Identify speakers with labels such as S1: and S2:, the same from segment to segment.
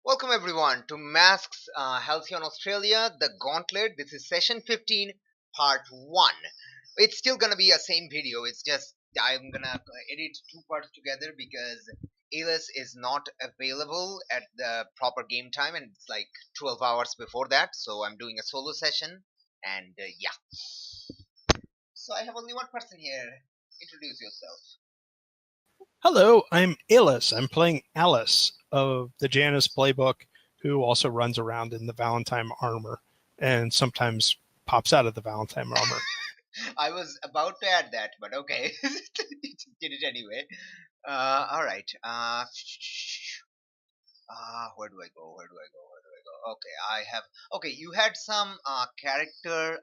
S1: Welcome everyone to Masks Halcyon Australia, the Gauntlet. This is session 15, part 1. It's still gonna be a same video. It's just I'm gonna edit two parts together because Alice is not available at the proper game time, and it's like 12 hours before that. So I'm doing a solo session, and yeah. So I have only one person here. Introduce yourself.
S2: Hello, I'm Alice. I'm playing Alice of the Janus playbook, who also runs around in the Valentine armor and sometimes pops out of the Valentine armor.
S1: I was about to add that, but okay. Did it anyway. All right. Where do I go? Where do I go? Where do I go? Okay, I have. Okay, you had some character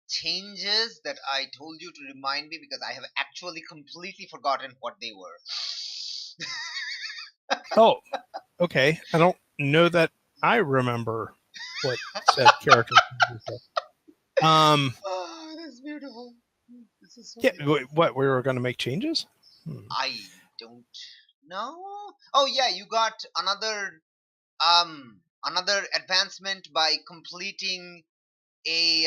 S1: changes that I told you to remind me because I have actually completely forgotten what they were.
S2: Oh, okay. I don't know that I remember what said character.
S1: Oh, that's beautiful. This is so
S2: Yeah,
S1: beautiful.
S2: what we were going to make changes?
S1: I don't know. Oh yeah, you got another advancement by completing a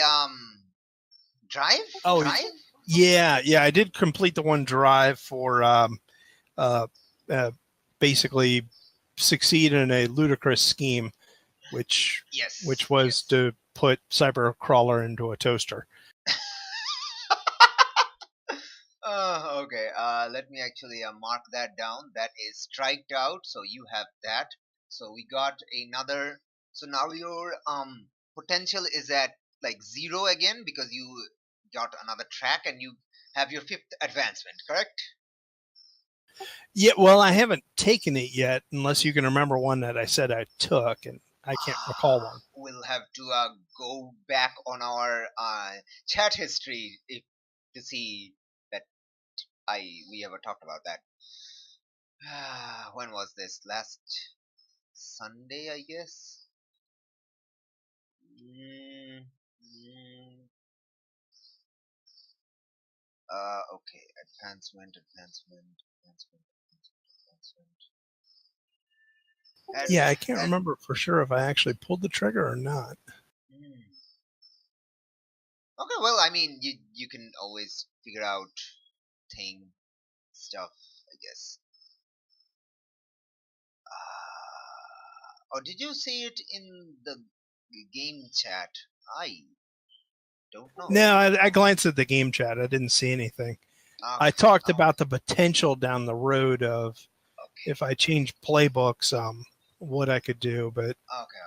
S1: drive.
S2: Oh,
S1: Drive.
S2: yeah. I did complete the one drive for uh, basically succeed in a ludicrous scheme, which
S1: Yes.
S2: was to put Cybercrawler into a toaster.
S1: Okay. Let me actually mark that down. That is striked out. So you have that. So we got another. So now your potential is at like 0 again because you got another track and you have your 5th advancement. Correct?
S2: Yeah, well, I haven't taken it yet, unless you can remember one that I said I took, and I can't recall one.
S1: We'll have to go back on our chat history to see that we ever talked about that. When was this? Last Sunday, I guess. Mm, mm, okay. Advancement.
S2: Yeah, I can't remember for sure if I actually pulled the trigger or not.
S1: Mm. Okay, well, I mean, you can always figure out stuff, I guess. Or did you see it in the game chat? I don't know.
S2: No, I glanced at the game chat. I didn't see anything.
S1: Okay.
S2: I talked about the potential down the road of if I change playbooks, what I could do, but
S1: Okay.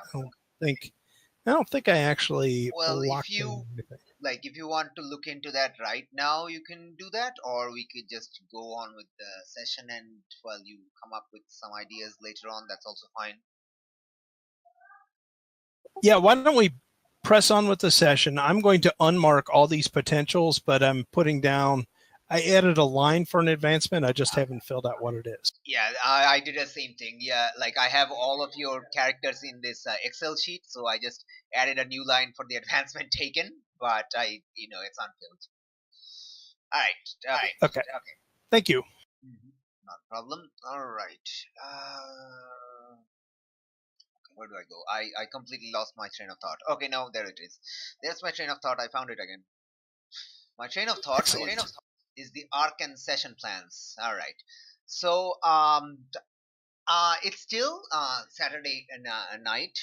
S2: I don't think I actually
S1: Well,
S2: locked in anything.
S1: if you want to look into that right now, you can do that, or we could just go on with the session, and well, you come up with some ideas later on. That's also fine.
S2: Yeah, why don't we press on with the session? I'm going to unmark all these potentials, but I'm putting down, I added a line for an advancement. I just haven't filled out what it is.
S1: Yeah, I did the same thing. Yeah, like I have all of your characters in this Excel sheet, so I just added a new line for the advancement taken, but it's unfilled. All right.
S2: Okay. Thank you.
S1: Not a problem. All right. Where do I go? I completely lost my train of thought. Okay, no, there it is. There's my train of thought. I found it again. My train of thought is the arc and session plans. All right. So it's still Saturday night.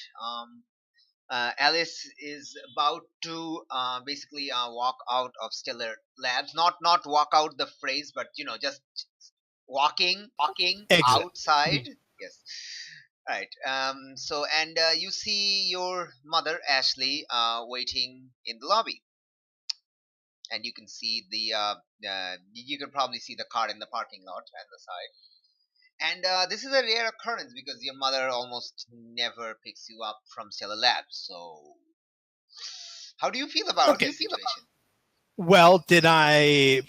S1: Alice is about to basically walk out of Stellar Labs. Not walk out the phrase, but just walking
S2: Exit.
S1: outside. Yes. Right. So, and you see your mother, Ashley, waiting in the lobby, and you can see you can probably see the car in the parking lot at the side. And this is a rare occurrence because your mother almost never picks you up from Stellar Labs. So, how do you feel about this situation?
S2: Well, I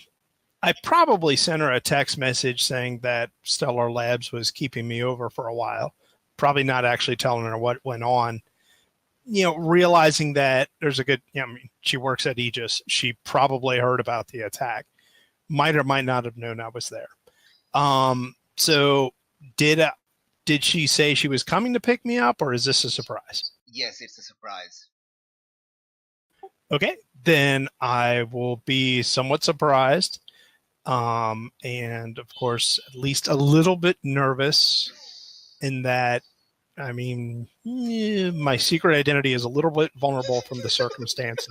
S2: probably sent her a text message saying that Stellar Labs was keeping me over for a while. Probably not actually telling her what went on. Realizing that there's a good, she works at Aegis. She probably heard about the attack. Might or might not have known I was there. So did did she say she was coming to pick me up, or is this a surprise?
S1: Yes, it's a surprise.
S2: Okay, then I will be somewhat surprised. And of course, at least a little bit nervous in that, I mean, my secret identity is a little bit vulnerable from the circumstance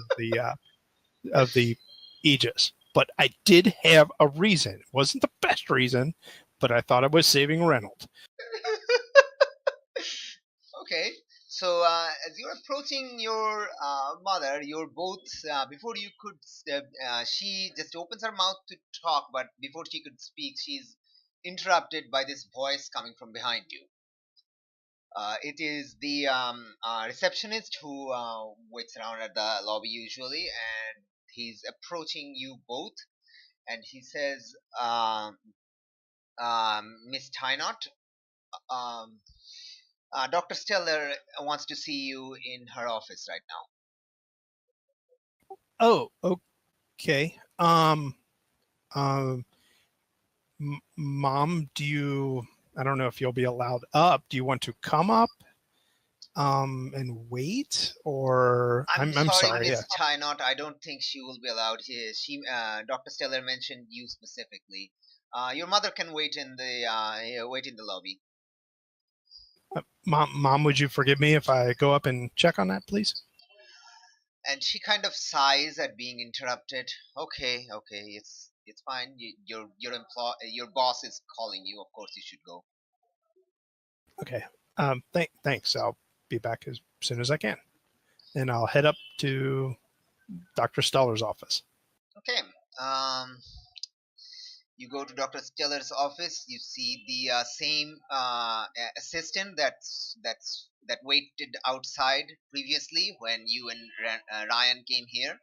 S2: of the Aegis. But I did have a reason. It wasn't the best reason, but I thought I was saving Reynolds.
S1: Okay. So as you're approaching your mother, you're both before you could. She just opens her mouth to talk, but before she could speak, she's interrupted by this voice coming from behind you. It is the receptionist who waits around at the lobby usually, and he's approaching you both, and he says, "Miss Tynott, um, Dr. Stellar wants to see you in her office right now."
S2: Oh, okay. Um, Mom, I don't know if you'll be allowed up. Do you want to come up and wait, or
S1: I'm
S2: I'm
S1: sorry,
S2: sorry.
S1: Miss Tynott. I don't think she will be allowed here. Dr. Stellar mentioned you specifically. Your mother can wait in the wait in the lobby.
S2: Mom, would you forgive me if I go up and check on that, please?
S1: And she kind of sighs at being interrupted. Okay, okay, it's fine. Your boss is calling you. Of course, you should go.
S2: Okay. Thanks. I'll be back as soon as I can, and I'll head up to Dr. Stellar's office.
S1: Okay. You go to Dr. Stellar's office. You see the same assistant that waited outside previously when you and Ryan came here,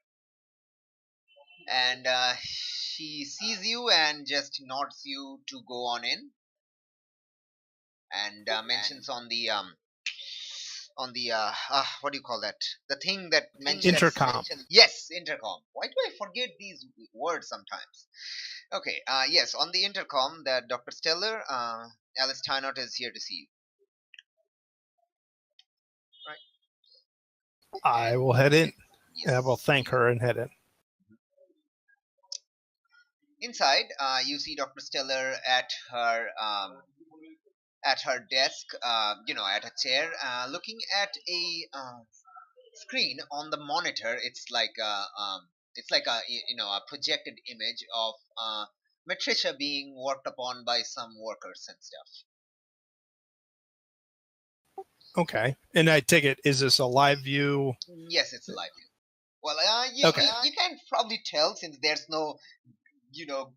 S1: and she sees you and just nods you to go on in, and mentions on the what do you call that, the thing that mentions
S2: Intercom.
S1: yes, intercom. Why do I forget these words sometimes? Okay, yes, on the intercom that Dr. Stellar, Alice Tynott is here to see you. Right.
S2: I will head in.
S1: Yes.
S2: I will thank her and head in.
S1: Inside, you see Dr. Stellar at her desk, at a chair, looking at a screen on the monitor. It's like a a projected image of Matricia being worked upon by some workers and stuff.
S2: Okay. And I take it, is this a live view?
S1: Yes, it's a live view. Well,
S2: Okay.
S1: you can probably tell since there's no, you know,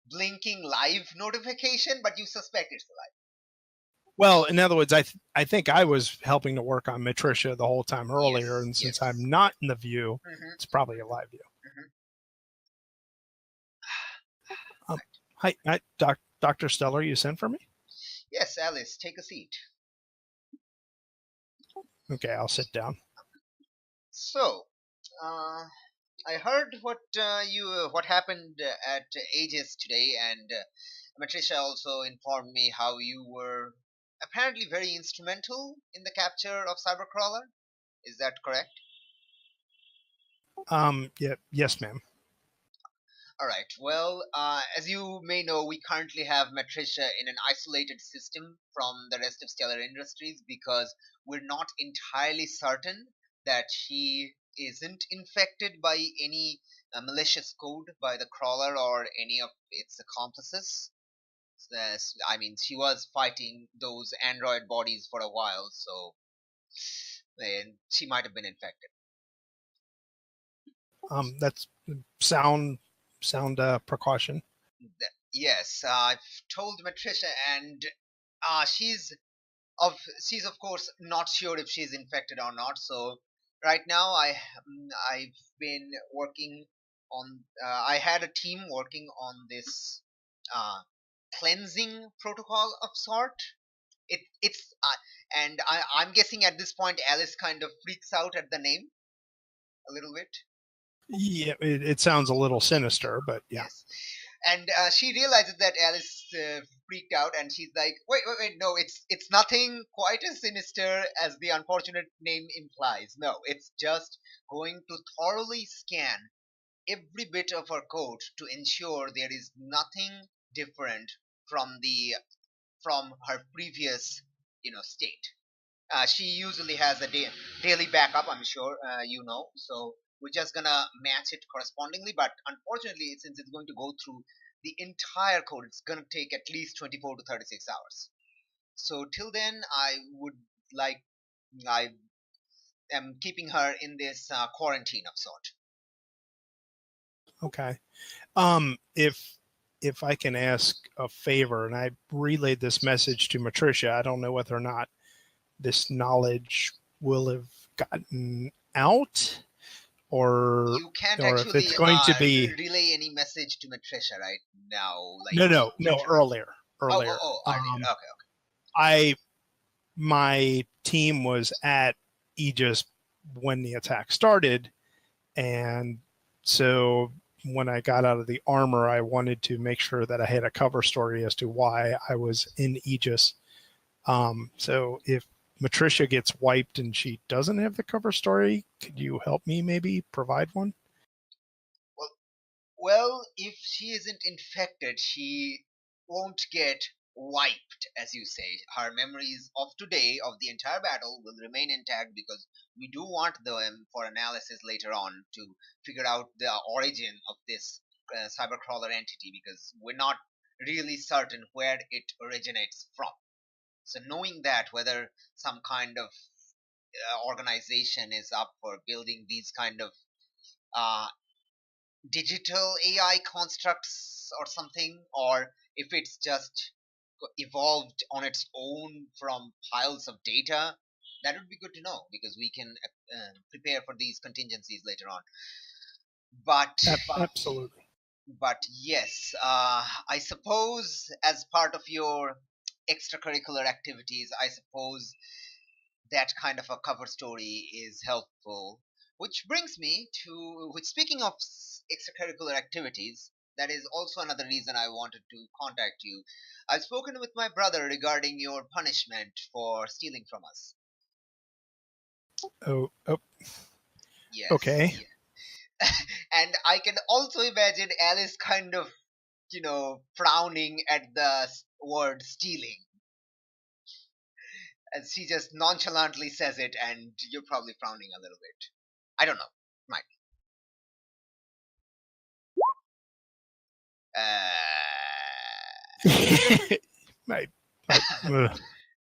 S1: blinking live notification, but you suspect it's live.
S2: Well, in other words, I think I was helping to work on Matricia the whole time earlier,
S1: Yes,
S2: and since
S1: yes.
S2: I'm not in the view,
S1: Mhm.
S2: it's probably a live view.
S1: Mhm.
S2: Hi, Dr. Stellar, you sent for me?
S1: Yes, Alice, take a seat.
S2: Okay, I'll sit down.
S1: So, I heard what happened at Aegis today, and Matricia also informed me how you were apparently very instrumental in the capture of Cybercrawler. Is that correct?
S2: Yeah, yes, ma'am.
S1: All right. Well, as you may know, we currently have Matricia in an isolated system from the rest of Stellar Industries because we're not entirely certain that she isn't infected by any malicious code by the crawler or any of its accomplices. I mean, she was fighting those android bodies for a while, so she might have been infected.
S2: That's sound precaution.
S1: Yes, I've told Matricia, and she's of course not sure if she's infected or not. So right now, I've been working on. I had a team working on this cleansing protocol of sort. It's and I'm guessing at this point Alice kind of freaks out at the name a little bit.
S2: Yeah, it sounds a little sinister, but yeah.
S1: Yes. And she realizes that Alice freaked out, and she's like, wait, no, it's nothing quite as sinister as the unfortunate name implies. No, it's just going to thoroughly scan every bit of her coat to ensure there is nothing different from her previous, state. She usually has a daily backup, I'm sure, so we're just gonna match it correspondingly. But unfortunately, since it's going to go through the entire code, it's gonna take at least 24 to 36 hours. So till then, like I am keeping her in this quarantine of sort.
S2: Okay. If I can ask a favor, and I relayed this message to Matricia, I don't know whether or not this knowledge will have gotten out, or
S1: You can't
S2: if
S1: actually
S2: it's going to be
S1: relay any message to Matricia right now, like
S2: no earlier.
S1: earlier. Okay.
S2: I my team was at Aegis when the attack started, and so when I got out of the armor, I wanted to make sure that I had a cover story as to why I was in Aegis. So if Matricia gets wiped and she doesn't have the cover story, could you help me maybe provide one?
S1: Well, if she isn't infected, she won't get wiped, as you say. Her memories of today, of the entire battle, will remain intact because we do want them for analysis later on to figure out the origin of this cybercrawler entity, because we're not really certain where it originates from. So knowing that, whether some kind of organization is up for building these kind of uh, digital AI constructs or something, or if it's just evolved on its own from piles of data, that would be good to know because we can prepare for these contingencies later on. But
S2: Absolutely.
S1: but yes, I suppose as part of your extracurricular activities, I suppose that kind of a cover story is helpful. Which brings me to, which speaking of extracurricular activities, that is also another reason I wanted to contact you. I've spoken with my brother regarding your punishment for stealing from us.
S2: Oh,
S1: Yes.
S2: okay.
S1: And I can also imagine Alice kind of, frowning at the word stealing. And she just nonchalantly says it, and you're probably frowning a little bit. I don't know. Might.
S2: my,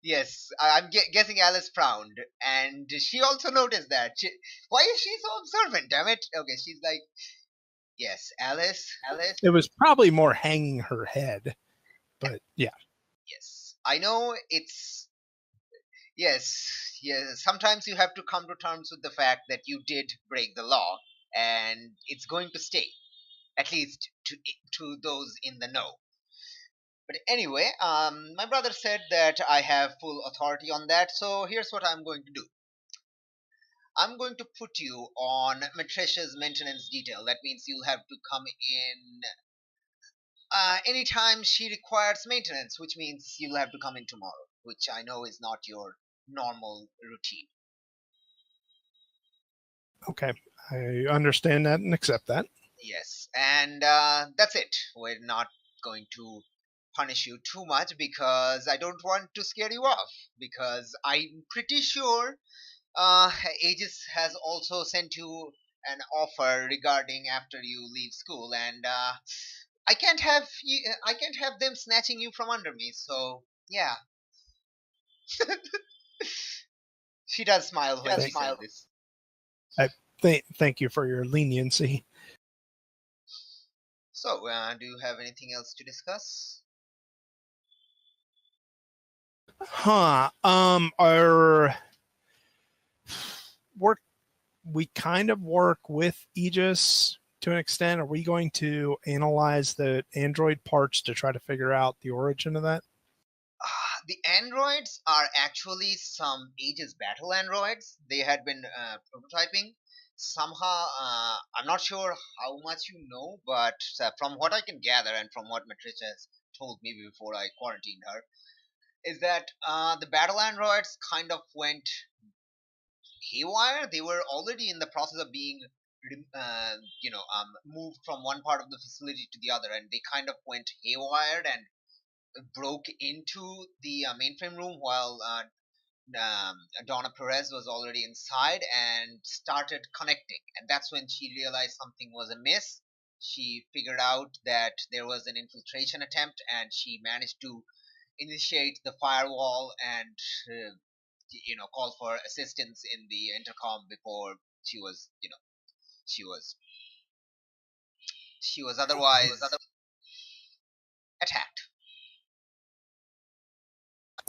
S1: Yes, I'm guessing Alice frowned, and she also noticed that. Why is she so observant? Damn it! Okay, she's like, yes, Alice.
S2: it was probably more hanging her head, but yeah.
S1: Yes, I know it's yes. Sometimes you have to come to terms with the fact that you did break the law, and it's going to stay, at least to those in the know. But anyway, my brother said that I have full authority on that, so here's what I'm going to do. I'm going to put you on Matricia's maintenance detail. That means you'll have to come in anytime she requires maintenance, which means you'll have to come in tomorrow, which I know is not your normal routine.
S2: Okay, I understand that and accept that.
S1: Yes, and that's it. We're not going to punish you too much because I don't want to scare you off. Because I'm pretty sure uh, Aegis has also sent you an offer regarding after you leave school, and I can't have them snatching you from under me. So yeah, she does smile when she says this.
S2: I thank you for your leniency.
S1: So, do you have anything else to discuss?
S2: Our work, we kind of work with Aegis to an extent. Are we going to analyze the Android parts to try to figure out the origin of that?
S1: The androids are actually some Aegis battle androids. They had been prototyping. somehow, I'm not sure how much you know, but from what I can gather and from what Matricia has told me before I quarantined her, is that the battle androids kind of went haywire. They were already in the process of being, moved from one part of the facility to the other, and they kind of went haywire and broke into the mainframe room while Donna Perez was already inside and started connecting. And that's when she realized something was amiss. She figured out that there was an infiltration attempt, and she managed to initiate the firewall and call for assistance in the intercom before she was you know she was she was otherwise attacked.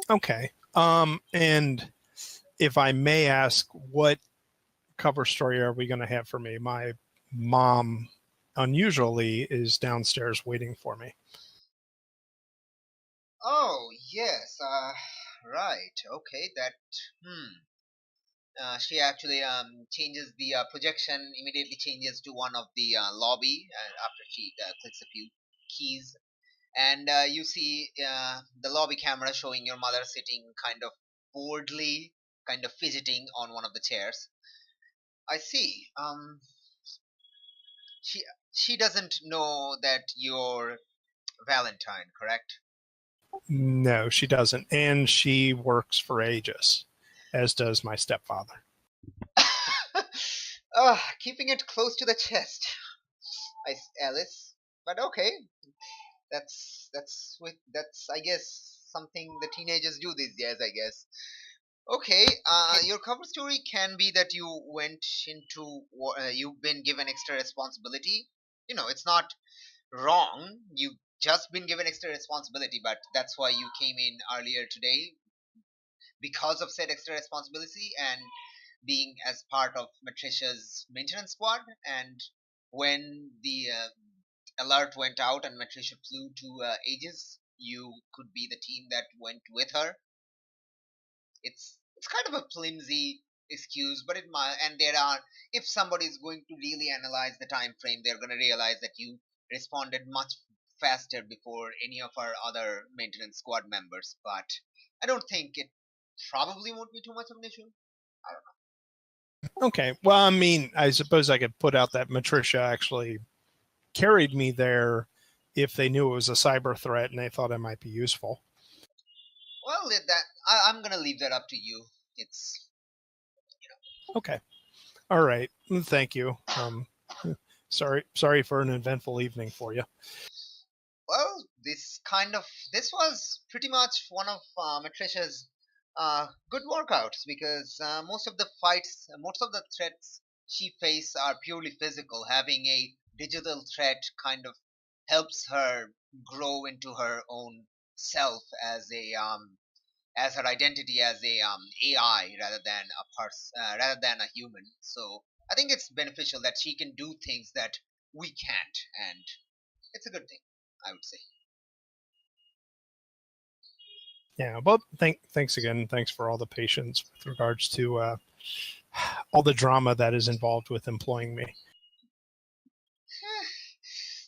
S2: Okay. And if I may ask, what cover story are we going to have for me? My mom, unusually, is downstairs waiting for me.
S1: Oh yes, right. Okay, that. She actually changes the projection, immediately changes to one of the lobby after she clicks a few keys, and you see the lobby camera showing your mother sitting kind of boredly, kind of fidgeting on one of the chairs. I see. She she doesn't know that you're Valentine, correct?
S2: No, she doesn't. And she works for Aegis, as does my stepfather.
S1: Keeping it close to the chest, Alice. But okay, that's I guess something the teenagers do these days, I guess. Okay, your cover story can be that you went into you've been given extra responsibility. It's not wrong. You've just been given extra responsibility, but that's why you came in earlier today, because of said extra responsibility and being as part of Matricia's maintenance squad. And when the alert went out and Matricia flew to Aegis, you could be the team that went with her. It's kind of a flimsy excuse, but it might. And there are, if somebody is going to really analyze the time frame, they're going to realize that you responded much faster before any of our other maintenance squad members. But I don't think it probably won't be too much of an issue. I don't
S2: Okay. Well, I mean, I suppose I could put out that Matricia actually carried me there if they knew it was a cyber threat and they thought I might be useful.
S1: Well, I'm gonna leave that up to you. It's
S2: Okay. All right. Thank you. Sorry for an eventful evening for you.
S1: well, this was pretty much one of Matricia's good workouts, because most of the threats she faces are purely physical. Having a digital threat kind of helps her grow into her own self as her identity as a AI rather than a human. So I think it's beneficial that she can do things that we can't, and it's a good thing, I would say.
S2: Yeah. Well, thanks again. Thanks for all the patience with regards to all the drama that is involved with employing me.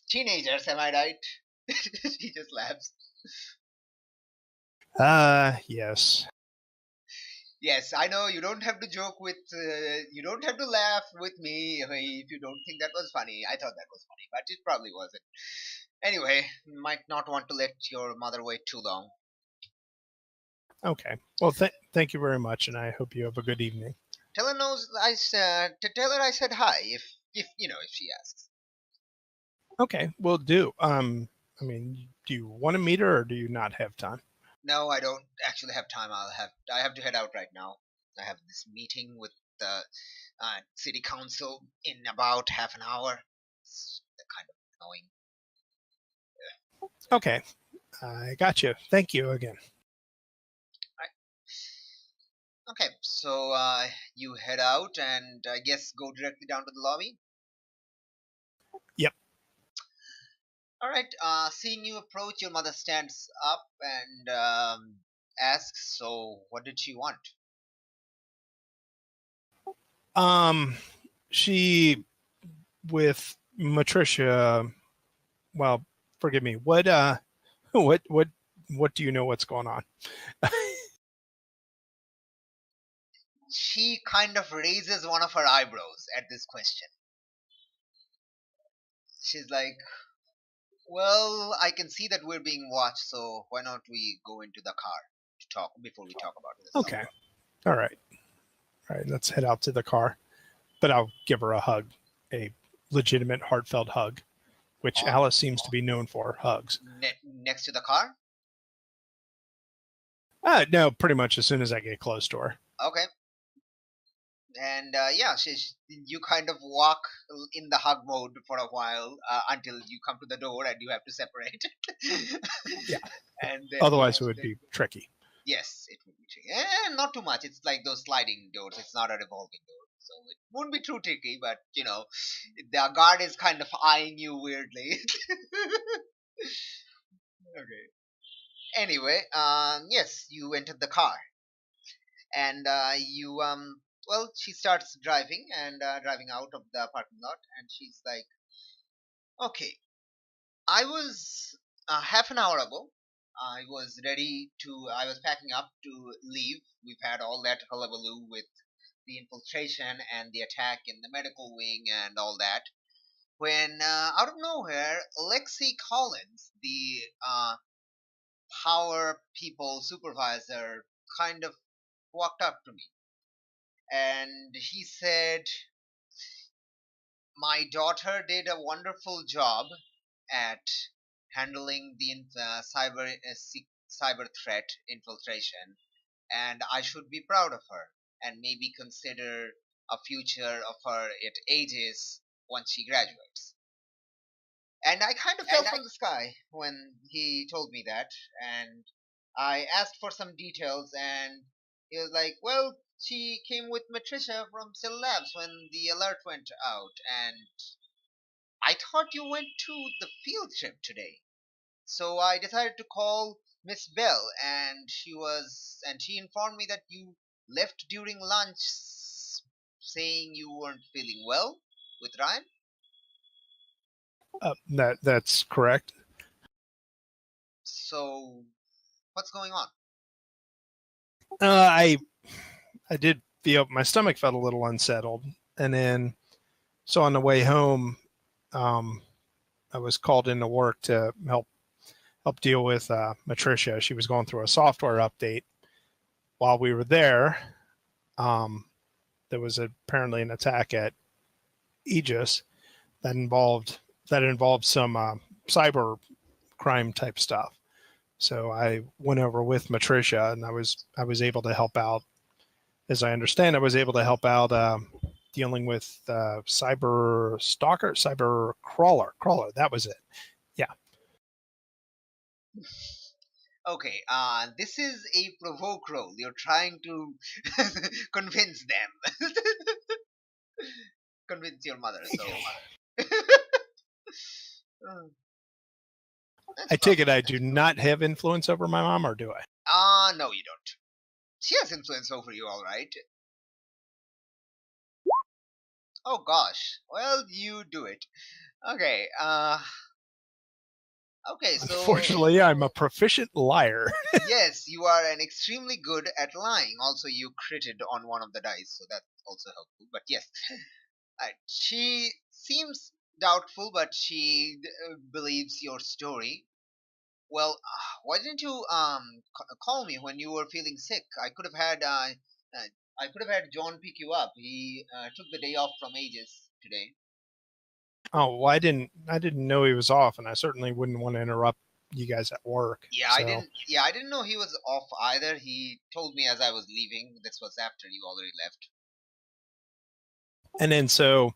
S1: Teenagers, am I right? She just laughs.
S2: Yes.
S1: Yes, I know you don't have to you don't have to laugh with me if you don't think that was funny. I thought that was funny, but it probably wasn't. Anyway, might not want to let your mother wait too long.
S2: Okay. Well, thank you very much, and I hope you have a good evening.
S1: Tell her knows I said to tell her I said hi if she asks.
S2: Okay, will do. I mean, do you want to meet her or do you not have time?
S1: No, I don't actually have time. I have to head out right now. I have this meeting with the city council in about half an hour. It's kind of annoying.
S2: Okay, I got you. Thank you again.
S1: Right. Okay, so you head out and I guess go directly down to the lobby.
S2: Yep.
S1: All right. Seeing you approach, your mother stands up and asks, "So, what did she want?"
S2: Um, She, with Matricia, well, forgive me. What do you know what's going on?
S1: She kind of raises one of her eyebrows at this question. She's like, well, I can see that we're being watched, so why not we go into the car to talk before we talk about this?
S2: Okay. All right. Let's head out to the car. But I'll give her a hug, a legitimate, heartfelt hug, which Alice seems to be known for, hugs.
S1: Next to the car?
S2: No, pretty much as soon as I get close to her.
S1: Okay. And yeah, you kind of walk in the hug mode for a while until you come to the door and you have to separate.
S2: Yeah.
S1: And
S2: otherwise it would be tricky.
S1: Yes, it would be tricky. And not too much. It's like those sliding doors. It's not a revolving door. So it wouldn't be too tricky, but you know, the guard is kind of eyeing you weirdly. Okay. Anyway, yes, you entered the car. And well, she starts driving and driving out of the parking lot, and she's like, okay, I was half an hour ago, I was packing up to leave. We've had all that hullabaloo with the infiltration and the attack in the medical wing and all that, when out of nowhere, Lexi Collins, the power people supervisor, kind of walked up to me, and he said, my daughter did a wonderful job at handling the cyber threat infiltration, and I should be proud of her and maybe consider a future of her at Aegis once she graduates. And I kind of fell from the sky when he told me that, and I asked for some details, and he was like, well, she came with Matricia from Cell Labs when the alert went out, and I thought you went to the field trip today. So I decided to call Miss Bell, and she informed me that you left during lunch, saying you weren't feeling well with Ryan.
S2: That's correct.
S1: So what's going on?
S2: I did feel my stomach felt a little unsettled, and then so on the way home, I was called into work to help deal with Matricia. She was going through a software update. While we were there, there was apparently an attack at Aegis that involved some cyber crime type stuff. So I went over with Matricia, and I was able to help out. As I understand, I was able to help out dealing with cyber stalker, cyber crawler. That was it. Yeah.
S1: Okay, this is a provoke role. You're trying to convince them. Convince your mother. So
S2: I take it I do not have influence over my mom, or do I?
S1: No, you don't. She has influence over you, all right. Oh gosh. Well, you do it. Okay. Okay. So
S2: unfortunately, I'm a proficient liar.
S1: yes, you are an extremely good at lying. Also, you critted on one of the dice, so that's also helpful. But yes, she seems doubtful, but she believes your story. Well, why didn't you call me when you were feeling sick? I could have had John pick you up. He took the day off from Aegis today.
S2: Oh, well, I didn't know he was off, and I certainly wouldn't want to interrupt you guys at work.
S1: Yeah,
S2: so.
S1: I didn't. Yeah, I didn't know he was off either. He told me as I was leaving. This was after you already left.
S2: And then so,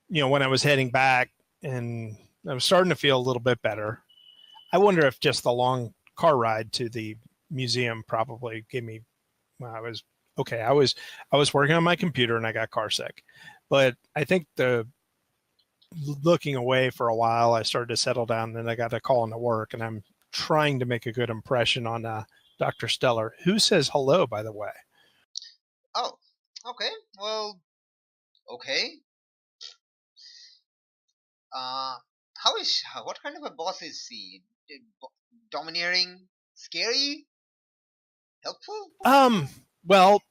S2: when I was heading back, and I was starting to feel a little bit better. I wonder if just the long car ride to the museum probably gave me. Well, I was okay. I was working on my computer and I got car sick, but I think the looking away for a while, I started to settle down. Then I got a call into work, and I'm trying to make a good impression on Dr. Stellar, who says hello, by the way.
S1: Oh, okay. Well, Okay. Uh, what kind of a boss is he? Domineering, scary, helpful?
S2: Well,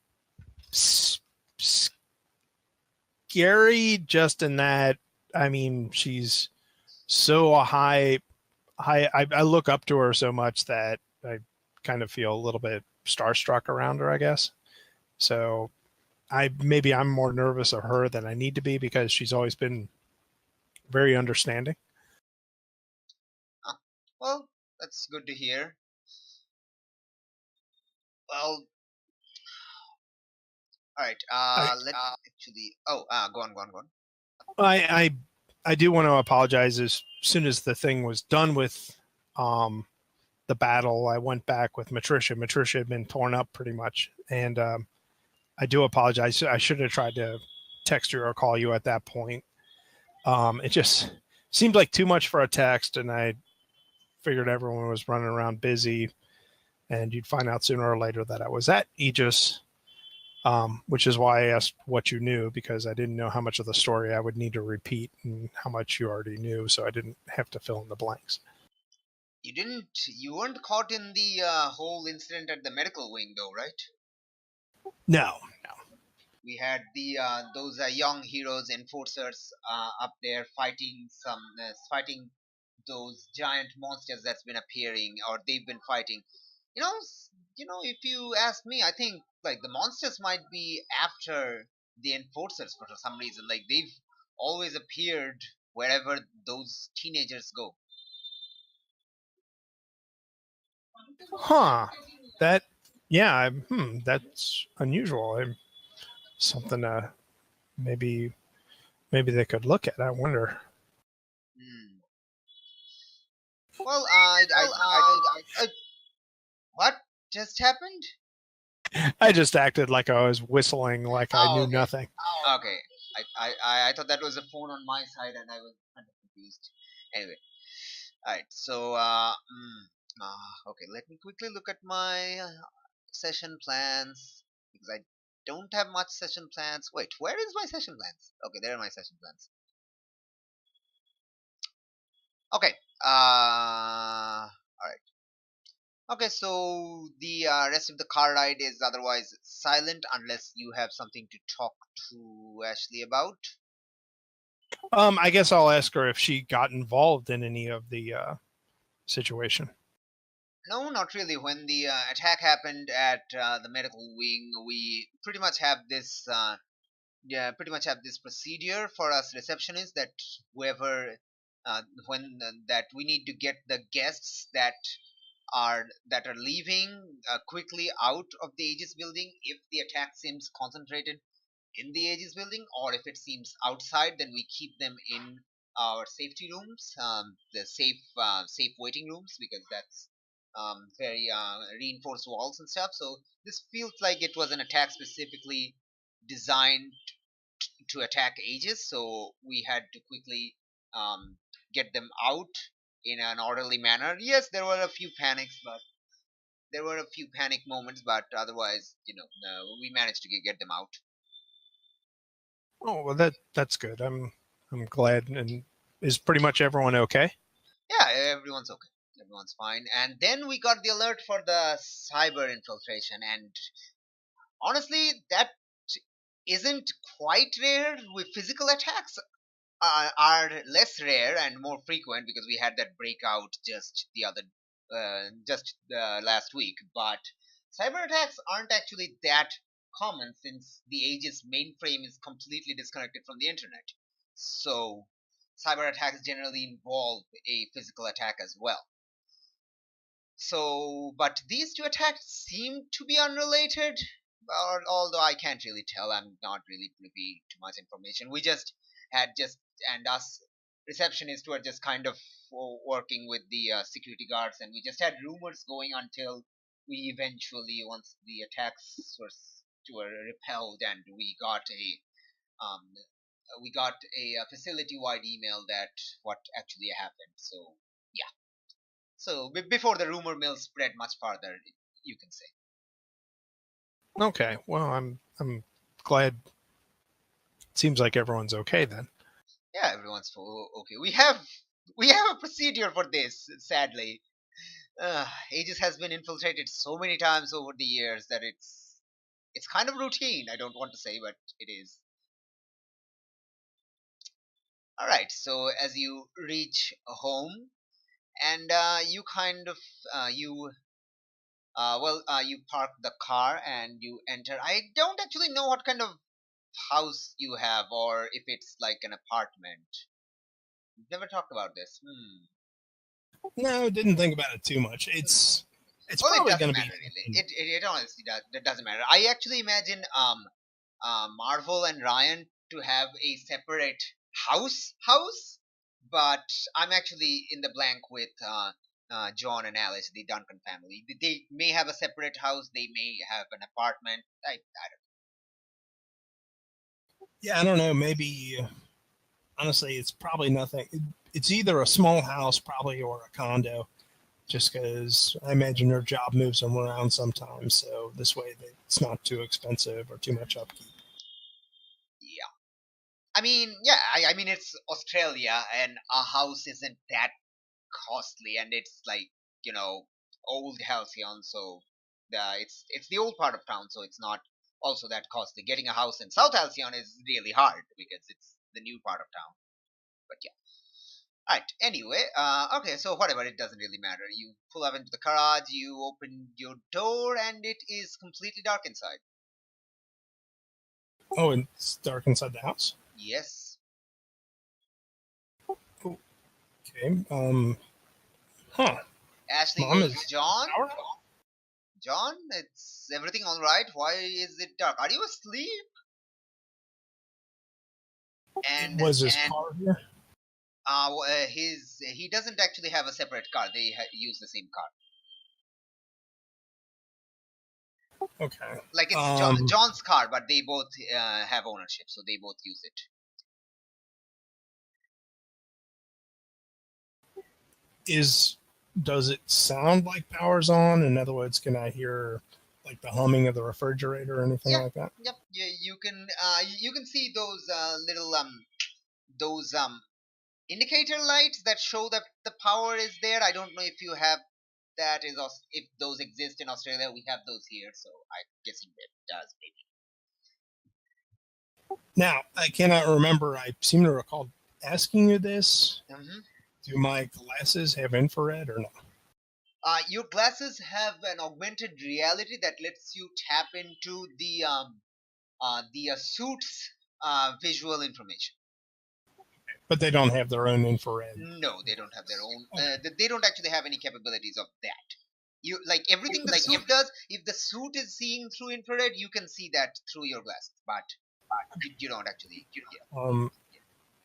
S2: s- scary just in that, I mean, she's so high. I look up to her so much that I kind of feel a little bit starstruck around her, I guess. So I'm more nervous of her than I need to be because she's always been very understanding.
S1: Huh. Well, that's good to hear. Well, all right.
S2: I
S1: Let actually. Oh, go on, go on, go on.
S2: I I do want to apologize. As soon as the thing was done with um, the battle, I went back with Matricia. Matricia had been torn up pretty much, and I do apologize. I should have tried to text you or call you at that point. It just seemed like too much for a text, and I figured everyone was running around busy, and you'd find out sooner or later that I was at Aegis, which is why I asked what you knew, because I didn't know how much of the story I would need to repeat and how much you already knew, so I didn't have to fill in the blanks.
S1: You weren't caught in the whole incident at the medical wing, though, right?
S2: No,
S1: We had the those young heroes, enforcers, up there fighting those giant monsters that's been appearing, or they've been fighting. You know, if you ask me, I think like the monsters might be after the enforcers for some reason. Like they've always appeared wherever those teenagers go.
S2: huh? That, yeah, that's unusual. Something maybe maybe they could look at. I wonder.
S1: Hmm. Well, what just happened?
S2: I just acted like I was whistling, like I
S1: Oh,
S2: knew
S1: okay.
S2: nothing.
S1: Okay. I thought that was a phone on my side and I was kind of confused. Anyway, alright, so, okay, let me quickly look at my session plans because I don't have much session plans. Wait, where is my session plans? Okay, there are my session plans. Okay, alright. Okay, so the rest of the car ride is otherwise silent unless you have something to talk to Ashley about.
S2: I guess I'll ask her if she got involved in any of the situation.
S1: No, not really. When the attack happened at the medical wing, we pretty much have this procedure for us receptionists that whoever, when that we need to get the guests that are leaving quickly out of the Aegis building if the attack seems concentrated in the Aegis building, or if it seems outside, then we keep them in our safety rooms, the safe waiting rooms, because that's very reinforced walls and stuff. So this feels like it was an attack specifically designed to attack Aegis, so we had to quickly um, get them out in an orderly manner. Yes, there were a few panics, but there were a few panic moments, but otherwise, we managed to get them out.
S2: Oh well, that's good. I'm glad. And is pretty much everyone okay?
S1: Yeah, everyone's okay. Everyone's fine. And then we got the alert for the cyber infiltration, and honestly, that isn't quite rare. With physical attacks are less rare and more frequent because we had that breakout just last week. But cyber attacks aren't actually that common since the Aegis mainframe is completely disconnected from the internet. So cyber attacks generally involve a physical attack as well. So, but these two attacks seem to be unrelated. Although I can't really tell, I'm not really privy to much information. We just had just and us receptionists were just kind of working with the security guards, and we just had rumors going until we eventually, once the attacks were repelled, and um, we got a facility-wide email that what actually happened. So yeah. So before the rumor mill spread much farther, you can say.
S2: Okay. Well, I'm glad seems like everyone's okay then.
S1: Yeah, everyone's okay. We have a procedure for this. Sadly, Aegis has been infiltrated so many times over the years that it's kind of routine. I don't want to say, but it is. All right. So as you reach home, and you kind of you you park the car and you enter. I don't actually know what kind of house you have, or if it's like an apartment. We've never talked about this.
S2: No, didn't think about it too much. It's
S1: Well, it
S2: probably
S1: doesn't
S2: going to
S1: matter
S2: be.
S1: really. It honestly it doesn't matter. I actually imagine Marvel and Ryan to have a separate house, but I'm actually in the blank with John and Alice, the Duncan family. They may have a separate house. They may have an apartment. I don't.
S2: Yeah, I don't know. Maybe honestly, it's probably nothing. It's either a small house, probably, or a condo. Just because I imagine their job moves them around sometimes, so this way it's not too expensive or too much upkeep.
S1: Yeah. I mean, yeah. I mean, it's Australia, and a house isn't that costly, and it's like old Halcyon, so it's the old part of town, so it's not also that costly. Getting a house in South Halcyon is really hard because it's the new part of town. But yeah. Alright, anyway, okay, so whatever, it doesn't really matter. You pull up into the garage, you open your door, and it is completely dark inside.
S2: Oh, and it's dark inside the house.
S1: Yes.
S2: Okay. Huh.
S1: Ashley
S2: Mom
S1: goes,
S2: is
S1: John?
S2: power.
S1: John, it's everything alright? Why is it dark? Are you asleep? And
S2: Was his
S1: and
S2: car here?
S1: he doesn't actually have a separate car. They use the same car.
S2: Okay.
S1: Like it's
S2: Um,
S1: John's car, but they both have ownership, so they both use it.
S2: is does it sound like power's on? In other words, can I hear like the humming of the refrigerator or anything
S1: Yeah,
S2: like that?
S1: yep. You can see those little those indicator lights that show that the power is there. I don't know if you have that is if those exist in Australia. We have those here, so I'm guessing that it does maybe.
S2: Now, I cannot remember. I seem to recall asking you this.
S1: Hmm.
S2: Do my glasses have infrared or not?
S1: Your glasses have an augmented reality that lets you tap into the suit's visual information.
S2: But they don't have their own infrared.
S1: No, they don't have their own.
S2: Okay.
S1: They don't actually have any capabilities of that. You like everything the suit does. If the suit is seeing through infrared, you can see that through your glasses, but you don't actually. Yeah.
S2: Um,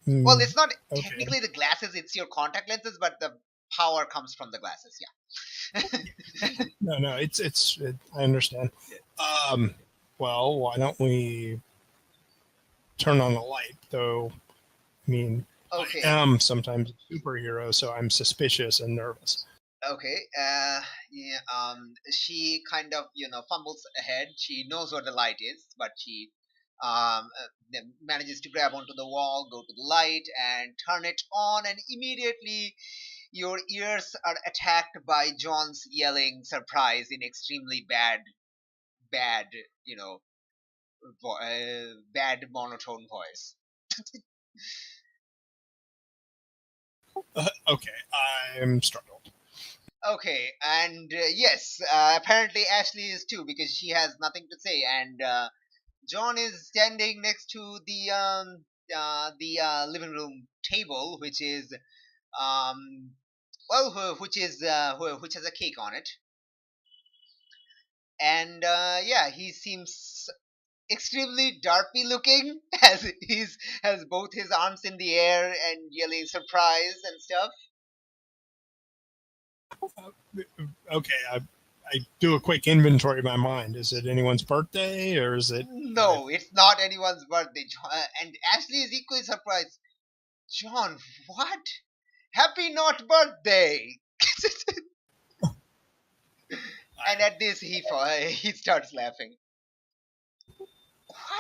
S1: Well, it's not
S2: okay.
S1: technically the glasses; it's your contact lenses, but the power comes from the glasses. Yeah.
S2: No. I understand. Um, well, why don't we turn on the light? Though, I mean, I
S1: Okay.
S2: am sometimes a superhero, so I'm suspicious and nervous.
S1: Okay. Yeah. She kind of fumbles ahead. She knows what the light is, but she manages to grab onto the wall, go to the light, and turn it on. And immediately, your ears are attacked by John's yelling surprise in extremely bad, you know, bad monotone voice.
S2: Okay, I'm startled.
S1: Okay, and yes, apparently Ashley is too because she has nothing to say, and John is standing next to the living room table, which is which has a cake on it, and yeah, he seems extremely darpy looking as he's has both his arms in the air and yelling surprise and stuff.
S2: Okay, I do a quick inventory of my mind. Is it anyone's birthday or is it?
S1: No, it's not anyone's birthday, and Ashley is equally surprised. John, what? Happy not birthday! And at this, he starts laughing.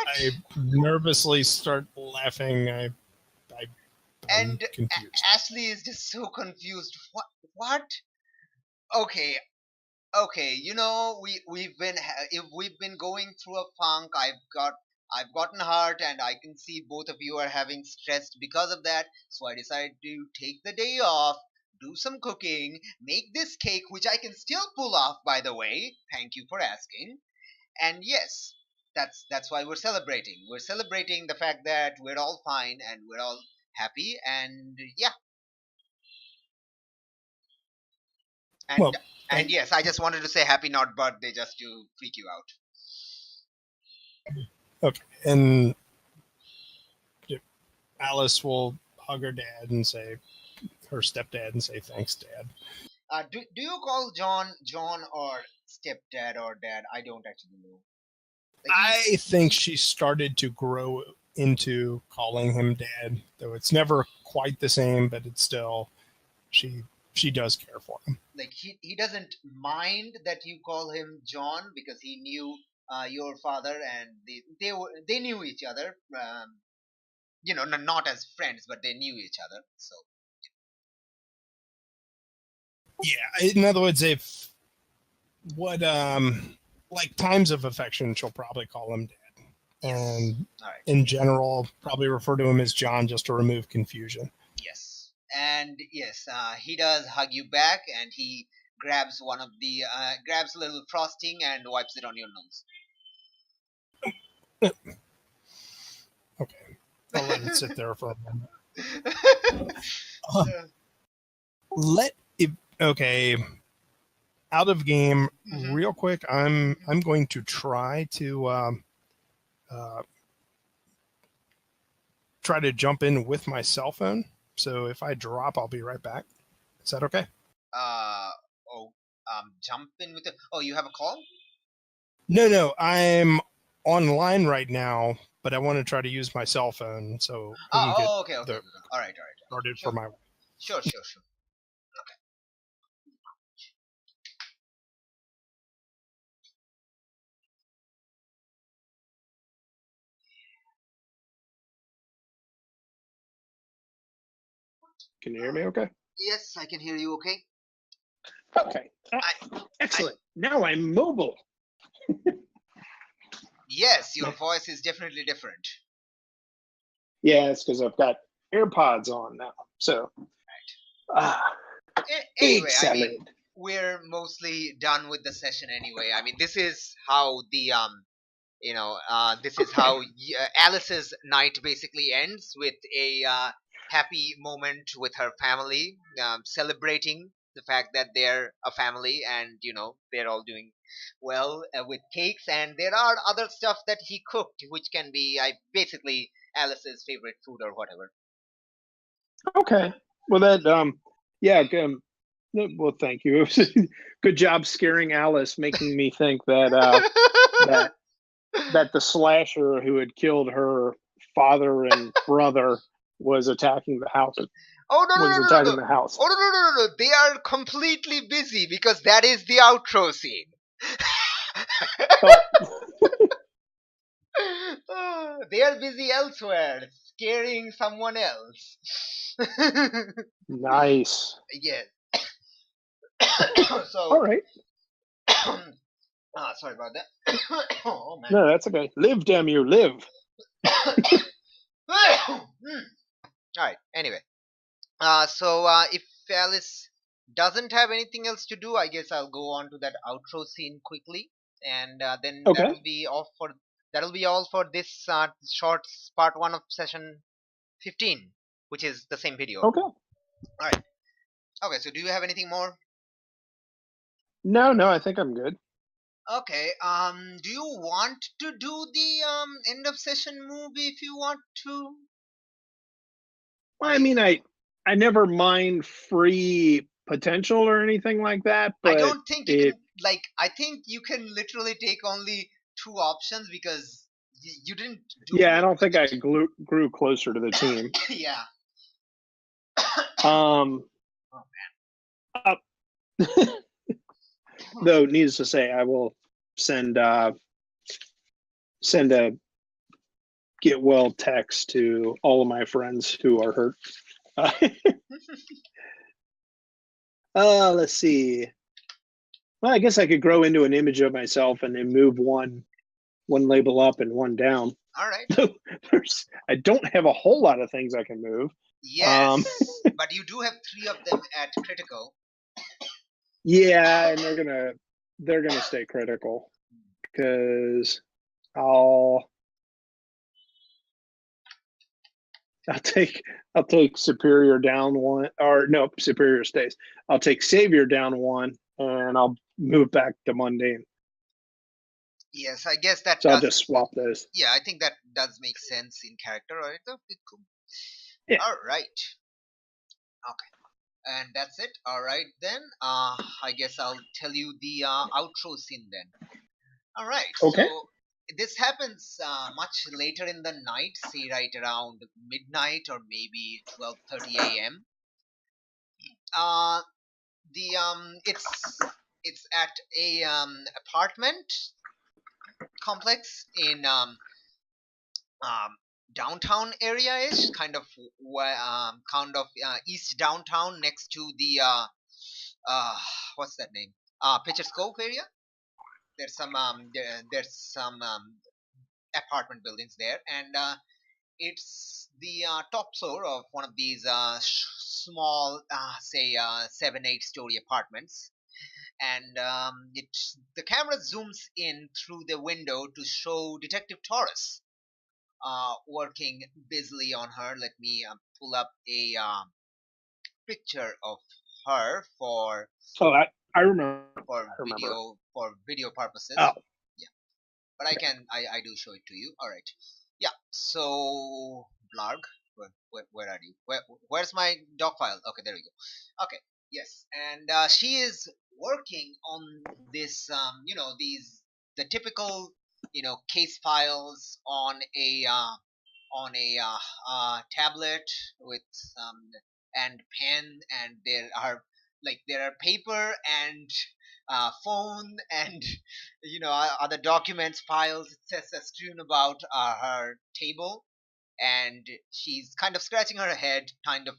S2: I nervously start laughing. I'm
S1: And
S2: confused.
S1: Ashley is just so confused. What? Okay, okay. If we've been going through a funk. I've gotten hurt, and I can see both of you are having stressed because of that. So I decided to take the day off, do some cooking, make this cake, which I can still pull off, by the way. Thank you for asking. And yes, that's why we're celebrating. We're celebrating the fact that we're all fine and we're all happy. And yeah, and
S2: Well,
S1: and yes, I just wanted to say happy not birthday just to freak you out.
S2: okay. And Alice will hug her dad and say, her stepdad, and say, thanks, Dad.
S1: Do you call John or stepdad or dad? I don't actually know. Like
S2: I think she started to grow into calling him Dad, though it's never quite the same, but it's still, she does care for him.
S1: like he doesn't mind that you call him John because he knew your father, and they knew each other. Not as friends, but they knew each other. So
S2: Yeah, in other words, if what like times of affection, she'll probably call him Dad, and
S1: all right.
S2: in general, probably refer to him as John just to remove confusion.
S1: Yes, and yes, he does hug you back, and he grabs grabs a little frosting and wipes it on your nose.
S2: Okay, I'll let it sit there for a moment. Uh, let it, okay. Out of game, real quick. I'm going to try to try to jump in with my cell phone. So if I drop, I'll be right back. Is that okay?
S1: Uh oh, jump in with it. Oh, you have a call?
S2: No, I'm online right now, but I want to try to use my cell phone so we can get
S1: Okay. All right.
S2: started
S1: Sure.
S2: for my.
S1: Sure.
S3: Can you hear me okay?
S1: Yes, I can hear you. Okay.
S3: Okay. Excellent. Now I'm mobile.
S1: Yes, your voice is definitely different.
S3: Yeah, it's because I've got AirPods on now. So,
S1: Anyway, I
S3: excellent.
S1: mean, we're mostly done with the session anyway. I mean, this is how this is how Alice's night basically ends with a happy moment with her family, celebrating the fact that they're a family, and they're all doing well with cakes. And there are other stuff that he cooked, which can be basically Alice's favorite food or whatever.
S3: Okay. Well, yeah. Well, thank you. Good job scaring Alice, making me think that that the slasher who had killed her father and brother was attacking the house.
S1: Oh no no
S3: Was
S1: no no no!
S3: attacking the house.
S1: Oh no! They are completely busy because that is the outro scene. They are busy elsewhere, scaring someone else.
S3: Nice.
S1: Yes.
S3: All
S1: So,
S3: right.
S1: sorry about that. Oh man.
S3: No, that's okay. Live, damn you, live.
S1: All right. Anyway, so if Alice doesn't have anything else to do, I guess I'll go on to that outro scene quickly, and then
S3: Okay.
S1: that'll be all for this short part one of session 15, which is the same video.
S3: Okay.
S1: All right. Okay. So, do you have anything more?
S3: No, I think I'm good.
S1: Okay. Do you want to do the end of session movie if you want to?
S3: Well, I mean, I never mind free potential or anything like that, but
S1: I don't think you can. I think you can literally take only two options because you didn't do.
S3: Yeah, I don't think I grew closer to the team.
S1: Yeah.
S3: Um.
S1: Oh
S3: man. Though, needless to say, I will send a get well text to all of my friends who are hurt. Let's see. Well, I guess I could grow into an image of myself and then move one label up and one down.
S1: All right.
S3: I don't have a whole lot of things I can move.
S1: Yes, but you do have 3 of them at critical.
S3: Yeah, and they're gonna stay critical because I'll take superior down 1, or no, superior stays. I'll take savior down 1, and I'll move back to mundane.
S1: Yes, I guess that
S3: So
S1: does.
S3: I'll just swap those.
S1: Yeah, I think that does make sense in character, right? Okay, cool.
S3: Yeah.
S1: All right. Okay. And that's it. All right then. I guess I'll tell you the outro scene then. All right.
S3: Okay.
S1: So this happens much later in the night, say right around midnight or maybe 12:30 a.m. It's at a apartment complex in downtown area-ish, kind of east downtown, next to the what's that name? Pitcher's Cove area. There's some apartment buildings there, and it's the top floor of one of these small, say 7-8 story apartments, and the camera zooms in through the window to show Detective Torres working busily on her. Let me pull up a picture of her for
S3: Oh, I remember.
S1: video purposes.
S3: Oh.
S1: Yeah, but I do show it to you. All right. Yeah. So Blarg, where are you? Where's my doc file? Okay, there we go. Okay. Yes, and she is working on this. The typical case files on a tablet with and pen, and there are paper and phone and other documents, files, etc. strewn about her table, and she's kind of scratching her head, kind of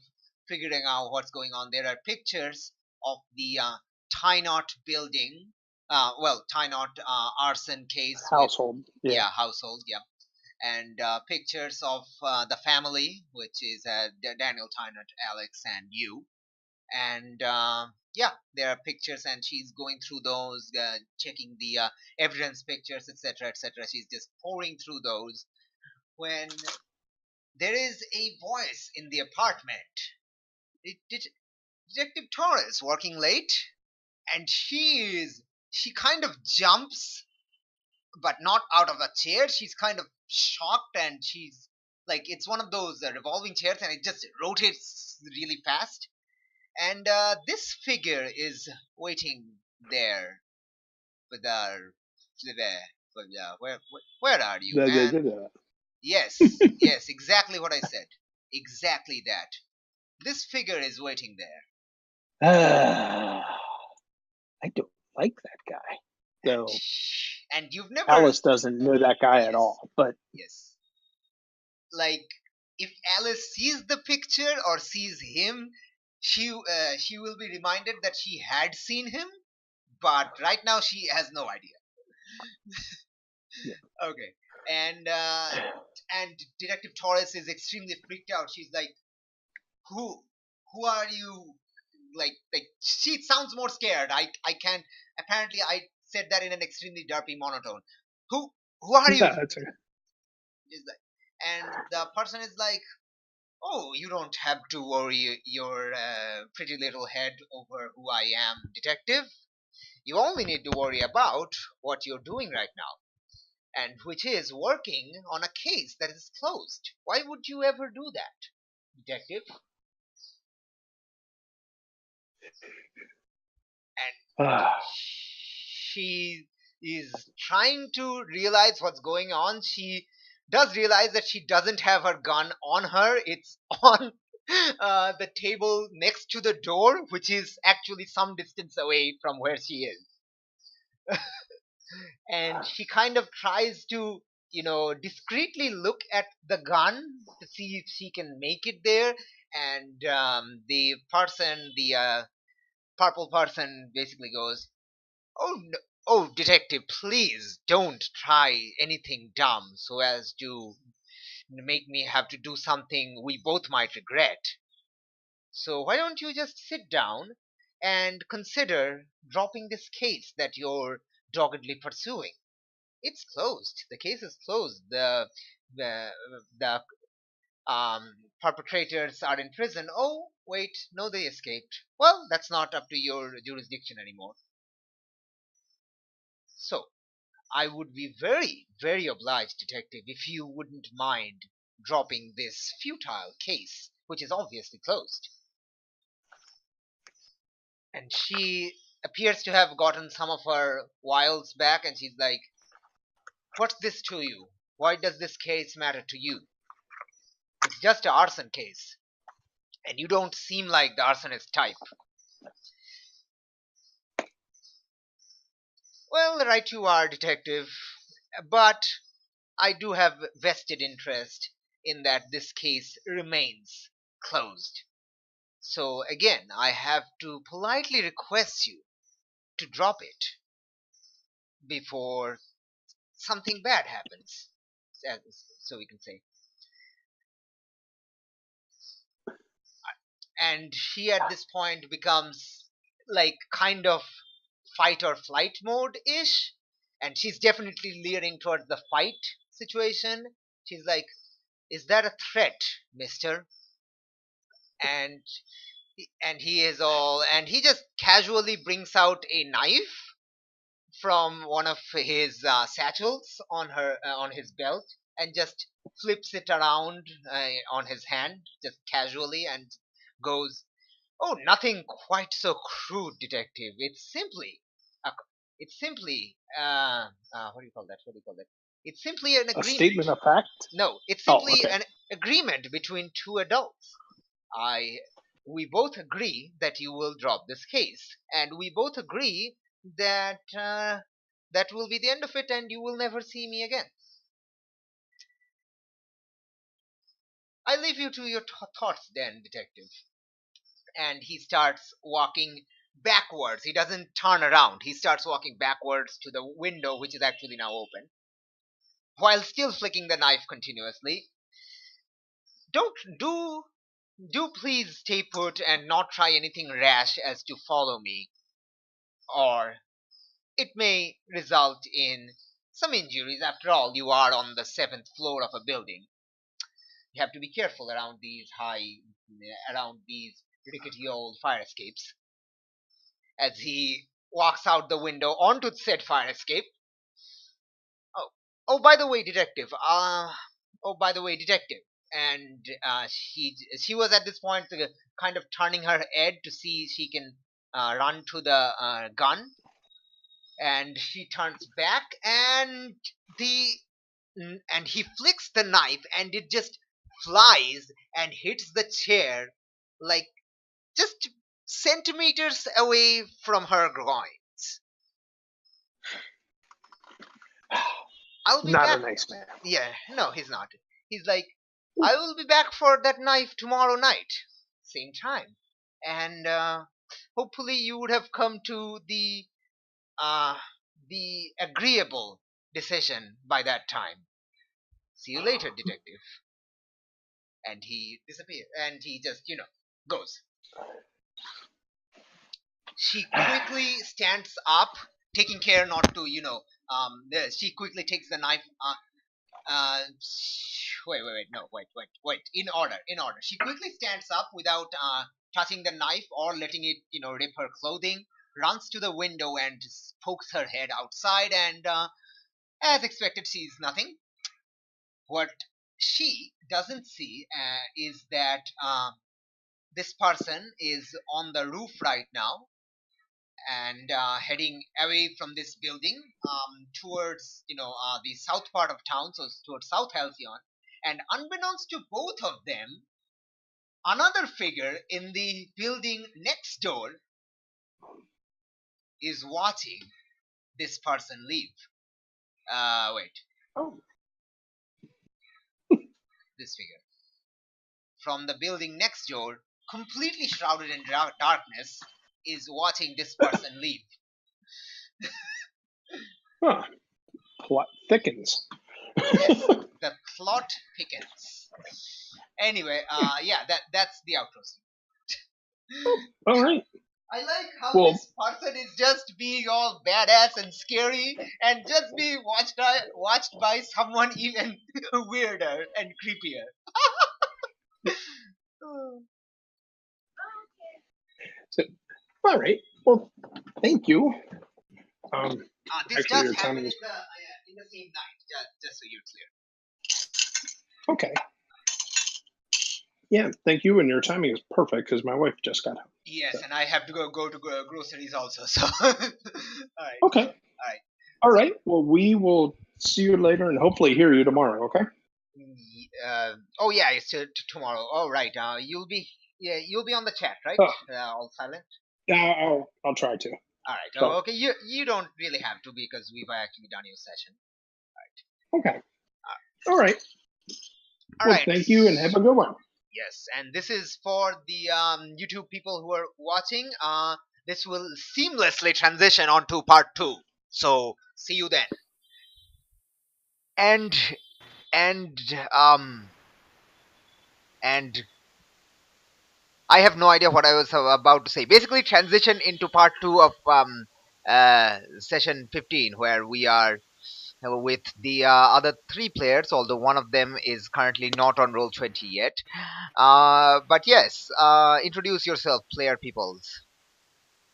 S1: figuring out what's going on. There are pictures of the Tie Knot building, Tie Knot arson case.
S3: Household.
S1: Yeah, household. Yeah, and pictures of the family, which is Daniel, Tynant, Alex, and you. And yeah, there are pictures, and she's going through those, checking the evidence pictures, etc., etc. She's just pouring through those when there is a voice in the apartment. Detective Torres working late, and she kind of jumps, but not out of a chair. She's kind of shocked, and she's like, it's one of those revolving chairs, and it just rotates really fast. And this figure is waiting there with our where are you, man? Yes, yes, exactly what I said. Exactly that. This figure is waiting there.
S3: I don't like that guy. So
S1: and you've never
S3: Alice doesn't know that guy at all, but
S1: yes. Like, if Alice sees the picture or sees him, she will be reminded that she had seen him, but right now she has no idea.
S3: Yeah.
S1: Okay, and Detective Torres is extremely freaked out. She's like, who are you? Like she sounds more scared. I can't. Apparently, I said that in an extremely derpy monotone. Who are you?
S3: That's okay.
S1: Is like, and the person is like, oh, you don't have to worry your pretty little head over who I am, detective. You only need to worry about what you're doing right now, and which is working on a case that is closed. Why would you ever do that, detective? And she is trying to realize what's going on. She does realize that she doesn't have her gun on her. It's on the table next to the door, which is actually some distance away from where she is. And she kind of tries to, discreetly look at the gun to see if she can make it there. And the purple person basically goes, "Oh, no, oh, detective, please don't try anything dumb so as to make me have to do something we both might regret. So why don't you just sit down and consider dropping this case that you're doggedly pursuing? It's closed. The case is closed. The the perpetrators are in prison. Oh, wait, no, they escaped. Well, that's not up to your jurisdiction anymore. So I would be very, very obliged, detective, if you wouldn't mind dropping this futile case, which is obviously closed." And she appears to have gotten some of her wiles back, and she's like, "What's this to you? Why does this case matter to you? It's just an arson case, and you don't seem like the arsonist type." "Well, right you are, detective, but I do have vested interest in that this case remains closed. So again, I have to politely request you to drop it before something bad happens, so we can say." And she at this point becomes like kind of fight or flight mode ish, and she's definitely leaning towards the fight situation. She's like, "Is that a threat, mister?" And he is all, and he just casually brings out a knife from one of his satchels on his belt, and just flips it around on his hand just casually, and goes, "Oh, nothing quite so crude, detective. A, it's simply what do you call that? What do you call that? It's simply an
S3: A
S1: agreement.
S3: statement of fact?
S1: No, it's
S3: Oh,
S1: simply
S3: okay.
S1: an agreement between two adults. I We both agree that you will drop this case, and we both agree that that will be the end of it, and you will never see me again. I leave you to your thoughts then, detective." And he starts walking backwards. He doesn't turn around. He starts walking backwards to the window, which is actually now open, while still flicking the knife continuously. "Don't do please stay put and not try anything rash as to follow me, or it may result in some injuries. After all, you are on the seventh floor of a building. You have to be careful around these rickety old fire escapes." As he walks out the window onto said fire escape. Oh, oh, by the way, detective. By the way, detective. And she was at this point kind of turning her head to see if she can run to the gun, and she turns back, and the and he flicks the knife, and it just flies and hits the chair like just centimeters away from her groins. "I'll be
S3: Not a
S1: back."
S3: nice man.
S1: Yeah, no, he's not. He's like, "I will be back for that knife tomorrow night, same time, and hopefully you would have come to uh, the agreeable decision by that time. See you later, detective." And he disappears, and he just goes. She quickly stands up, taking care not to she quickly takes the knife. Wait. In order. She quickly stands up without touching the knife or letting it, rip her clothing. Runs to the window and pokes her head outside, and as expected, sees nothing. What she doesn't see is that this person is on the roof right now, and heading away from this building towards the south part of town, so towards South Halcyon. And unbeknownst to both of them, another figure in the building next door is watching this person leave. Wait.
S3: Oh.
S1: this figure. From the building next door, completely shrouded in darkness, is watching this person leave.
S3: Huh. Plot thickens.
S1: Yes, the plot thickens. Anyway, yeah, that's the outro scene.
S3: All right.
S1: I like how
S3: Well-
S1: this person is just being all badass and scary, and just being watched by someone even weirder and creepier.
S3: So, all right. Well, thank you.
S1: This
S3: Actually, your
S1: just happened
S3: timing is
S1: in the same night, just so you're clear.
S3: okay. Yeah, thank you. And your timing is perfect because my wife just got home.
S1: Yes,
S3: So.
S1: and I have to go to groceries also. So, all right.
S3: Okay.
S1: So, all right.
S3: All right. Well, we will see you later and hopefully hear you tomorrow. Okay.
S1: Oh yeah, it's tomorrow. Oh right. You'll be on the chat, right? All silent.
S3: Yeah, I'll try to.
S1: All right.
S3: So.
S1: Okay. You don't really have to because we've actually done your session.
S3: Okay. All right.
S1: All
S3: Well,
S1: right.
S3: thank you and have a good one.
S1: Yes, and this is for the YouTube people who are watching. This will seamlessly transition onto part 2. So see you then. And I have no idea what I was about to say. Basically, transition into part 2 of session 15, where we are with the other 3 players, although one of them is currently not on Roll20 yet. But yes, introduce yourself, player peoples.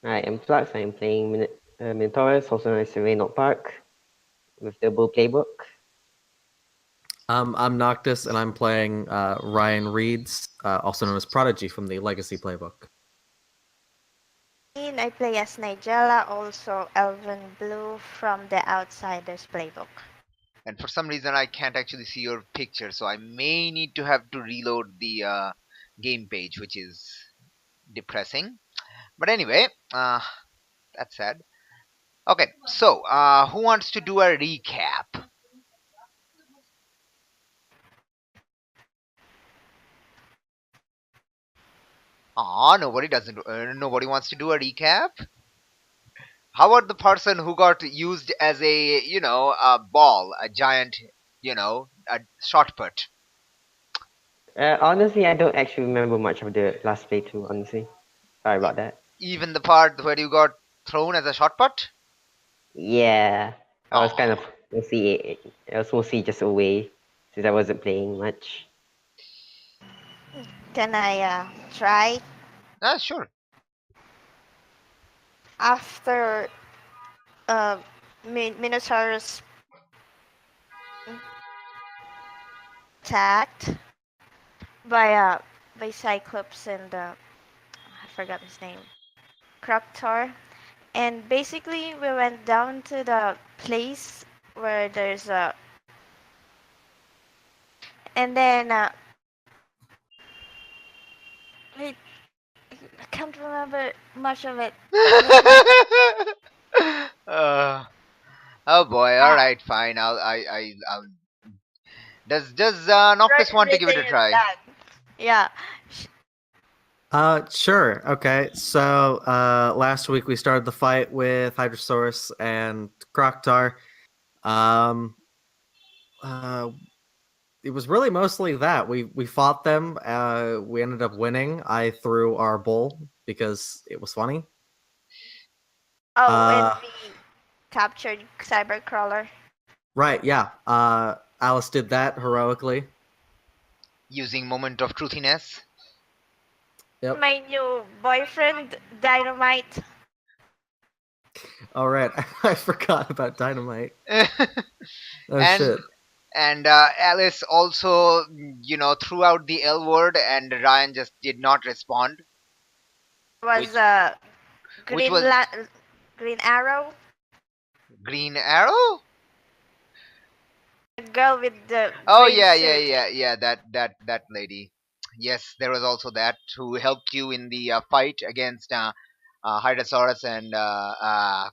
S4: Hi, I'm Flux. I'm playing Minotaurus, also known as Raynor Park, with the Bull Playbook.
S5: I'm Noctis, and I'm playing Ryan Reeds, also known as Prodigy from the Legacy Playbook.
S6: I play as Nigella, also Elven Blue from the Outsiders Playbook.
S1: And for some reason, I can't actually see your picture, so I may need to have to reload the game page, which is depressing. But anyway, that's sad. Okay, so who wants to do a recap? Nobody wants to do a recap. How about the person who got used as a ball, a giant, a shot put?
S4: Honestly, I don't actually remember much of the last playthrough, honestly. Sorry about that.
S1: Even the part where you got thrown as a shot put?
S4: Yeah, I was kind of mostly just away, since I wasn't playing much.
S6: Can I try?
S1: Sure.
S6: After Minotaurus attacked by Cyclops and I forgot his name, Croctor, and basically we went down to the place where there's a, and then wait, I can't remember much of it.
S1: Oh boy! All right, fine. I'll. Does Noctis want to give it a try?
S6: Yeah.
S5: Sure. Okay. So last week we started the fight with Hydrosaurus and Croctar. It was really mostly that we fought them. We ended up winning. I threw our bull because it was funny.
S6: Oh, and we captured Cybercrawler.
S5: Right. Yeah. Alice did that heroically.
S1: Using moment of truthiness.
S5: Yep.
S6: My new boyfriend, Dynamite.
S5: All right. I forgot about Dynamite.
S1: And
S5: Shit.
S1: And Alice also, threw out the L word, and Ryan just did not respond.
S6: Was Green Arrow.
S1: Green Arrow?
S6: The girl with the
S1: Oh
S6: green
S1: yeah. That lady. Yes, there was also that who helped you in the fight against Hydrosaurus and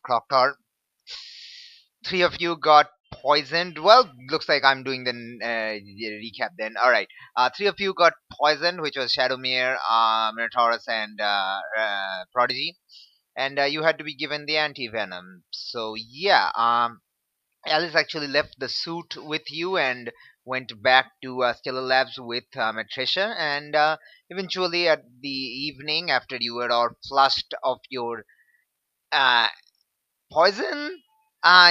S1: Croctar. 3 of you got poisoned. Well, looks like I'm doing the recap then. All right. Three of you got poisoned, which was Shadowmere, Minotaurus, and Prodigy. And you had to be given the anti-venom. So yeah, Alice actually left the suit with you and went back to Stellar Labs with Matricia. And eventually, at the evening, after you were all flushed of your uh, poison,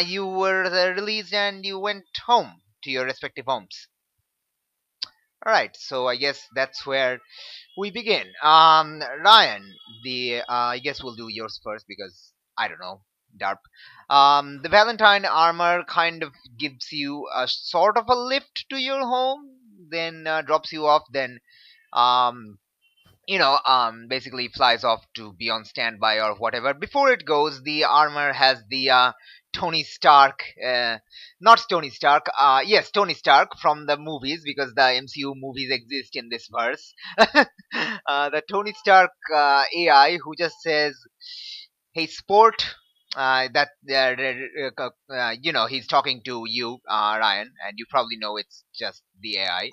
S1: you were released and you went home to your respective homes. All right, so I guess that's where we begin. Ryan, I guess we'll do yours first because I don't know, Darp. The Valentine armor kind of gives you a sort of a lift to your home, then drops you off, then um, basically flies off to be on standby or whatever. Before it goes, the armor has the Tony Stark, not Tony Stark, yes, Tony Stark from the movies because the MCU movies exist in this verse. The Tony Stark AI who just says, "Hey, sport." He's talking to you, Ryan, and you probably know it's just the AI,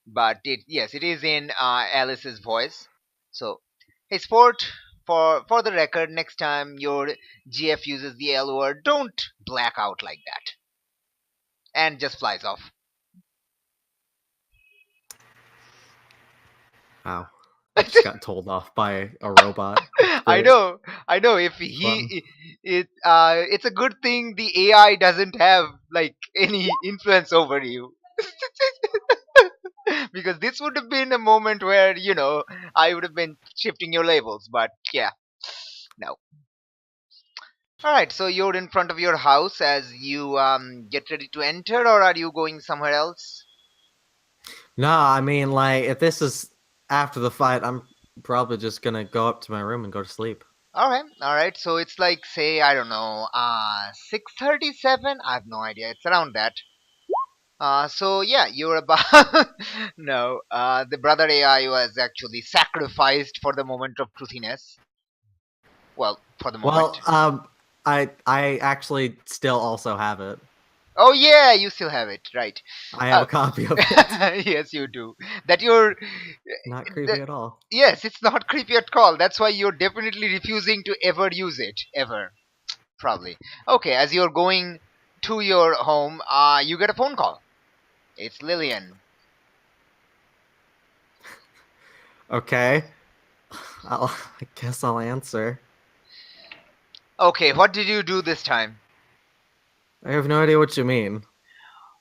S1: but it is in Alice's voice. So, hey sport, for the record, next time your GF uses the L word, don't black out like that, and just flies off.
S5: Wow. I just got told off by a robot.
S1: I know. If it's a good thing the AI doesn't have like any influence over you. Because this would have been a moment where I would have been shifting your labels, but yeah, no. All right, so you're in front of your house as you get ready to enter, or are you going somewhere else?
S5: No, I mean, like, if this is after the fight, I'm probably just gonna go up to my room and go to sleep.
S1: All right. So it's like, say, I don't know, 6:37. I have no idea. It's around that. So yeah, you're about no. The brother AI was actually sacrificed for the moment of truthiness. Well, for the moment.
S5: Well, I actually still also have it.
S1: Oh yeah, you still have it, right?
S5: I have a copy of it.
S1: Yes, you do. That you're
S5: Not creepy at all.
S1: Yes, it's not creepy at all. That's why you're definitely refusing to ever use it, ever, probably. Okay, as you're going to your home, you get a phone call. It's Lillian.
S5: Okay. I guess I'll answer.
S1: Okay, what did you do this time?
S5: I have no idea what you mean.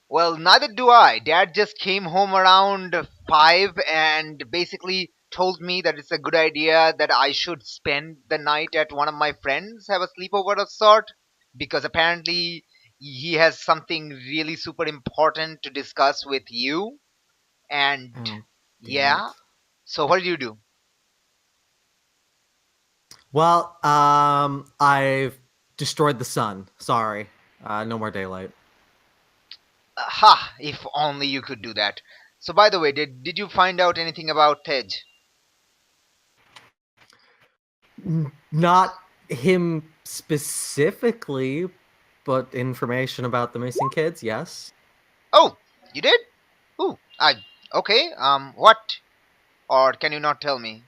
S1: Well, neither do I. Dad just came home around 5 and basically told me that it's a good idea that I should spend the night at one of my friends, have a sleepover of sort, because apparently he has something really super important to discuss with you. And
S5: Oh, damn
S1: yeah,
S5: it.
S1: so what did you do?
S5: Well, I've destroyed the sun. Sorry. No more daylight.
S1: Ha! If only you could do that. So, by the way, did you find out anything about Tej?
S5: Not him specifically, but information about the missing kids, yes.
S1: Oh, you did? Ooh, okay. What? Or can you not tell me?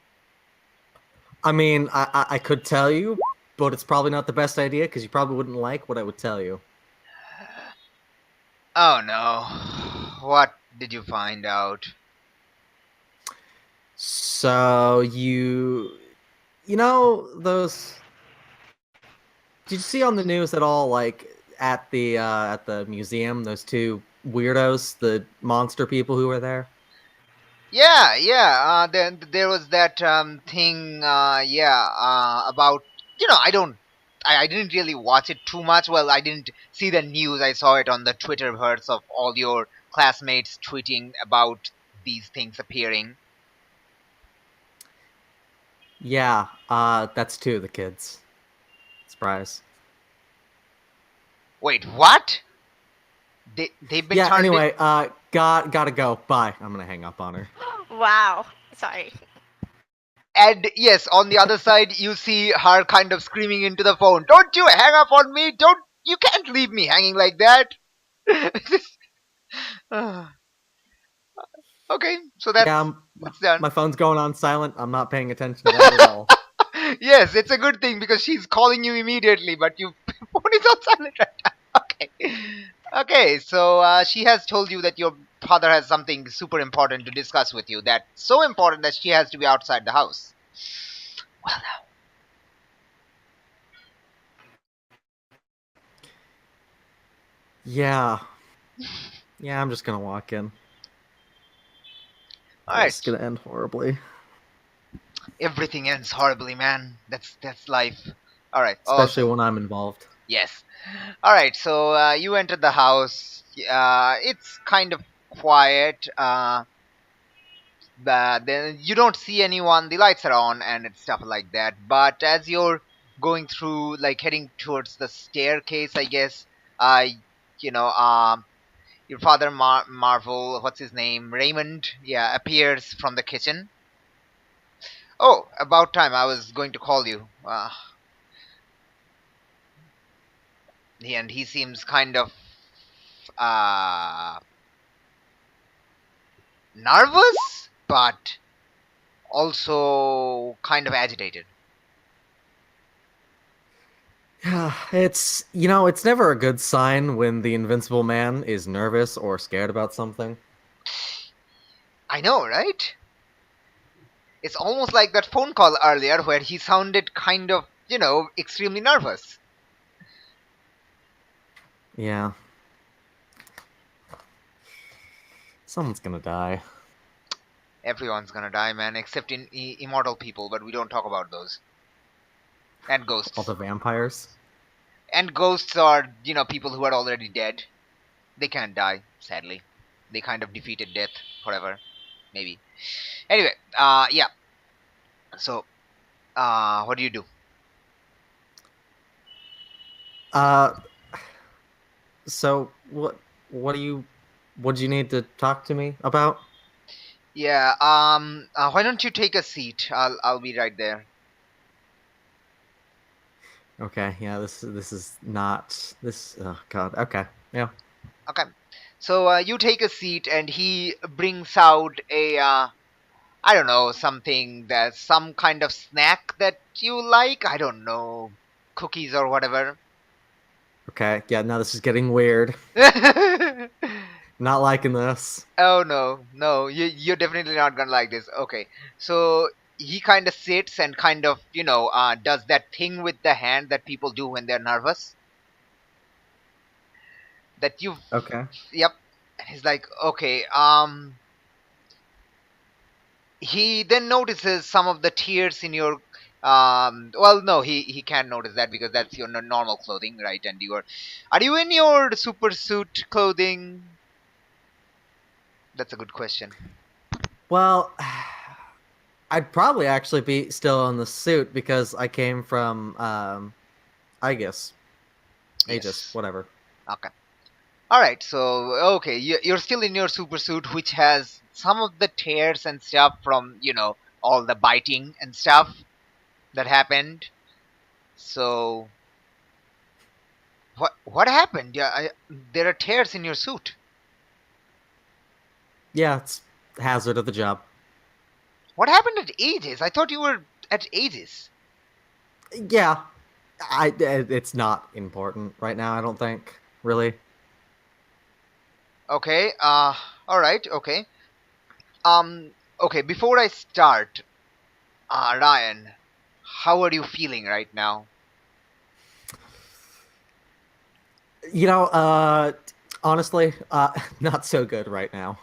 S5: I mean, I could tell you, but it's probably not the best idea because you probably wouldn't like what I would tell you.
S1: Oh no. What did you find out?
S5: So you know those? Did you see on the news at all, like at the museum, those two weirdos, the monster people who were there?
S1: Yeah. Then there was that thing. About I didn't really watch it too much. Well, I didn't see the news. I saw it on the Twitterverse of all your classmates tweeting about these things appearing.
S5: Yeah, that's two of the kids. Surprise.
S1: Wait, what? They've been
S5: Yeah.
S1: turned in-
S5: Anyway, gotta go. Bye. I'm gonna hang up on her.
S6: Wow. Sorry.
S1: And yes, on the other side, you see her kind of screaming into the phone. Don't you hang up on me! You can't leave me hanging like that! Okay, so that's
S5: Yeah,
S1: done.
S5: my phone's going on silent. I'm not paying attention to that at all.
S1: Yes, it's a good thing because she's calling you immediately, but you phone is on silent right now. Okay. Okay, so she has told you that your father has something super important to discuss with you. That's so important that she has to be outside the house. Well, now.
S5: Yeah. Yeah, I'm just gonna walk in.
S1: All
S5: This is
S1: right.
S5: gonna end horribly.
S1: Everything ends horribly, man. That's life. All right.
S5: Especially
S1: Also,
S5: when I'm involved.
S1: yes. All right. So you entered the house. It's kind of quiet. But then you don't see anyone. The lights are on and it's stuff like that. But as you're going through, like heading towards the staircase, I guess, uh, you know, your father Marvel, what's his name, Raymond, yeah, appears from the kitchen. Oh, about time. I was going to call you. And he seems kind of uh nervous, but also kind of agitated.
S5: It's, it's never a good sign when the Invincible Man is nervous or scared about something.
S1: I know, right? It's almost like that phone call earlier where he sounded kind of, extremely nervous.
S5: Yeah. Someone's gonna die.
S1: Everyone's gonna die, man, except in immortal people, but we don't talk about those. And
S5: All
S1: ghosts.
S5: the vampires.
S1: And ghosts are, people who are already dead. They can't die, sadly. They kind of defeated death forever, maybe. Anyway, yeah. So, what do you do?
S5: Uh, so what do you need to talk to me about?
S1: Yeah, why don't you take a seat? I'll be right there.
S5: Okay, yeah, this is not this. Oh God. Okay, yeah.
S1: Okay. So, you take a seat and he brings out a, I don't know, something that's some kind of snack that you like. I don't know, cookies or whatever.
S5: Okay, yeah. Now this is getting weird. Not liking this.
S1: Oh no, no, you're definitely not gonna like this. Okay, so he kind of sits and kind of, does that thing with the hand that people do when they're nervous. That you,
S5: Okay.
S1: yep. And he's like, okay, he then notices some of the tears in your, well, no, he can't notice that because that's your normal clothing, right? And are you in your super suit clothing? That's a good question.
S5: Well, I'd probably actually be still in the suit because I came from I guess Aegis,
S1: Yes.
S5: whatever.
S1: Okay. All right, so okay, you're still in your super suit, which has some of the tears and stuff from all the biting and stuff that happened. So what happened? Yeah, there are tears in your suit.
S5: Yeah, it's hazard of the job.
S1: What happened at Aegis? I thought you were at Aegis.
S5: Yeah, it's not important right now. I don't think really.
S1: Okay. All right. Okay. Okay. Before I start, Ryan, how are you feeling right now?
S5: Honestly, not so good right now.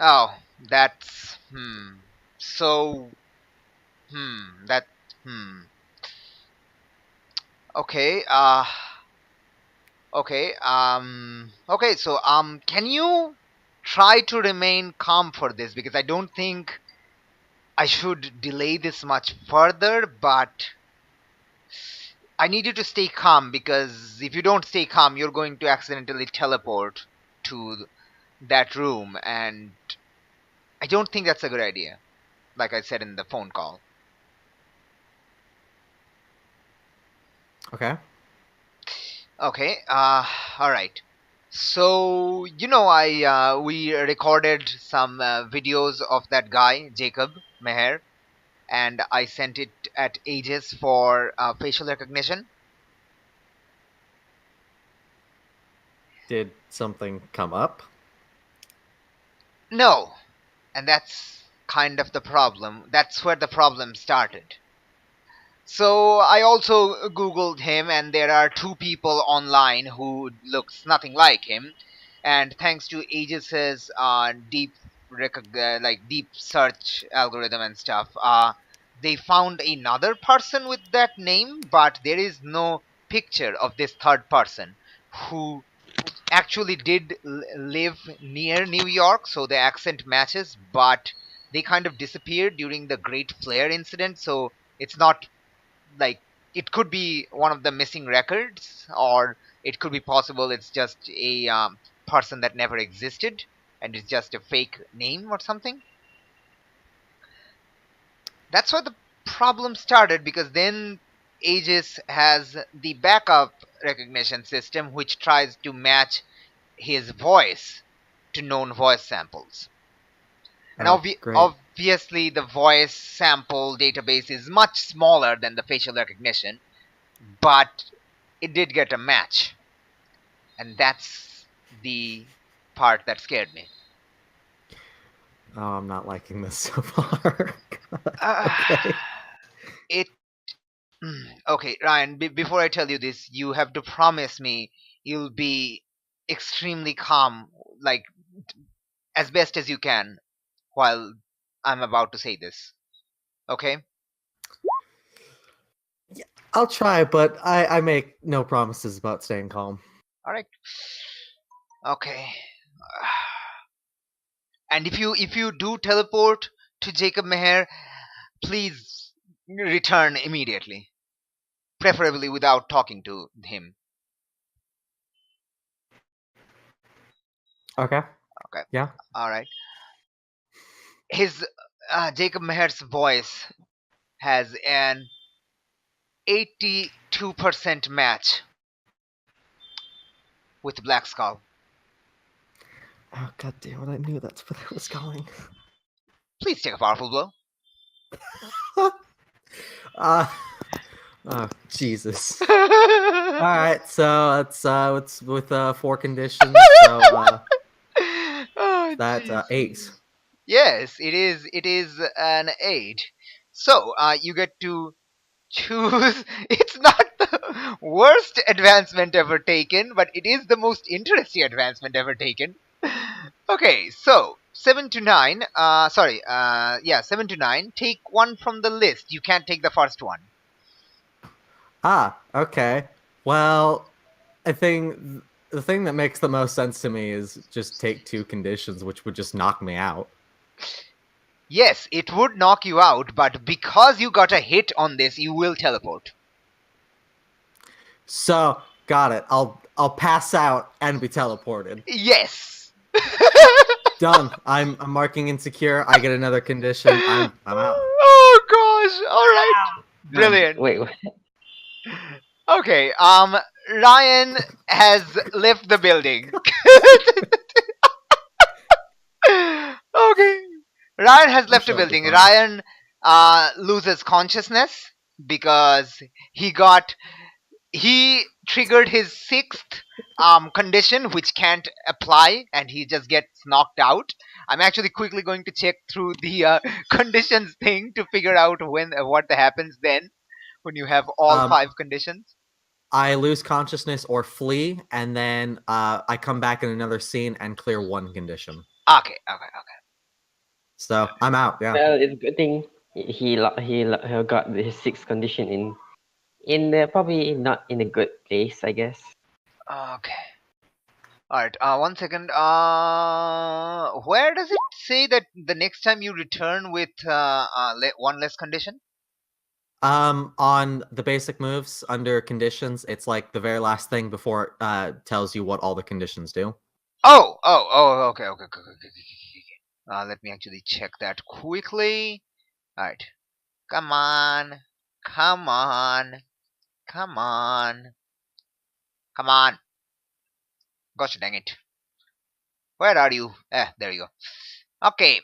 S1: Oh, that's So that hmm. Okay. Okay. Okay. So can you try to remain calm for this because I don't think I should delay this much further, but I need you to stay calm because if you don't stay calm, you're going to accidentally teleport to that room, and I don't think that's a good idea. Like I said in the phone call.
S5: Okay.
S1: Okay. All right. So we recorded some videos of that guy Jacob Meher, and I sent it at Aegis for facial recognition.
S5: Did something come up?
S1: No, and that's kind of the problem. That's where the problem started. So I also googled him, and there are two people online who looks nothing like him. And thanks to Aegis's deep search algorithm and stuff, they found another person with that name, but there is no picture of this third person who actually did live near New York, so the accent matches, but they kind of disappeared during the Great Flare incident, so it's not like it could be one of the missing records, or it could be possible it's just a person that never existed and it's just a fake name or something. That's where the problem started, because then Aegis has the backup recognition system which tries to match his voice to known voice samples. And
S5: Oh, great.
S1: obviously the voice sample database is much smaller than the facial recognition, but it did get a match. And that's the part that scared me.
S5: Oh, I'm not liking this so far.
S1: Okay. Okay, Ryan, before I tell you this, you have to promise me you'll be extremely calm, like as best as you can, while I'm about to say this. Okay?
S5: I'll try, but I make no promises about staying calm.
S1: Alright. Okay. And if you do teleport to Jacob Meher, please return immediately. Preferably without talking to him.
S5: Okay.
S1: Okay.
S5: Yeah.
S1: Alright. His Jacob Meher's voice has an 82% match with Black Skull.
S5: Oh, god damn it, I knew that's where that was going.
S1: Please take a powerful blow.
S5: Oh, Jesus. Alright, so it's with 4 conditions, so
S1: Oh,
S5: that's
S1: jeez.
S5: 8.
S1: Yes, it is an 8. So you get to choose. It's not the worst advancement ever taken, but it is the most interesting advancement ever taken. Okay, so 7 to 9. 7 to 9. Take one from the list. You can't take the first one.
S5: Ah, okay. Well, I think the thing that makes the most sense to me is just take 2 conditions, which would just knock me out.
S1: Yes, it would knock you out, but because you got a hit on this, you will teleport.
S5: So, got it. I'll pass out and be teleported.
S1: Yes.
S5: Done. I'm marking insecure. I get another condition. I'm out.
S1: Oh gosh! All right. Brilliant.
S4: Wait,
S1: Okay. Ryan has left the building. Okay. Ryan has left the
S5: sure it'll be
S1: building.
S5: fine.
S1: Ryan loses consciousness because he triggered his 6th condition, which can't apply, and he just gets knocked out. I'm actually quickly going to check through the conditions thing to figure out what happens then when you have all 5 conditions.
S5: I lose consciousness or flee, and then I come back in another scene and clear 1 condition.
S1: Okay.
S5: So I'm out. Yeah.
S4: well, it's a good thing he got his 6th condition in probably not in a good place, I guess.
S1: Okay. Alright, 1 second. Where does it say that the next time you return with 1 less condition?
S5: On the basic moves under conditions, it's like the very last thing before it tells you what all the conditions do.
S1: Oh, okay. Let me actually check that quickly. Alright. Come on. Gosh dang it. Where are you? There you go. Okay.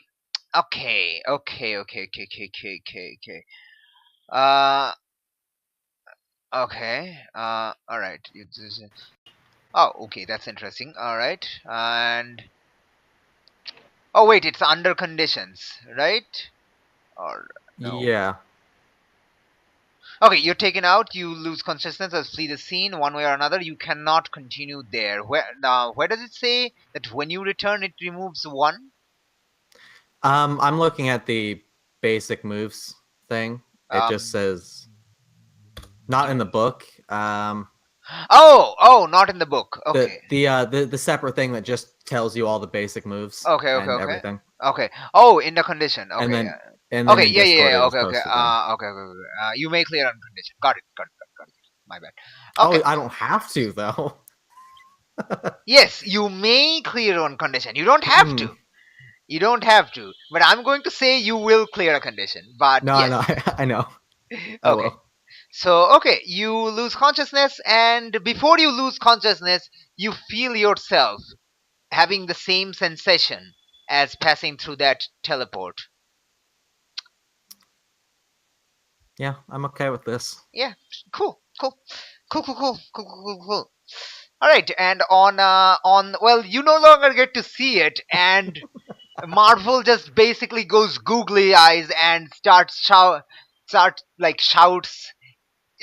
S1: Okay. Uh, okay. All right. Oh, okay. That's interesting. All right. And oh, wait. It's under conditions, right? Or no?
S5: Yeah.
S1: Okay. You're taken out. You lose consciousness or flee the scene one way or another. You cannot continue there. Where does it say that when you return, it removes one?
S5: I'm looking at the basic moves thing. It just says not in the book.
S1: Oh, not in the book. Okay.
S5: The separate thing that just tells you all the basic moves.
S1: Okay.
S5: And everything.
S1: Okay. Oh, in the condition. Okay.
S5: And then
S1: Okay.
S5: in
S1: Yeah.
S5: Discord it was
S1: Okay.
S5: posted there.
S1: Okay. You may clear on condition. Got it. My bad.
S5: Oh,
S1: Okay.
S5: I don't have to though.
S1: Yes, you may clear on condition. You don't have to. You don't have to. But I'm going to say you will clear a condition. But
S5: No,
S1: yes.
S5: no, I know.
S1: Okay. So, okay, you lose consciousness, and before you lose consciousness, you feel yourself having the same sensation as passing through that teleport.
S5: Yeah, I'm okay with this.
S1: Yeah, cool. All right, and on well, you no longer get to see it, and Marvel just basically goes googly eyes and shouts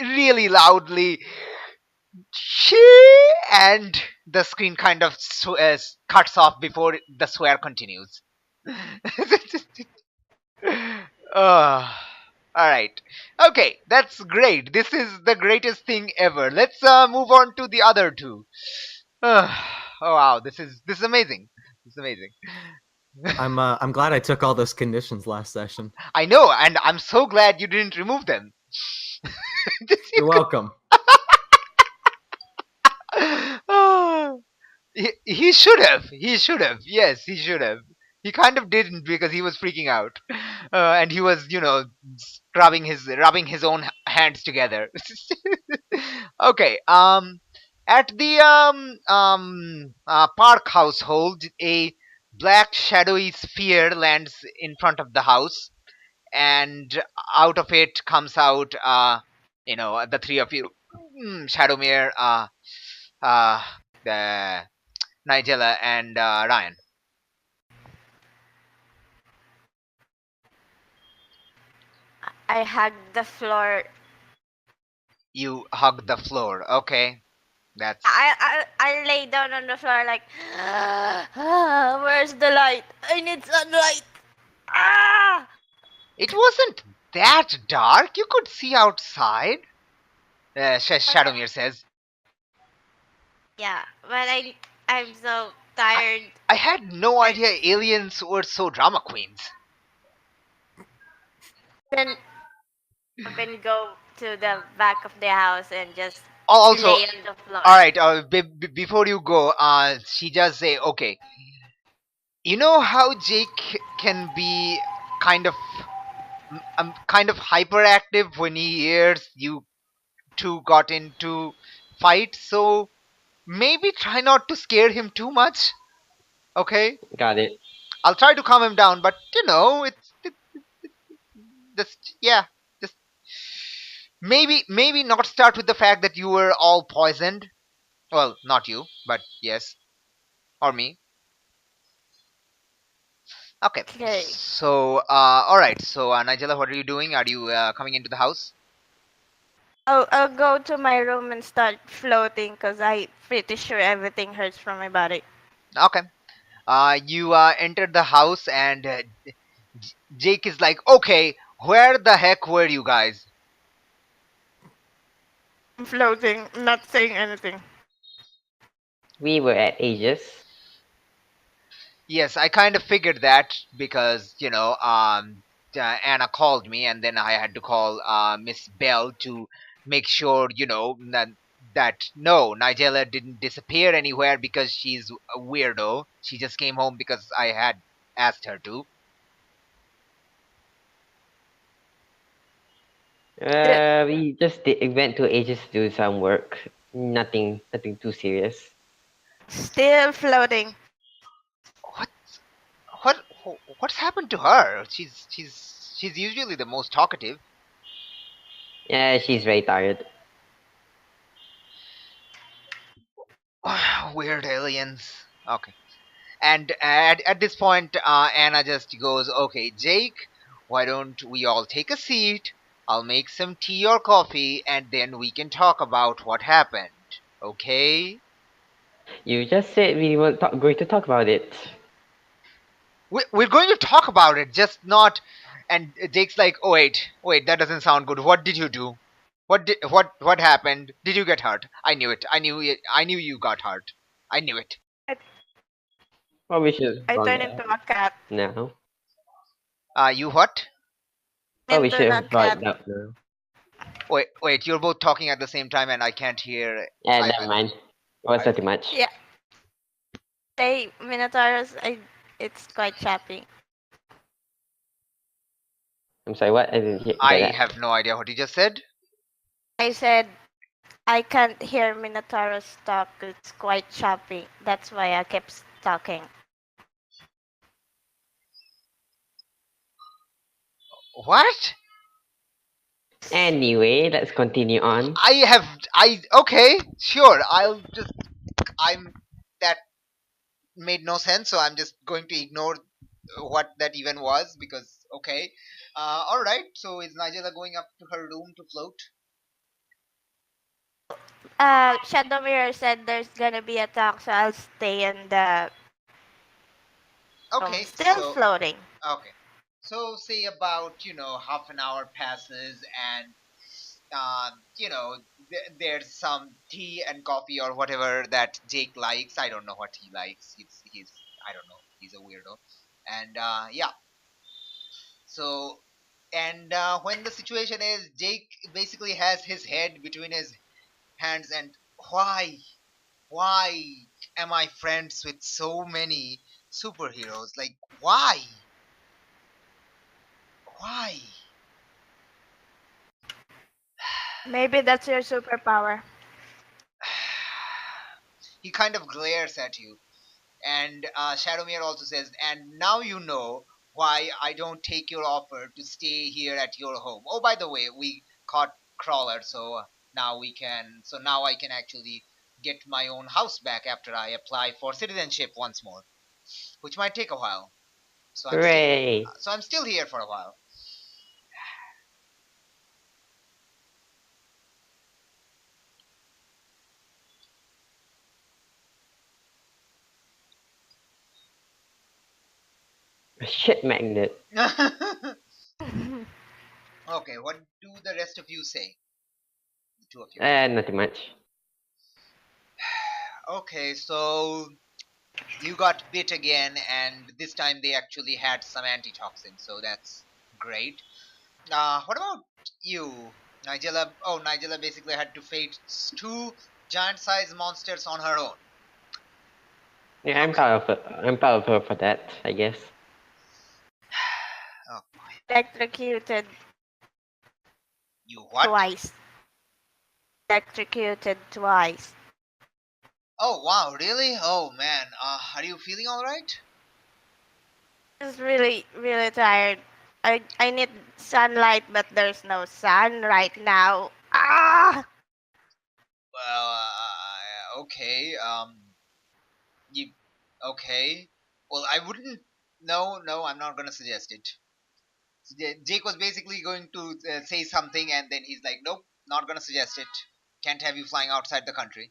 S1: really loudly, "She!" and the screen kind of cuts off before the swear continues. All right. Okay, that's great. This is the greatest thing ever. Let's move on to the other two. Oh wow, this is amazing. This is amazing.
S5: I'm glad I took all those conditions last session.
S1: I know, and I'm so glad you didn't remove them.
S5: You're welcome.
S1: He should have. He should have. Yes, he should have. He kind of didn't because he was freaking out, and he was, rubbing his own hands together. Okay. At the Park household, a black shadowy sphere lands in front of the house, and out of it comes out, the three of you, Shadowmere, the Nigella, and Ryan.
S6: I hugged the floor.
S1: You hug the floor. Okay, that's.
S6: I lay down on the floor like, where's the light? I need sunlight. Ah!
S1: It wasn't that dark. You could see outside. Shadowmere says.
S6: Yeah, but I'm so tired.
S1: I had no idea aliens were so drama queens.
S6: Then up and go to the back of the house and just
S1: Also,
S6: lay on the floor.
S1: all right. Before you go, she does say, "Okay, you know how Jake can be kind of hyperactive when he hears you two got into fight, so maybe try not to scare him too much. Okay,
S4: Got it.
S1: I'll try to calm him down, but it's just maybe not start with the fact that you were all poisoned. Well, not you, but yes, or me. Okay.
S6: Okay.
S1: So, all right. So, Nigella, what are you doing? Are you coming into the house?
S6: I'll go to my room and start floating because I'm pretty sure everything hurts from my body.
S1: Okay. You enter the house, and Jake is like, "Okay, where the heck were you guys?"
S6: I'm floating, not saying anything.
S4: We were at Aegis.
S1: Yes, I kind of figured that because Anna called me, and then I had to call Miss Bell to make sure that no, Nigella didn't disappear anywhere because she's a weirdo. She just came home because I had asked her to.
S4: We just went to Aegis to do some work. Nothing too serious.
S6: Still floating.
S1: What what's happened to her? She's usually the most talkative.
S4: Yeah, she's very tired.
S1: Weird aliens. Okay. And at this point, Anna just goes, "Okay, Jake, why don't we all take a seat? I'll make some tea or coffee, and then we can talk about what happened. Okay?"
S4: You just said we were going to talk about it.
S1: We're going to talk about it, just not. And Jake's like, "Oh wait, that doesn't sound good. What did you do? What happened? Did you get hurt? I knew it. I knew it. I knew you got hurt. I knew it."
S4: Well, we should
S6: I
S4: run
S6: turned into a cat.
S4: now.
S1: You what?
S4: Oh, we
S6: Into
S4: should
S6: a
S4: have brought
S6: cat.
S4: it up now.
S1: Wait, you're both talking at the same time, and I can't hear.
S4: Yeah, never mind. It was not too much.
S6: Yeah. Hey, Minotaurus, it's quite choppy.
S4: I'm sorry, what? I didn't get
S1: I
S4: that.
S1: have no idea what you just said.
S6: I said I can't hear Minotaurus talk. It's quite choppy. That's why I kept talking.
S1: What?
S4: Anyway, let's continue on.
S1: Okay, sure. That made no sense, so I'm just going to ignore what that even was because, okay. Alright, so is Nigella going up to her room to float?
S6: Shadow Mirror said there's gonna be a talk, so I'll stay in the room.
S1: Okay,
S6: Still
S1: so,
S6: floating.
S1: okay. So say about, half an hour passes and, there's some tea and coffee or whatever that Jake likes. I don't know what he likes. I don't know. He's a weirdo. And, yeah. So, and when the situation is, Jake basically has his head between his hands and why am I friends with so many superheroes? Like, why? Why?
S6: Maybe that's your superpower.
S1: He kind of glares at you. And Shadowmere also says, and now you know why I don't take your offer to stay here at your home. Oh, by the way, we caught Crawler, so now I can actually get my own house back after I apply for citizenship once more, which might take a while.
S4: Hooray!
S1: So I'm still here for a while.
S4: A shit magnet.
S1: Okay, what do the rest of you say? The two of you.
S4: Nothing much.
S1: Okay, so you got bit again, and this time they actually had some antitoxin, so that's great. What about you, Nigella? Oh, Nigella basically had to face two giant-sized monsters on her own.
S4: Yeah, I'm proud of her. I'm proud of her for that, I guess.
S1: Oh,
S6: Electrocuted
S1: you what?
S6: twice. Electrocuted twice.
S1: Oh wow, really? Oh man, are you feeling all right?
S6: Just really, really tired. I need sunlight, but there's no sun right now. Ah!
S1: Well, okay. You okay? Well, I wouldn't. No, I'm not gonna suggest it. Jake was basically going to say something, and then he's like, "Nope, not gonna suggest it. Can't have you flying outside the country."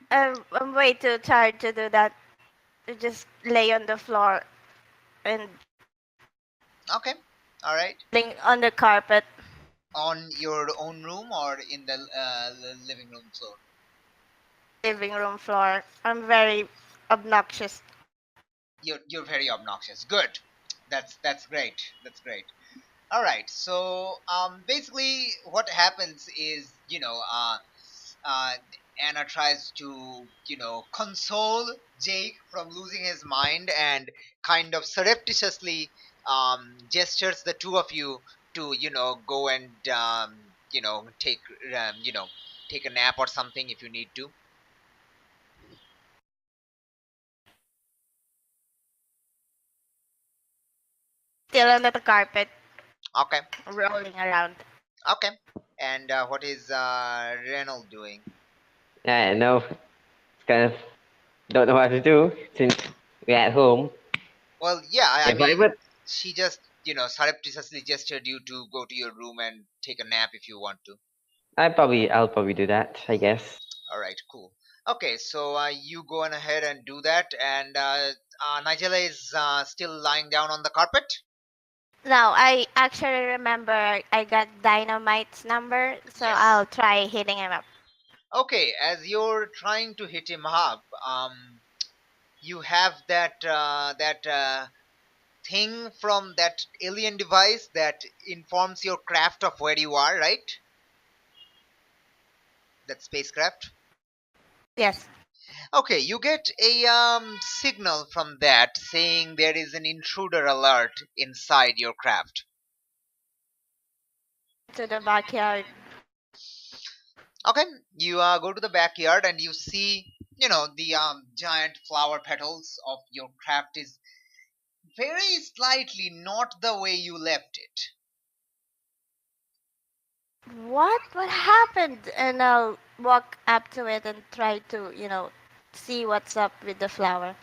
S6: I'm way too tired to do that. To just lay on the floor and
S1: Okay, all right.
S6: laying on the carpet.
S1: On your own room or in the living room floor?
S6: Living room floor. I'm very obnoxious.
S1: You're very obnoxious. Good. That's great. That's great. All right. So basically, what happens is uh, Anna tries to console Jake from losing his mind and kind of surreptitiously gestures the two of you to go and take take a nap or something if you need to.
S6: Still on the carpet,
S1: Okay.
S6: rolling around.
S1: Okay. And what is Reynold doing?
S4: Yeah, no, it's kind of don't know what to do since we're at home.
S1: Well, yeah, I
S4: If I
S1: mean,
S4: would,
S1: she just, surreptitiously gestured you to go to your room and take a nap if you want to.
S4: I'll probably do that, I guess.
S1: All right, cool. Okay, so you go on ahead and do that, and Nigella is still lying down on the carpet.
S6: Now, I actually remember I got Dynamite's number, so
S1: Yes.
S6: I'll try hitting him up.
S1: Okay, as you're trying to hit him up, you have that thing from that alien device that informs your craft of where you are, right? That spacecraft.
S6: Yes.
S1: Okay, you get a signal from that saying there is an intruder alert inside your craft.
S6: To the backyard.
S1: Okay, you go to the backyard and you see, the giant flower petals of your craft is very slightly not the way you left it.
S6: What? What happened? And I'll walk up to it and try to, see what's up with the flower.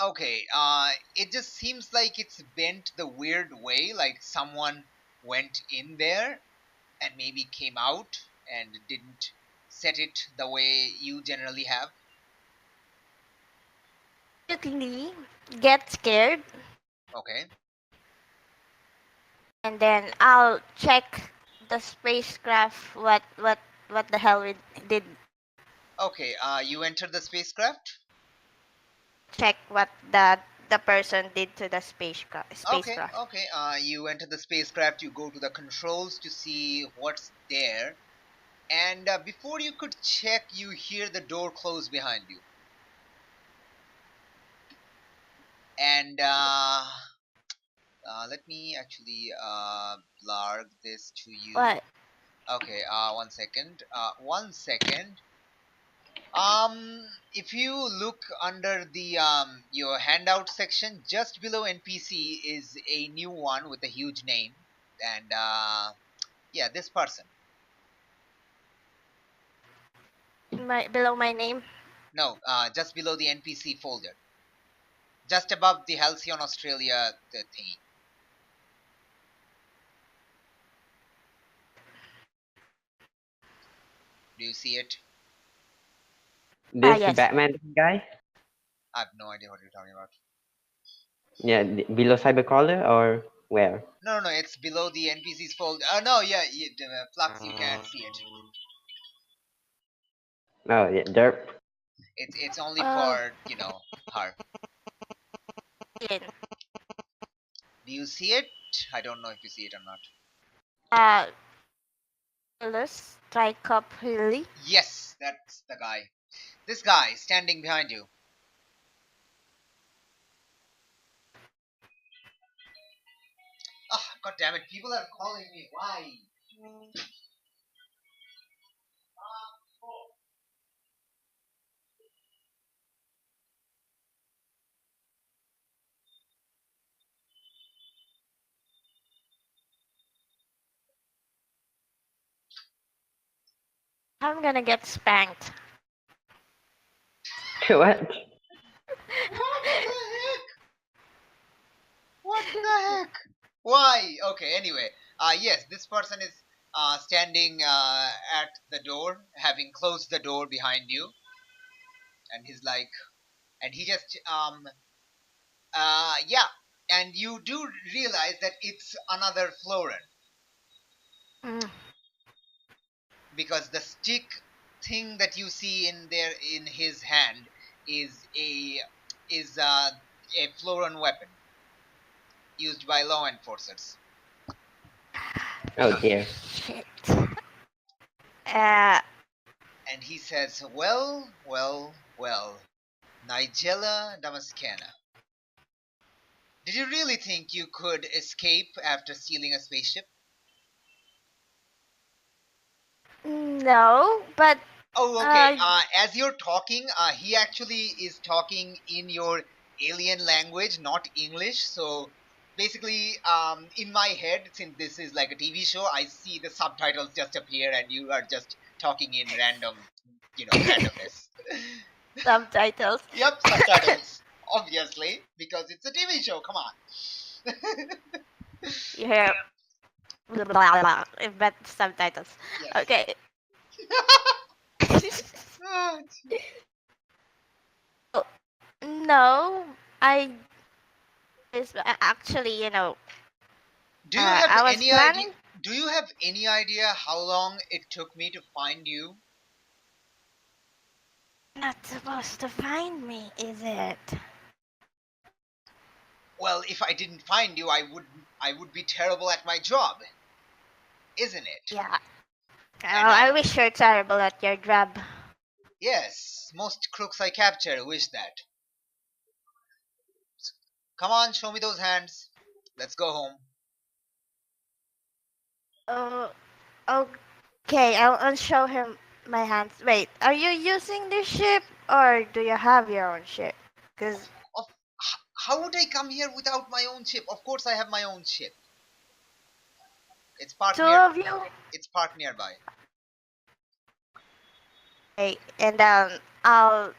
S1: Okay, it just seems like it's bent the weird way, like someone went in there and maybe came out and didn't set it the way you generally have.
S6: Immediately get scared,
S1: Okay.
S6: and then I'll check the spacecraft. What the hell we did?
S1: Okay, you enter the spacecraft.
S6: Check what the person did to the spacecraft.
S1: Okay, okay. You enter the spacecraft, you go to the controls to see what's there. And before you could check, you hear the door close behind you. And let me actually blarg this to you.
S6: What?
S1: Okay, 1 second. 1 second. If you look under the your handout section, just below NPC is a new one with a huge name, and yeah, this person.
S6: Below my name?
S1: No, just below the NPC folder, just above the Halcyon Australia thingy. Do you see it?
S4: This
S6: Yes.
S4: Batman guy?
S1: I have no idea what you're talking about.
S4: Yeah, below Cybercaller or where?
S1: No, no, no, it's below the NPC's folder. No, yeah, Flux, you can't see it.
S4: Oh, yeah, derp.
S1: It's only
S6: Oh.
S1: for her.
S6: In.
S1: Do you see it? I don't know if you see it or not.
S6: Let's try Cup Hilly.
S1: Yes, that's the guy. This guy standing behind you. Ah, god damn it! People are calling me. Why?
S6: I'm gonna get spanked.
S4: What?
S1: What the heck? What the heck? Why? Okay. Anyway, yes, this person is standing at the door, having closed the door behind you, and he's like, and he just yeah, and you do realize that it's another Floran
S6: Mm.
S1: because the stick thing that you see in his hand is a Floran weapon used by law enforcers.
S4: Oh dear.
S6: Shit.
S1: And he says, well, well, well, Nigella Damascena. Did you really think you could escape after stealing a spaceship?
S6: No, but
S1: Oh, okay. As you're talking, he actually is talking in your alien language, not English. So basically, in my head, since this is like a TV show, I see the subtitles just appear, and you are just talking in random, randomness.
S6: subtitles.
S1: Yep, subtitles. Obviously, because it's a TV show. Come on.
S6: You hear blah, blah, blah, but subtitles.
S1: Yes.
S6: Okay. No, I is actually,
S1: Do you have
S6: I was
S1: any idea?
S6: planning.
S1: Do you have any idea how long it took me to find you?
S6: Not supposed to find me, is it?
S1: Well, if I didn't find you, I would be terrible at my job, isn't it?
S6: Yeah.
S1: And
S6: I wish you're terrible at your job.
S1: yes, most crooks I capture wish that. Come on, show me those hands. Let's go home.
S6: Oh, okay. I'll show him my hands. Wait, are you using this ship or do you have your own ship? Cause
S1: Of, how would I come here without my own ship? Of course, I have my own ship. It's parked
S6: two
S1: near.
S6: of you.
S1: It's parked nearby.
S6: Okay, and I'll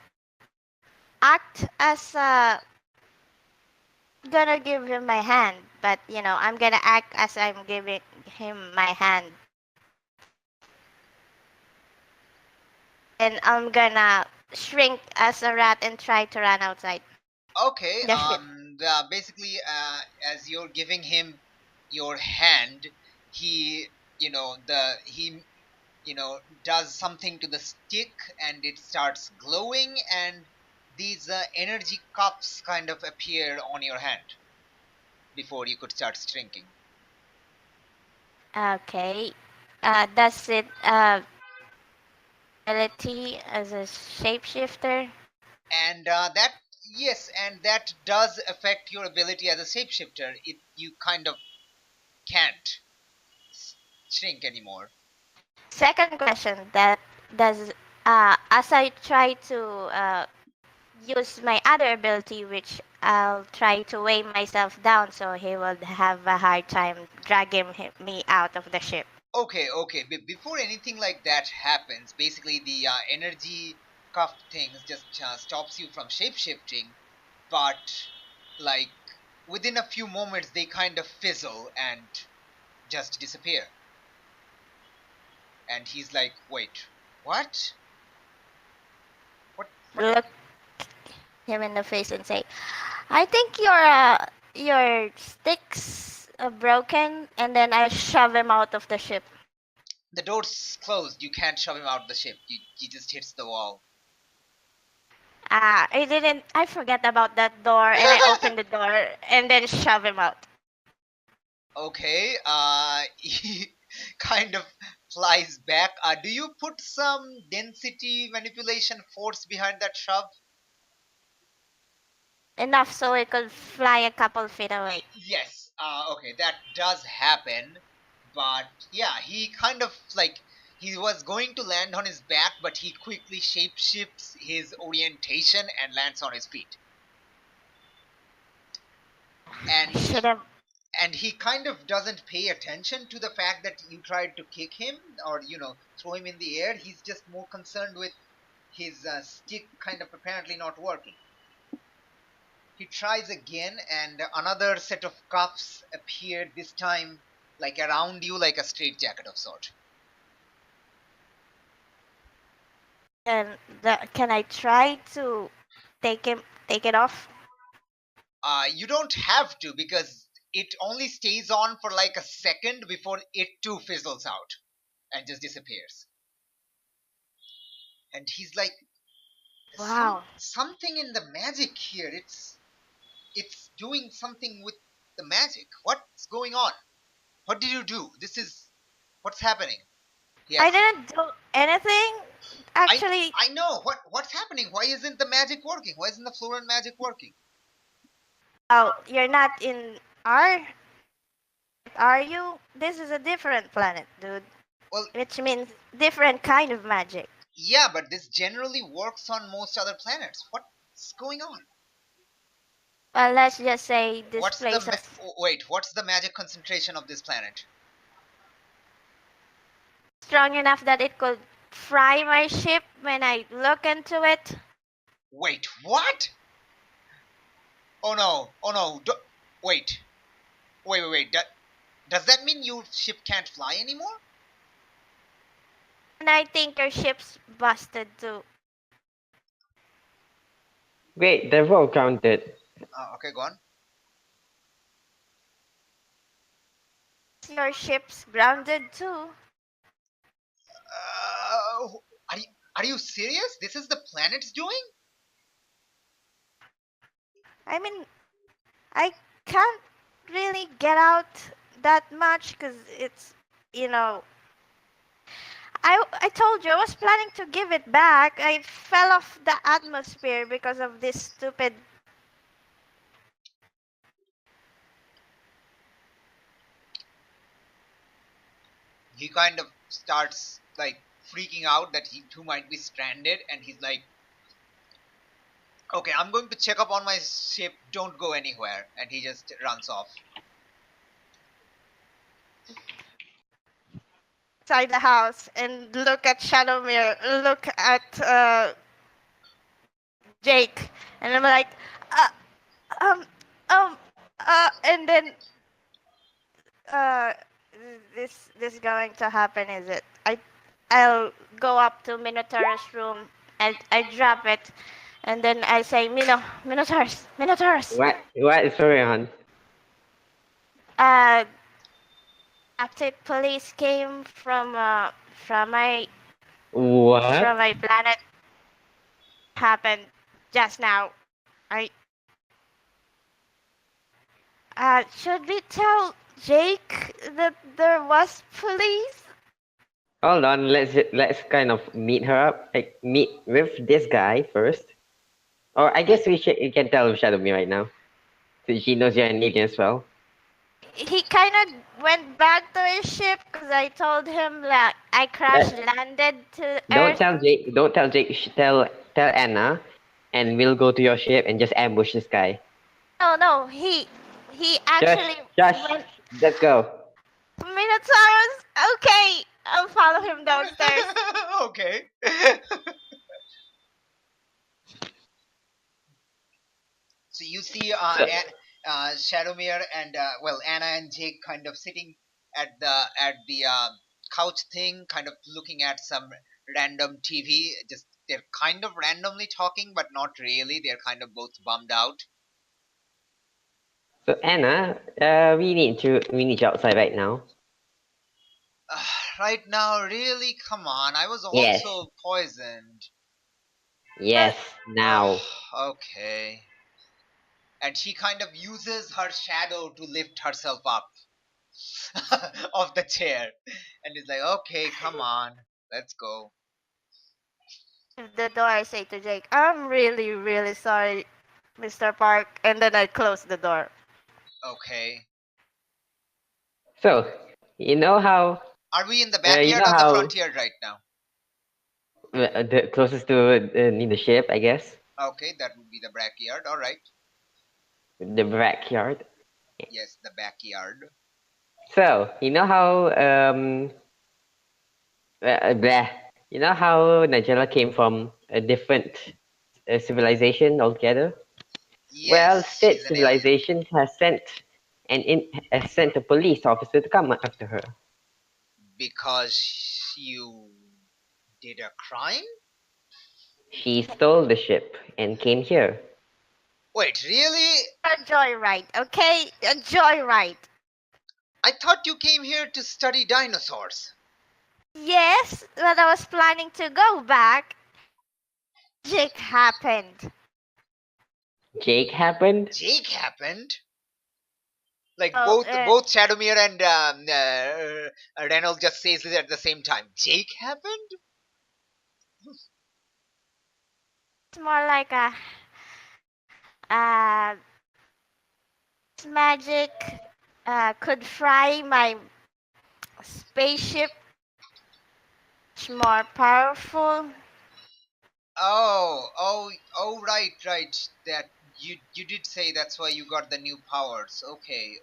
S6: act as gonna give him my hand, but I'm gonna act as I'm giving him my hand, and I'm gonna shrink as a rat and try to run outside
S1: Okay.
S6: the ship.
S1: Basically, as you're giving him your hand, he, does something to the stick, and it starts glowing, and these energy cups kind of appear on your hand before you could start shrinking.
S6: Okay. Does it ability as a shapeshifter?
S1: And that does affect your ability as a shapeshifter. You kind of can't shrink anymore.
S6: Second question, that does as I try to use my other ability, which I'll try to weigh myself down so he will have a hard time dragging me out of the ship.
S1: Okay. Before anything like that happens, basically the energy cuff things just stops you from shapeshifting, but like within a few moments they kind of fizzle and just disappear. And he's like, "Wait, what? What?
S6: Look him in the face and say, "I think your sticks are broken," and then I shove him out of the ship.
S1: The door's closed. You can't shove him out the ship. He just hits the wall."
S6: I forget about that door, and I open the door and then shove him out.
S1: Okay. He kind of flies back. Do you put some density manipulation force behind that shove?
S6: Enough so it could fly a couple feet away.
S1: Yes. Okay, that does happen. But yeah, he kind of like he was going to land on his back, but he quickly shapeshifts his orientation and lands on his feet. And
S6: Should have.
S1: and he kind of doesn't pay attention to the fact that you tried to kick him or throw him in the air. He's just more concerned with his stick kind of apparently not working. He tries again, and another set of cuffs appear, this time like around you, like a straitjacket of sort.
S6: And can I try to take it off?
S1: You don't have to, because it only stays on for like a second before it too fizzles out and just disappears. And he's like,
S6: Wow.
S1: something in the magic here. It's doing something with the magic. What's going on? What did you do? What's happening?
S6: I didn't do anything. Actually,
S1: I know. What's happening? Why isn't the magic working? Why isn't the Floran magic working?
S6: oh, you're not in our. Are you? This is a different planet, dude.
S1: Well,
S6: which means different kind of magic.
S1: yeah, but this generally works on most other planets. What's going on?
S6: Well, let's just say this
S1: What's the
S6: place has
S1: what's the magic concentration of this planet?
S6: strong enough that it could fry my ship when I look into it.
S1: Wait, what? Oh no! Oh no! Wait, wait. Does that mean your ship can't fly anymore?
S6: And I think your ship's busted too.
S4: Wait, the roll counted.
S1: Okay, go on.
S6: Your ship's grounded too.
S1: Are you serious? This is the planet's doing?
S6: I mean, I can't really get out that much because it's, you know, I told you I was planning to give it back. I fell off the atmosphere because of this stupid.
S1: He kind of starts like freaking out that he too might be stranded, and he's like, okay, I'm going to check up on my ship, don't go anywhere, and he just runs off.
S6: Inside the house and look at Shadowmere, look at Jake, and I'm like, uh, um, and then uh, this going to happen, is it? I'll go up to Minotaur's room and I drop it, and then I say, Minotaurs.
S4: What is going on?
S6: Active police came from my
S4: What?
S6: planet. Happened just now. Should we tell Jake that there was police?
S4: Hold on, let's kind of meet her up. Like meet with this guy first. Or I guess you can tell Shadowme right now. So she knows you're an alien as well.
S6: He kind of went back to his ship because I told him that I crash landed to
S4: Don't
S6: Earth.
S4: tell Jake. Don't tell Jake. Tell Anna, and we'll go to your ship and just ambush this guy.
S6: No, he actually
S4: Josh,
S6: went.
S4: let's go.
S6: Minotaurus. Okay, I'll follow him downstairs.
S1: Okay. So you see Shadowmere and Anna and Jake kind of sitting at the couch thing, kind of looking at some random TV. Just they're kind of randomly talking, but not really. They're kind of both bummed out.
S4: So Anna, we need you outside right now.
S1: Right now, really? Come on, I was
S4: Yes.
S1: also poisoned.
S4: Yes, now.
S1: Okay. And she kind of uses her shadow to lift herself up of the chair. And is like, okay, come on, let's go.
S6: The door, I say to Jake, I'm really, really sorry, Mr. Park. And then I close the door.
S1: Okay.
S4: So, you know how
S1: Are we in the backyard or the frontier right now?
S4: the closest to the ship, I guess.
S1: Okay, that would be the backyard. All right.
S4: The backyard.
S1: Yes, the backyard.
S4: So, you know how you know how Nigella came from a different civilization altogether?
S1: Yes,
S4: well, state
S1: she's an alien.
S4: civilization has sent a police officer to come after her.
S1: Because you did a crime?
S4: She stole the ship and came here.
S1: Wait, really?
S6: A joyride, okay? A joyride.
S1: I thought you came here to study dinosaurs.
S6: Yes, but I was planning to go back. Jake happened.
S4: Jake happened?
S1: Jake happened? Like
S6: Oh,
S1: both Shadowmere and Reynolds just says it at the same time. Jake happened?
S6: It's more like a magic could fry my spaceship much more powerful.
S1: Oh, right. That you did say that's why you got the new powers. Okay.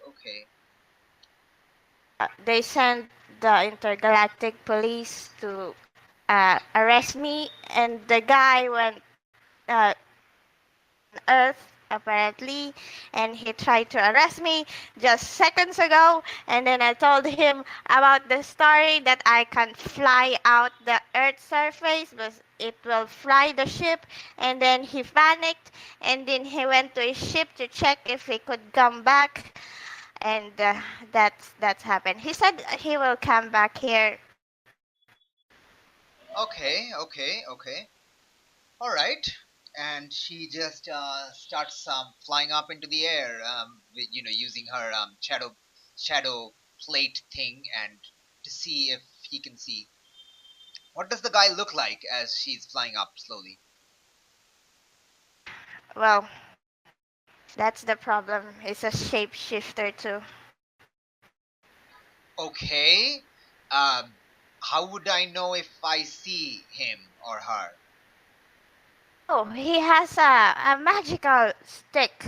S6: They sent the intergalactic police to arrest me, and the guy went on Earth apparently, and he tried to arrest me just seconds ago. And then I told him about the story that I can fly out the Earth's surface, but it will fly the ship. And then he panicked, and then he went to his ship to check if he could come back. And that's happened. He said he will come back here.
S1: Okay. All right. And she just starts flying up into the air, using her shadow plate thing, and to see if he can see. What does the guy look like as she's flying up slowly?
S6: Well, that's the problem. He's a shapeshifter too.
S1: Okay. How would I know if I see him or her?
S6: Oh, he has a magical stick,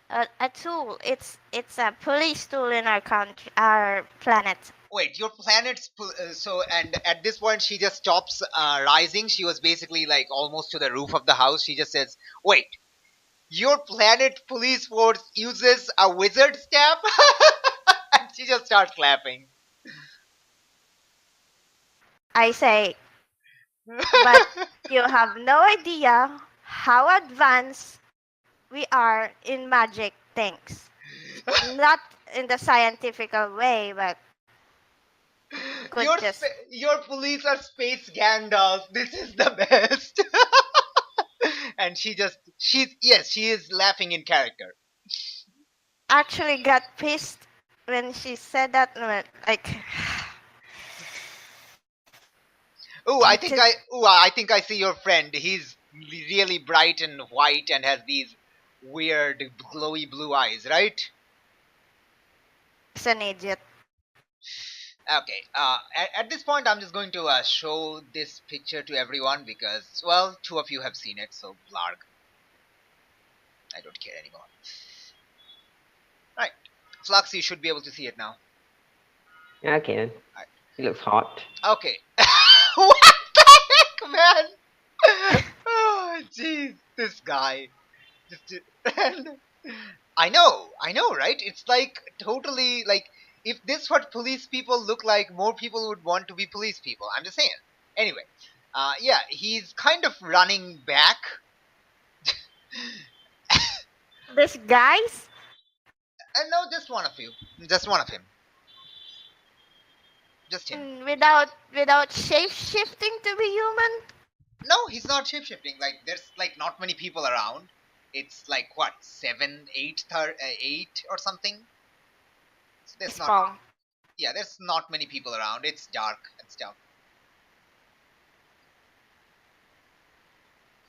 S6: a tool. It's a police tool in our country, our planet.
S1: Wait, your planet's and at this point she just stops rising. She was basically like almost to the roof of the house. She just says, "Wait, your planet police force uses a wizard staff?" And she just starts laughing.
S6: I say, but you have no idea how advanced we are in magic things. Not in the scientific way, but could
S1: your
S6: just
S1: your police are space Gandalf. This is the best. And she is laughing in character.
S6: actually got pissed when she said that. Like,
S1: I think I see your friend. He's really bright and white and has these weird glowy blue eyes, right?
S6: he's an idiot.
S1: Okay. At this point, I'm just going to show this picture to everyone because, well, two of you have seen it, so blarg. I don't care anymore. Right. Flux, you should be able to see it now.
S4: Yeah, okay then.
S1: Alright.
S4: He looks hot.
S1: Okay. What the heck, man? Oh, jeez. This guy. I know, right? It's like totally like if this what police people look like, more people would want to be police people. I'm just saying. Anyway, yeah, he's kind of running back.
S6: This guy's
S1: No, just one of you, just one of him, just him.
S6: without shape shifting to be human.
S1: No, he's not shapeshifting. Like there's like not many people around. It's like what 7, 8, 8 or something. So there's
S6: It's
S1: not.
S6: wrong.
S1: Yeah, there's not many people around. It's dark and stuff.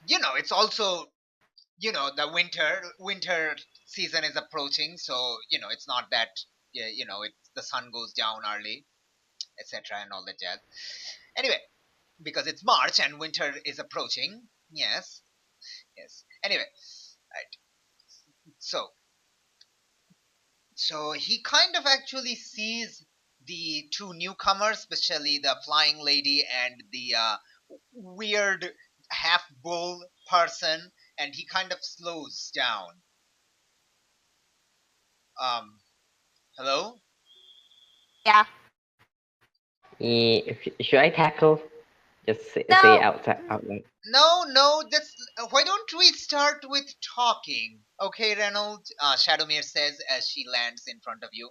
S1: It's also the winter season is approaching, so it's not that it's the sun goes down early, etc., and all that jazz. Anyway, because it's March and winter is approaching. Yes. Anyway, right. So he kind of actually sees the two newcomers, especially the flying lady and the weird half bull person, and he kind of slows down. Hello?
S6: Yeah.
S4: Should I tackle? Just say
S6: No.
S4: outside out loud.
S1: No, that's why don't we start with talking? Okay, Reynolds, Shadowmere says as she lands in front of you.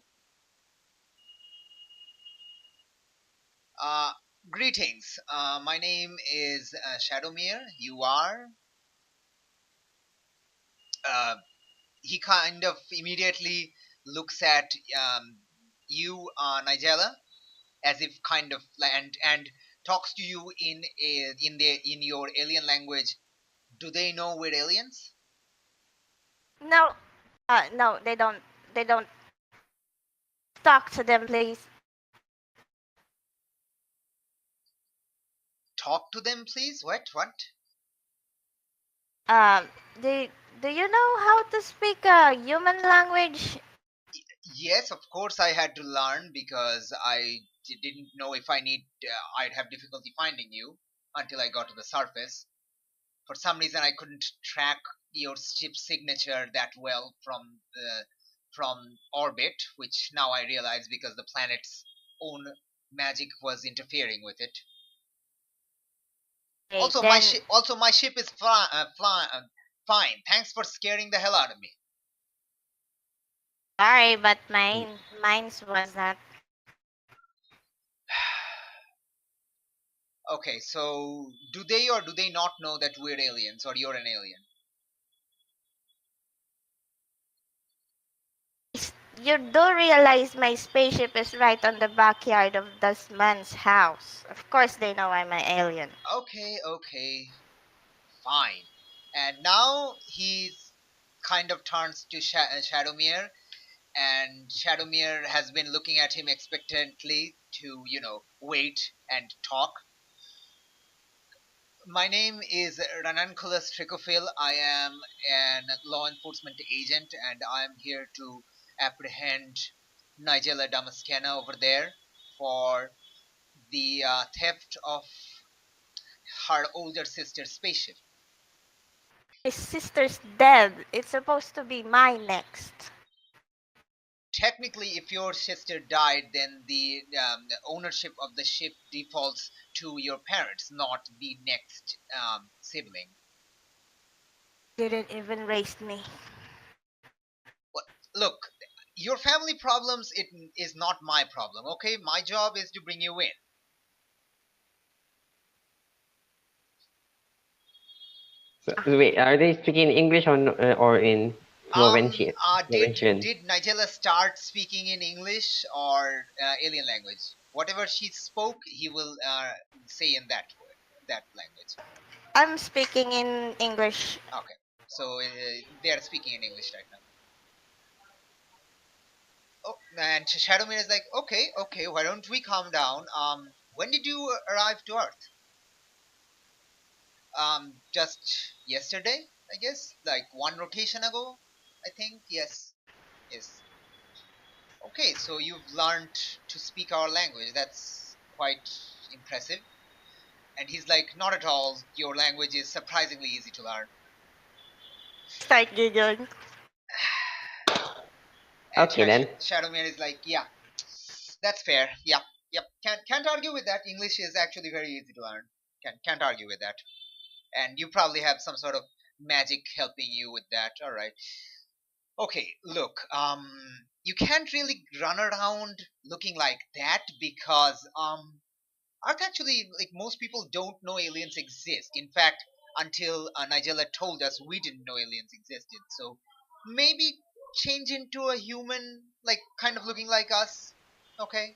S1: Uh, Greetings. My name is Shadowmere. You are? He kind of immediately looks at you, Nigella, as if kind of and talks to you in your alien language. Do they know we're aliens?
S6: No. No, they don't. They don't. Talk to them, please.
S1: talk to them, please? What?
S6: Um, do do you know how to speak a human language?
S1: Yes, of course I had to learn because I didn't know if I'd have difficulty finding you until I got to the surface. For some reason, I couldn't track your ship's signature that well from orbit, which now I realize because the planet's own magic was interfering with it.
S6: Okay,
S1: Also,
S6: then
S1: my ship is fine. Thanks for scaring the hell out of me.
S6: sorry, but mine's was not.
S1: Okay, so do they or do they not know that we're aliens or you're an alien?
S6: You do realize my spaceship is right on the backyard of this man's house. Of course, they know I'm an alien.
S1: Okay, fine. And now he's kind of turns to Shadowmere, and Shadowmere has been looking at him expectantly to, wait and talk. My name is Ranunculus Tricophil. I am an law enforcement agent, and I'm here to apprehend Nigella Damascena over there for the theft of her older sister's spaceship.
S6: My sister's dead. It's supposed to be my next.
S1: Technically, if your sister died, then the ownership of the ship defaults to your parents, not the next sibling.
S6: Didn't even raise me.
S1: Look, your family problems is not my problem. Okay, my job is to bring you in.
S4: So, wait, are they speaking English or in Florentian?
S1: Did Nigella start speaking in English or alien language? Whatever she spoke, he will say in that language.
S6: I'm speaking in English.
S1: Okay, so they are speaking in English right now. Oh, and Shadowmere is like, okay, why don't we calm down? When did you arrive to Earth? Just yesterday, I guess, like one rotation ago, I think. Yes. Okay, so you've learned to speak our language. That's quite impressive. And he's like, not at all. Your language is surprisingly easy to learn.
S6: Start giggling.
S1: And
S4: Okay, then.
S1: Shadowmere is like, yeah, that's fair. Yep. Can't argue with that. English is actually very easy to learn. Can't argue with that. And you probably have some sort of magic helping you with that. All right. Okay, look, you can't really run around looking like that because Earth actually, like, most people don't know aliens exist. In fact, until Nigella told us, we didn't know aliens existed. So maybe change into a human, like, kind of looking like us. Okay.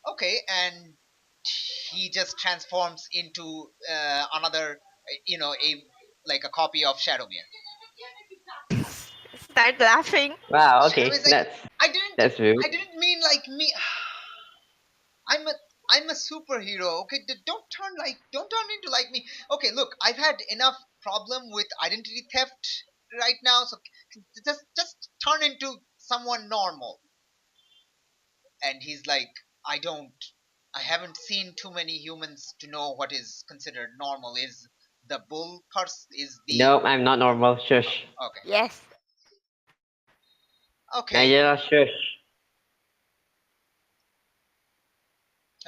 S1: Okay, and he just transforms into another, a copy of Shadowmere.
S6: Start laughing.
S4: Wow, okay,
S1: Shadowmere's like,
S4: that's rude.
S1: I didn't mean like me. I'm a superhero. Okay, don't turn into like me. Okay, look, I've had enough problem with identity theft right now, so just turn into someone normal. And he's like, I haven't seen too many humans to know what is considered normal. Is the bull person is the
S4: No, I'm not normal. Shush.
S1: Okay.
S6: Yes.
S1: Okay.
S4: Nigella, shush.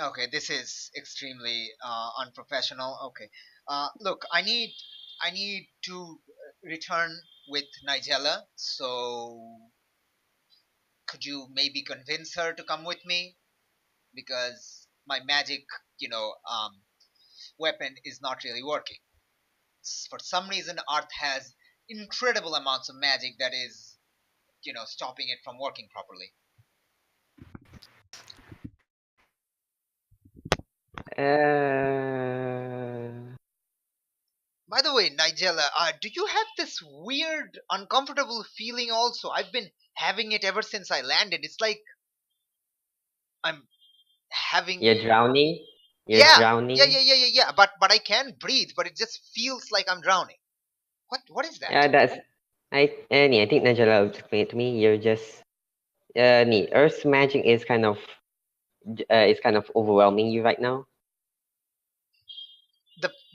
S1: Okay, this is extremely unprofessional. Okay, look, I need to return with Nigella. So could you maybe convince her to come with me? Because my magic, weapon is not really working. For some reason, Earth has incredible amounts of magic that is, stopping it from working properly. By the way, Nigella, do you have this weird, uncomfortable feeling also? I've been having it ever since I landed. It's like I'm having.
S4: You're drowning? You're drowning.
S1: Yeah. But I can breathe, but it just feels like I'm drowning. What is that?
S4: That's I think Nigella will explain it to me. You're just Earth's magic is kind of overwhelming you right now.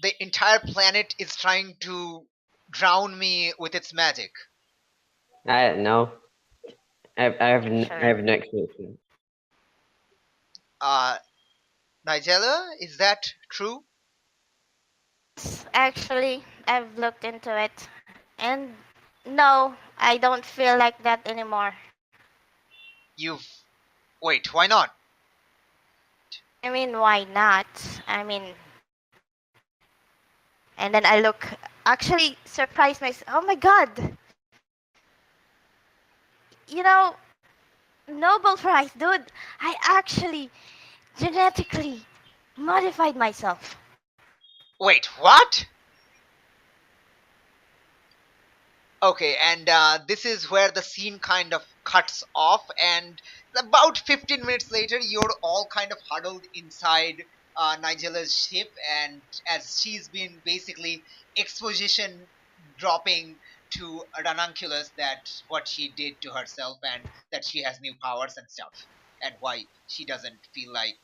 S1: The entire planet is trying to drown me with its magic.
S4: I don't know. I have no explanation.
S1: Nigella, is that true?
S6: Actually, I've looked into it, and no, I don't feel like that anymore.
S1: Wait, why not?
S6: I mean, why not? I mean, and then I look, actually surprised myself. Oh my god! You know, Nobel Prize, dude. I actually genetically modified myself.
S1: Wait, what? Okay, and this is where the scene kind of cuts off, and about 15 minutes later, you're all kind of huddled inside Nigella's ship, and as she's been basically exposition dropping to Ranunculus that what she did to herself and that she has new powers and stuff, and why she doesn't feel like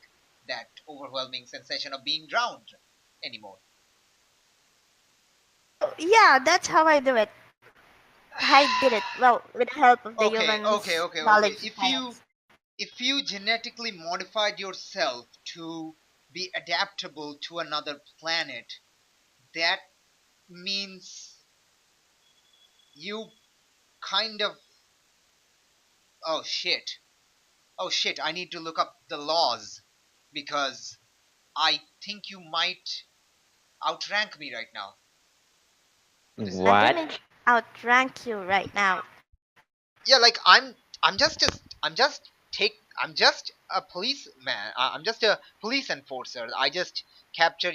S1: that overwhelming sensation of being drowned anymore.
S6: Yeah, that's how I do it. I did it. Well, with the help of the humans.
S1: Okay.
S6: Knowledge
S1: If you genetically modified yourself to be adaptable to another planet, that means you kind of. Oh shit. I need to look up the laws because I think you might outrank me right now.
S6: I didn't
S4: What?
S6: outrank you right now.
S1: Yeah, like I'm just a policeman. I'm just a police enforcer. I just capture,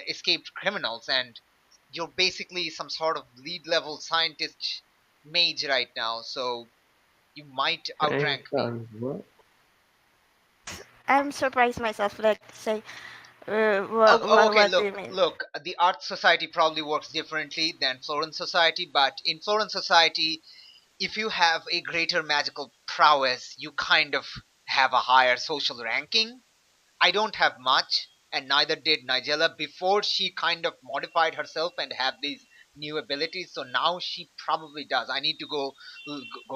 S1: escaped criminals, and you're basically some sort of lead level scientist mage right now. So you might outrank me.
S4: What?
S6: I'm surprised myself. Like, say, what
S1: Okay.
S6: do you mean?
S1: Look. The Art Society probably works differently than Florence Society, but in Florence Society, if you have a greater magical prowess, you kind of have a higher social ranking. I don't have much, and neither did Nigella before she kind of modified herself and have these new abilities. So now she probably does. I need to go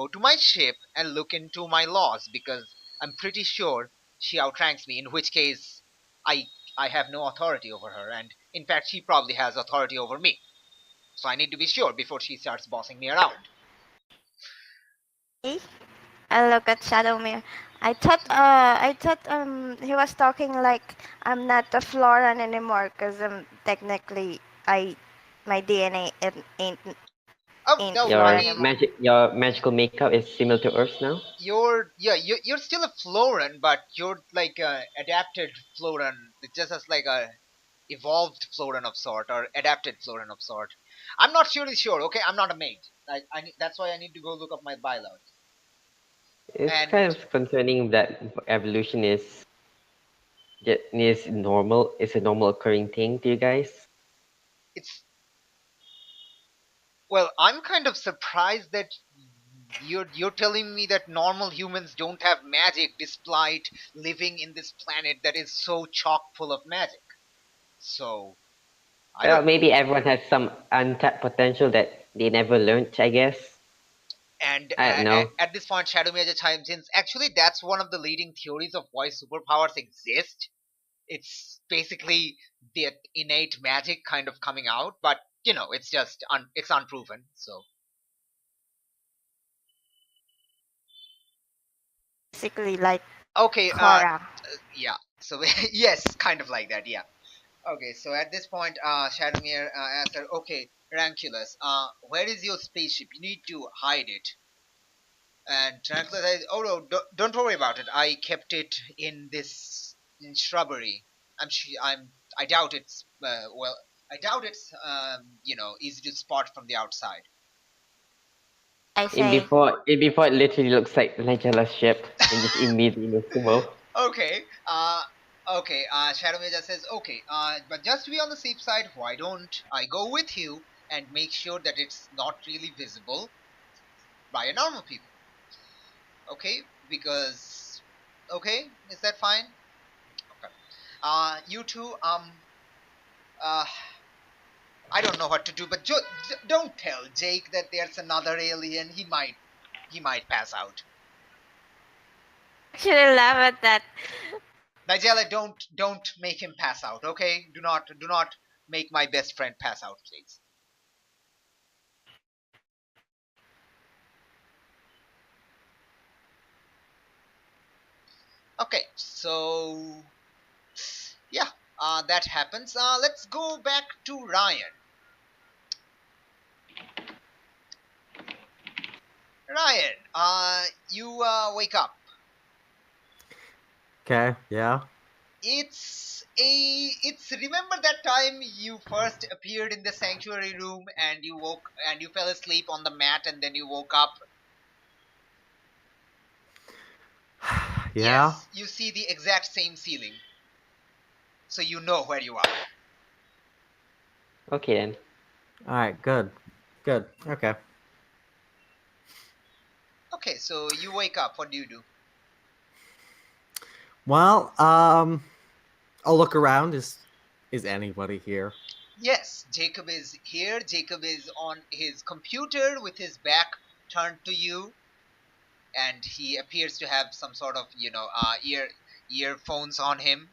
S1: to my ship and look into my laws because I'm pretty sure she outranks me. In which case, I I have no authority over her, and in fact, she probably has authority over me. So I need to be sure before she starts bossing me around.
S6: I look at Shadowmere. I thought he was talking like I'm not a Floran anymore because technically my DNA ain't
S1: Oh no,
S6: Flora
S1: I mean,
S6: anymore.
S4: Your magical makeup is similar to Earth's now?
S1: you're still a Floran, but you're like a adapted Floran. It just as like a evolved Floran of sort or adapted Floran of sort. I'm not really sure. Okay, I'm not a mage. That's why I need to go look up my bylaws.
S4: It's
S1: And
S4: kind of concerning that evolution normal. It's a normal occurring thing to you guys.
S1: it's well, I'm kind of surprised that you're telling me that normal humans don't have magic despite living in this planet that is so chock full of magic. So I
S4: Well,
S1: don't know.
S4: maybe everyone has some untapped potential that they never learned, I guess.
S1: And
S4: I don't know.
S1: at this point, Shadow Mage chimes in. Actually, that's one of the leading theories of why superpowers exist. It's basically the innate magic kind of coming out, but it's just it's unproven. So
S6: Basically like
S1: okay,
S6: Cora.
S1: yeah. So yes, kind of like that. Yeah. Okay, so at this point, Shadowmere asks her, okay, Ranculus, where is your spaceship? You need to hide it. And Ranculus says, oh no, don't worry about it. I kept it in this shrubbery. I doubt it's, I doubt it's, easy to spot from the outside.
S6: I say
S4: Before it literally looks like Nigella's ship and just immediately moves to move.
S1: Okay, Okay, Shadow Mage says, okay, but just to be on the safe side, why don't I go with you and make sure that it's not really visible by a normal people? Okay, because, okay, is that fine? Okay. You two, uh, I don't know what to do, but don't tell Jake that there's another alien. He might pass out.
S6: Actually laugh at that.
S1: Nigella, don't make him pass out, okay? Do not make my best friend pass out, please. Okay, so yeah, that happens. Let's go back to Ryan. Ryan, you wake up.
S5: Okay, yeah.
S1: It's remember that time you first appeared in the sanctuary room and you fell asleep on the mat and then you woke up.
S5: Yeah.
S1: Yes, you see the exact same ceiling. So you know where you are.
S4: Okay then.
S5: All right, good. Good. Okay.
S1: Okay, so you wake up. What do you do?
S5: Well, I'll look around. Is anybody here?
S1: Yes, Jacob is here. Jacob is on his computer with his back turned to you, and he appears to have some sort of, earphones on him,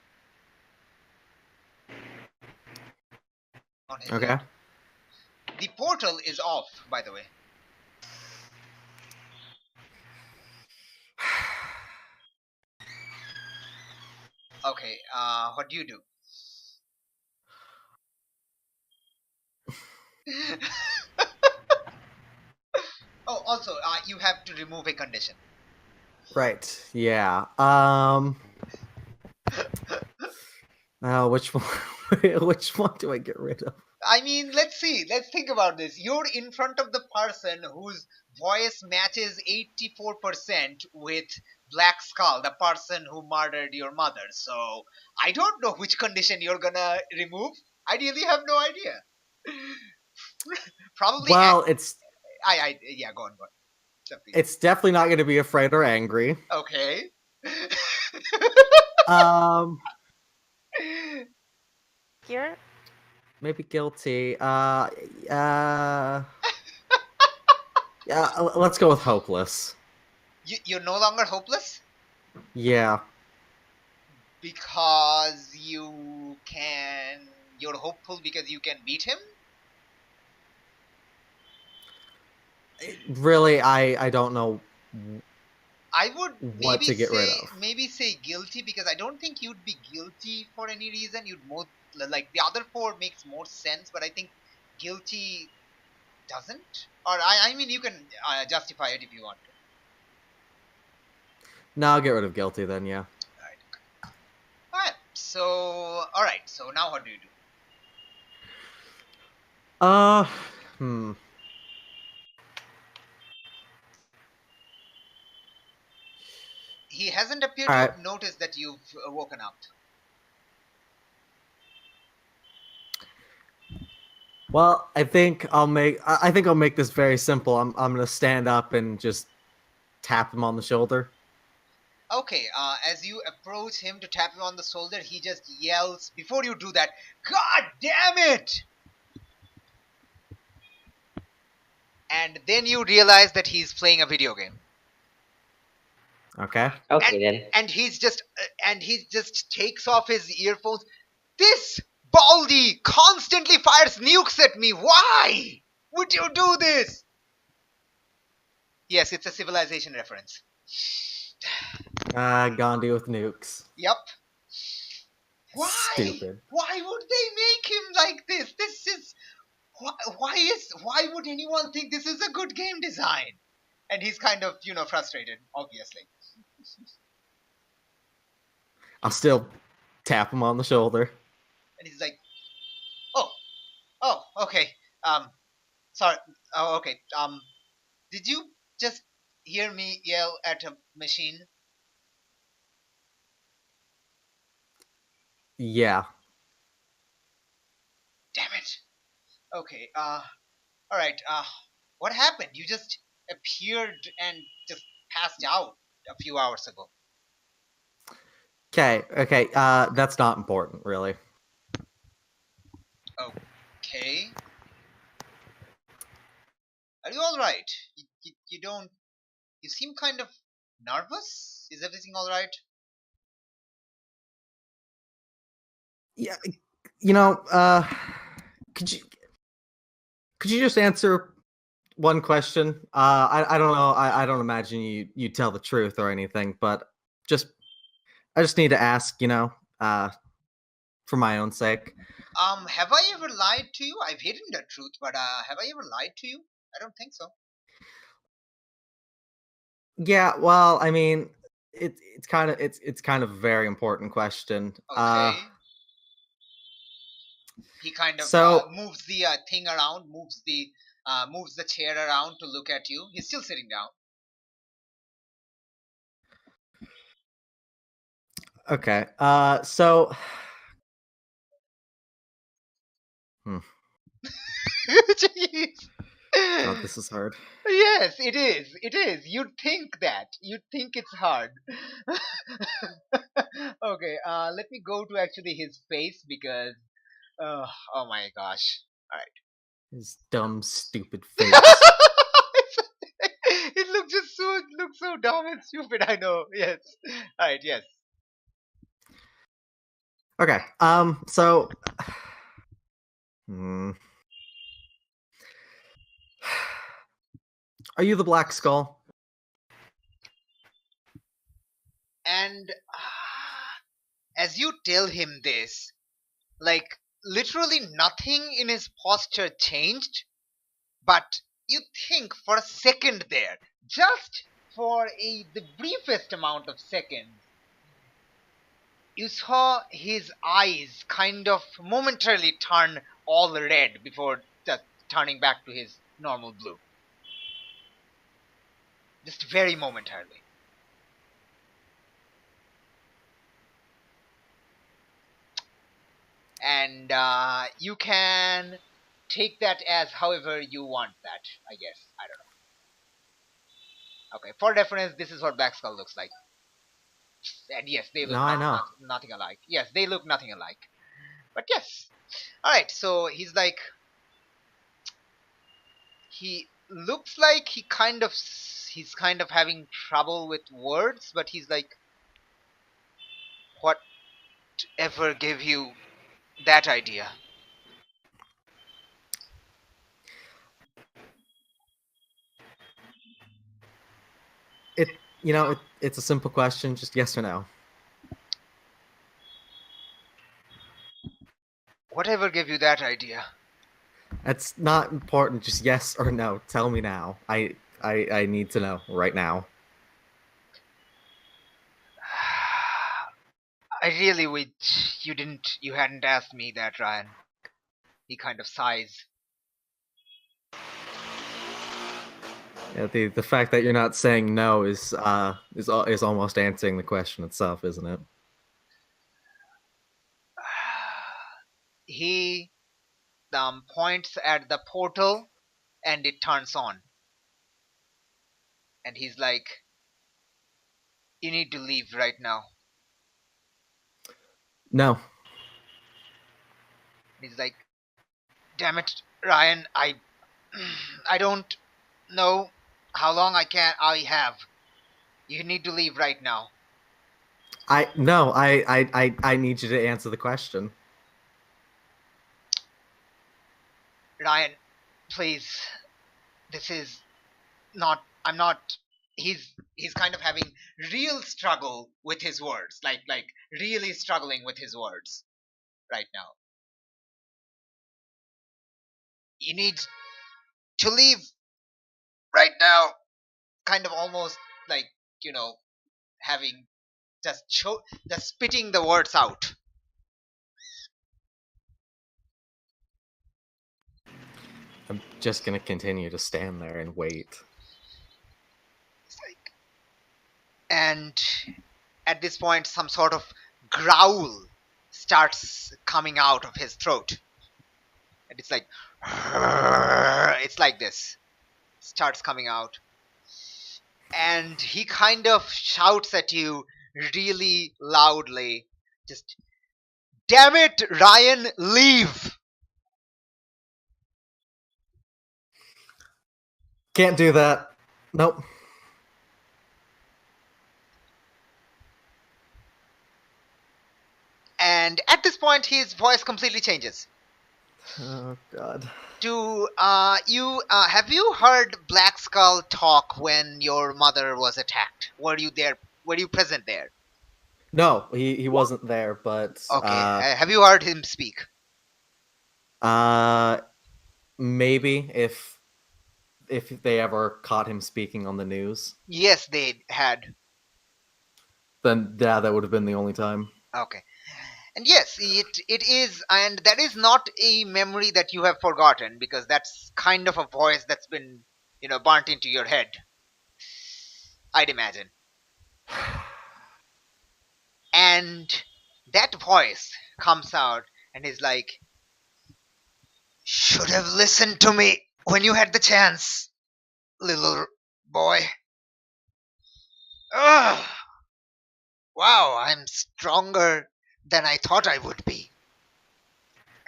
S1: on his
S5: Okay.
S1: head. The portal is off, by the way. Okay, what do you do? Oh, also, you have to remove a condition.
S5: Right. Yeah. Which one? Which one do I get rid of?
S1: I mean, let's see. Let's think about this. You're in front of the person whose voice matches 84% with Black Skull, the person who murdered your mother. So, I don't know which condition you're gonna remove. I really have no idea. Probably.
S5: Well, it's
S1: Yeah, go on. Something.
S5: it's definitely not going to be afraid or angry.
S1: Okay.
S5: Um,
S6: Here?
S5: maybe guilty. Yeah. Let's go with hopeless.
S1: You're no longer hopeless
S5: Yeah.
S1: because you're hopeful because you can beat him.
S5: Really, I don't know
S1: I would
S5: what to get rid of.
S1: maybe say guilty because I don't think you'd be guilty for any reason. You'd more like the other four makes more sense, but I think guilty doesn't. Or I mean, you can justify it if you want to.
S5: No, I'll get rid of guilty then. Yeah.
S1: All right. So all right. So now what do you do?
S5: Hmm.
S1: He hasn't appeared
S5: All
S1: to
S5: right.
S1: have noticed that you've woken up.
S5: Well, I think I'll make this very simple. I'm gonna stand up and just tap him on the shoulder.
S1: Okay, as you approach him to tap him on the shoulder, he just yells, before you do that, God damn it! And then you realize that he's playing a video game.
S5: Okay.
S4: Okay then.
S1: And he just takes off his earphones. This Baldy constantly fires nukes at me. Why would you do this? Yes, it's a Civilization reference.
S5: Gandhi with nukes.
S1: Yep. Why?
S5: Stupid.
S1: Why would they make him like this? This is why would anyone think this is a good game design? And he's kind of, frustrated, obviously.
S5: I'll still tap him on the shoulder.
S1: And he's like, oh, okay. Sorry. Oh, okay. Did you just hear me yell at a machine?
S5: Yeah.
S1: Damn it. Okay, alright, what happened? You just appeared and just passed out a few hours ago.
S5: Okay. That's not important, really.
S1: Okay. Are you alright? You don't... You seem kind of nervous? Is everything alright?
S5: Yeah. Could you just answer one question? I don't know. I don't imagine you tell the truth or anything, but I just need to ask, for my own sake.
S1: Have I ever lied to you? I've hidden the truth, but, have I ever lied to you? I don't think so.
S5: Yeah, well, I mean, it's kind of a very important question.
S1: Okay. He kind of
S5: So
S1: moves the thing around, moves the chair around to look at you. He's still sitting down.
S5: okay.
S1: Jeez.
S5: God, this is hard.
S1: Yes, it is. It is. You'd think that. You'd think it's hard. Okay, let me go to actually his face because. Oh my gosh.
S5: His dumb, stupid face.
S1: It looks so dumb and stupid. I know. Yes. All right. Yes.
S5: Okay. So. Hmm. Are you the Black Skull?
S1: And as you tell him this, like literally nothing in his posture changed, but you think for a second there, just for the briefest amount of seconds, you saw his eyes kind of momentarily turn all red before just turning back to his normal blue. Just very momentarily. And you can take that as however you want that, I guess. I don't know. Okay, for reference, this is what Black Skull looks like. And yes, they look
S5: No, I know.
S1: nothing alike. Yes, they look nothing alike. But yes. Alright, so he's like... He looks like he's kind of having trouble with words, but he's like... Whatever gave you that idea?
S5: It's a simple question, just yes or no.
S1: Whatever gave you that idea?
S5: It's not important, just yes or no. Tell me now. I need to know right now.
S1: I really wish you hadn't asked me that, Ryan. He kind of sighs.
S5: Yeah, the fact that you're not saying no is almost answering the question itself, isn't it?
S1: He points at the portal and it turns on. And he's like, you need to leave right now.
S5: No.
S1: He's like, damn it, Ryan, I don't know how long I have. You need to leave right now.
S5: I need you to answer the question.
S1: Ryan, please. This is not... He's kind of having real struggle with his words. Like really struggling with his words right now. You need to leave right now. Kind of almost like, having just spitting the words out.
S5: I'm just gonna continue to stand there and wait.
S1: It's like, and at this point, some sort of growl starts coming out of his throat. And it's like, it's like this. Starts coming out. And he kind of shouts at you really loudly. Just, damn it, Ryan, leave!
S5: Can't do that. Nope.
S1: And at this point, his voice completely changes.
S5: Oh God.
S1: Have you heard Black Skull talk when your mother was attacked? Were you there? Were you present there?
S5: No, he wasn't there, but
S1: Okay. Have you heard him speak?
S5: Maybe if they ever caught him speaking on the news,
S1: Yes, they had.
S5: then yeah, that would have been the only time.
S1: Okay. And yes, it is, and that is not a memory that you have forgotten, because that's kind of a voice that's been, burnt into your head. I'd imagine. And that voice comes out and is like, should have listened to me when you had the chance, little boy. Ugh. Wow, I'm stronger than I thought I would be.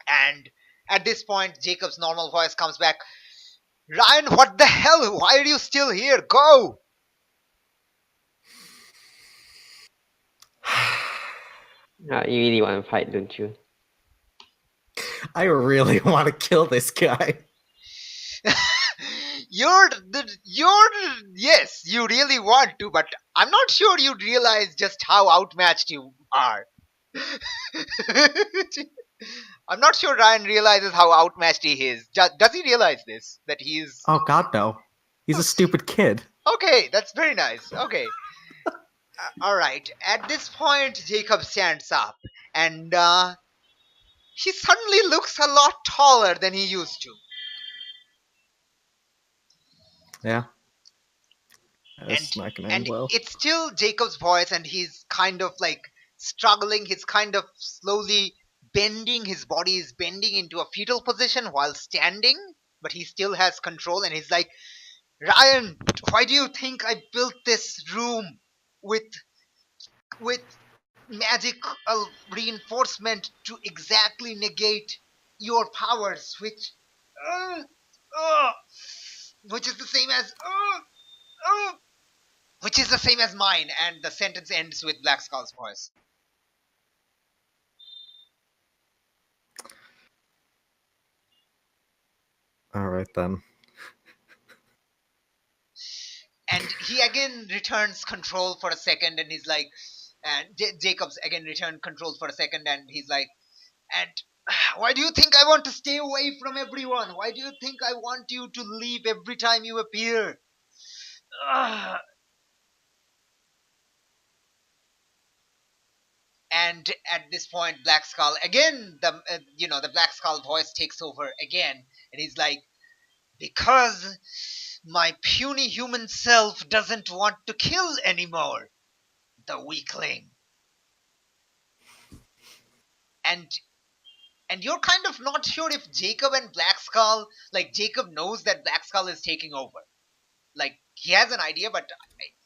S1: And at this point, Jacob's normal voice comes back. Ryan, what the hell? Why are you still here? Go!
S4: You really want to fight, don't you?
S5: I really want to kill this guy.
S1: Yes, you really want to, but I'm not sure you realize just how outmatched you are. I'm not sure Ryan realizes how outmatched he is. Does he realize this? That he's...
S5: Oh God, no. He's a stupid kid.
S1: Okay, that's very nice. Okay. Alright, at this point, Jacob stands up, and he suddenly looks a lot taller than he used to.
S5: Yeah. That's not gonna end well.
S1: It's still Jacob's voice, and he's kind of like struggling. He's kind of slowly bending. His body is bending into a fetal position while standing, but he still has control. And he's like, Ryan, why do you think I built this room with magical reinforcement to exactly negate your powers, which is the same as which is the same as mine? And the sentence ends with Black Skull's voice.
S5: All right then.
S1: And he again returns control for a second, and he's like, and Jacobs again returned control for a second, and he's like, and why do you think I want to stay away from everyone? Why do you think I want you to leave every time you appear? And at this point, Black Skull again, the Black Skull voice takes over again, and he's like, because my puny human self doesn't want to kill anymore, the weakling. And you're kind of not sure if Jacob and Black Skull, like Jacob knows that Black Skull is taking over. Like, he has an idea, but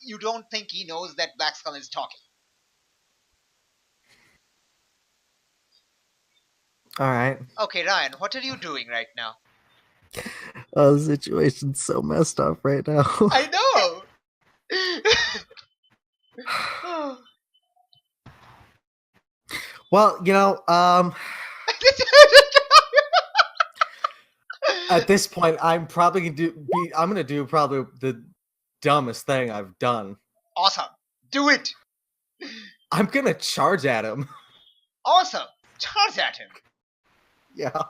S1: you don't think he knows that Black Skull is talking.
S5: All right.
S1: Okay, Ryan, what are you doing right now?
S5: Oh, the situation's so messed up right now.
S1: I know!
S5: Well, at this point, I'm probably gonna do probably the dumbest thing I've done.
S1: Awesome. Do it.
S5: I'm gonna charge at him.
S1: Awesome. Charge at him.
S5: Yeah.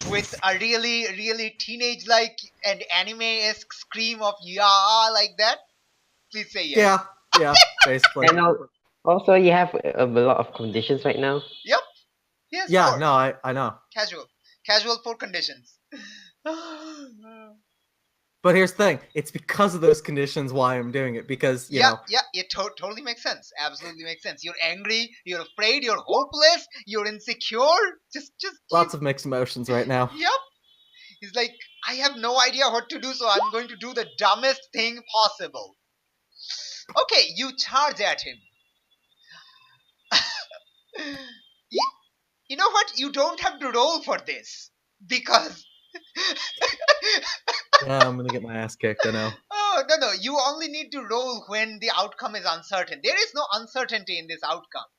S1: With a really, really teenage-like and anime-esque scream of "yeah" like that. Please say yes.
S5: Yeah, basically.
S4: And also, you have a lot of conditions right now.
S1: Yep. Yes.
S5: Yeah,
S1: Four.
S5: no, I know.
S1: Casual for conditions.
S5: But here's the thing: it's because of those conditions why I'm doing it. Because you know,
S1: Yeah, it totally makes sense. Absolutely makes sense. You're angry, you're afraid, you're hopeless, you're insecure. Just
S5: lots of mixed emotions right now.
S1: Yep. He's like, I have no idea what to do, so I'm going to do the dumbest thing possible. Okay, you charge at him. You know what? You don't have to roll for this. Because...
S5: Yeah, I'm gonna get my ass kicked. I know.
S1: Oh, no. You only need to roll when the outcome is uncertain. There is no uncertainty in this outcome.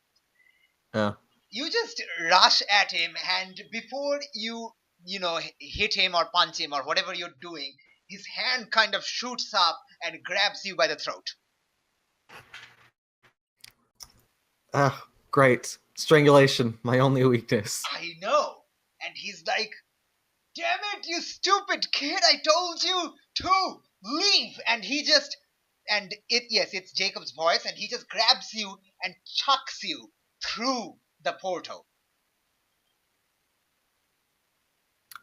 S5: Yeah.
S1: You just rush at him, and before you hit him or punch him or whatever you're doing, his hand kind of shoots up and grabs you by the throat.
S5: Ah, great. Strangulation, my only weakness.
S1: I know. And he's like, damn it, you stupid kid, I told you to leave. And he just, it's Jacob's voice, and he just grabs you and chucks you through the portal.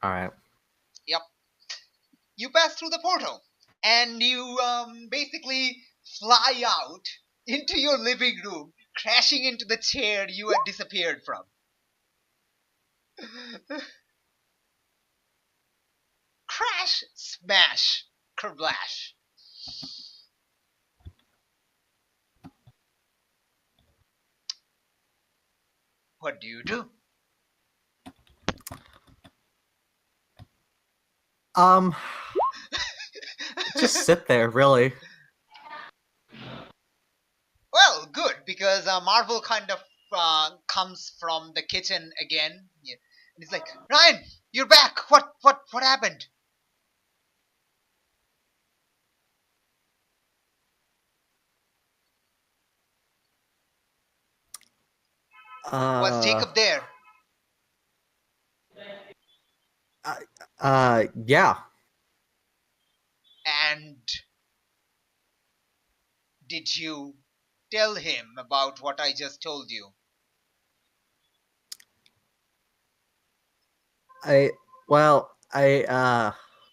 S5: All right.
S1: Yep. You pass through the portal, and you basically fly out into your living room, crashing into the chair you had disappeared from. Crash, smash, kerplash. What do you do?
S5: Just sit there, really.
S1: Well, good, because Marvel kind of comes from the kitchen again. Yeah. And he's like, Ryan, you're back. What happened? Was Jacob there?
S5: Yeah.
S1: And did you tell him about what I just told you?
S5: You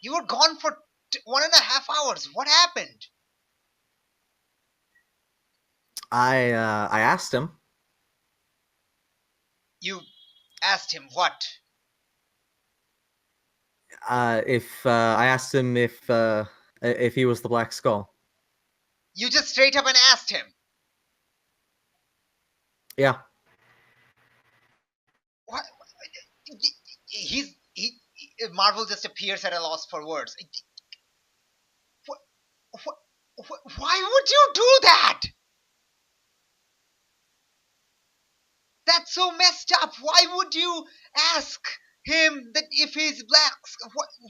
S5: were
S1: gone for 1.5 hours. What happened?
S5: I asked him.
S1: You asked him what?
S5: I asked him if he was the Black Skull.
S1: You just straight up and asked him?
S5: Yeah.
S1: What? Marvel just appears at a loss for words. Why would you do that? That's so messed up. Why would you ask him that if he's black?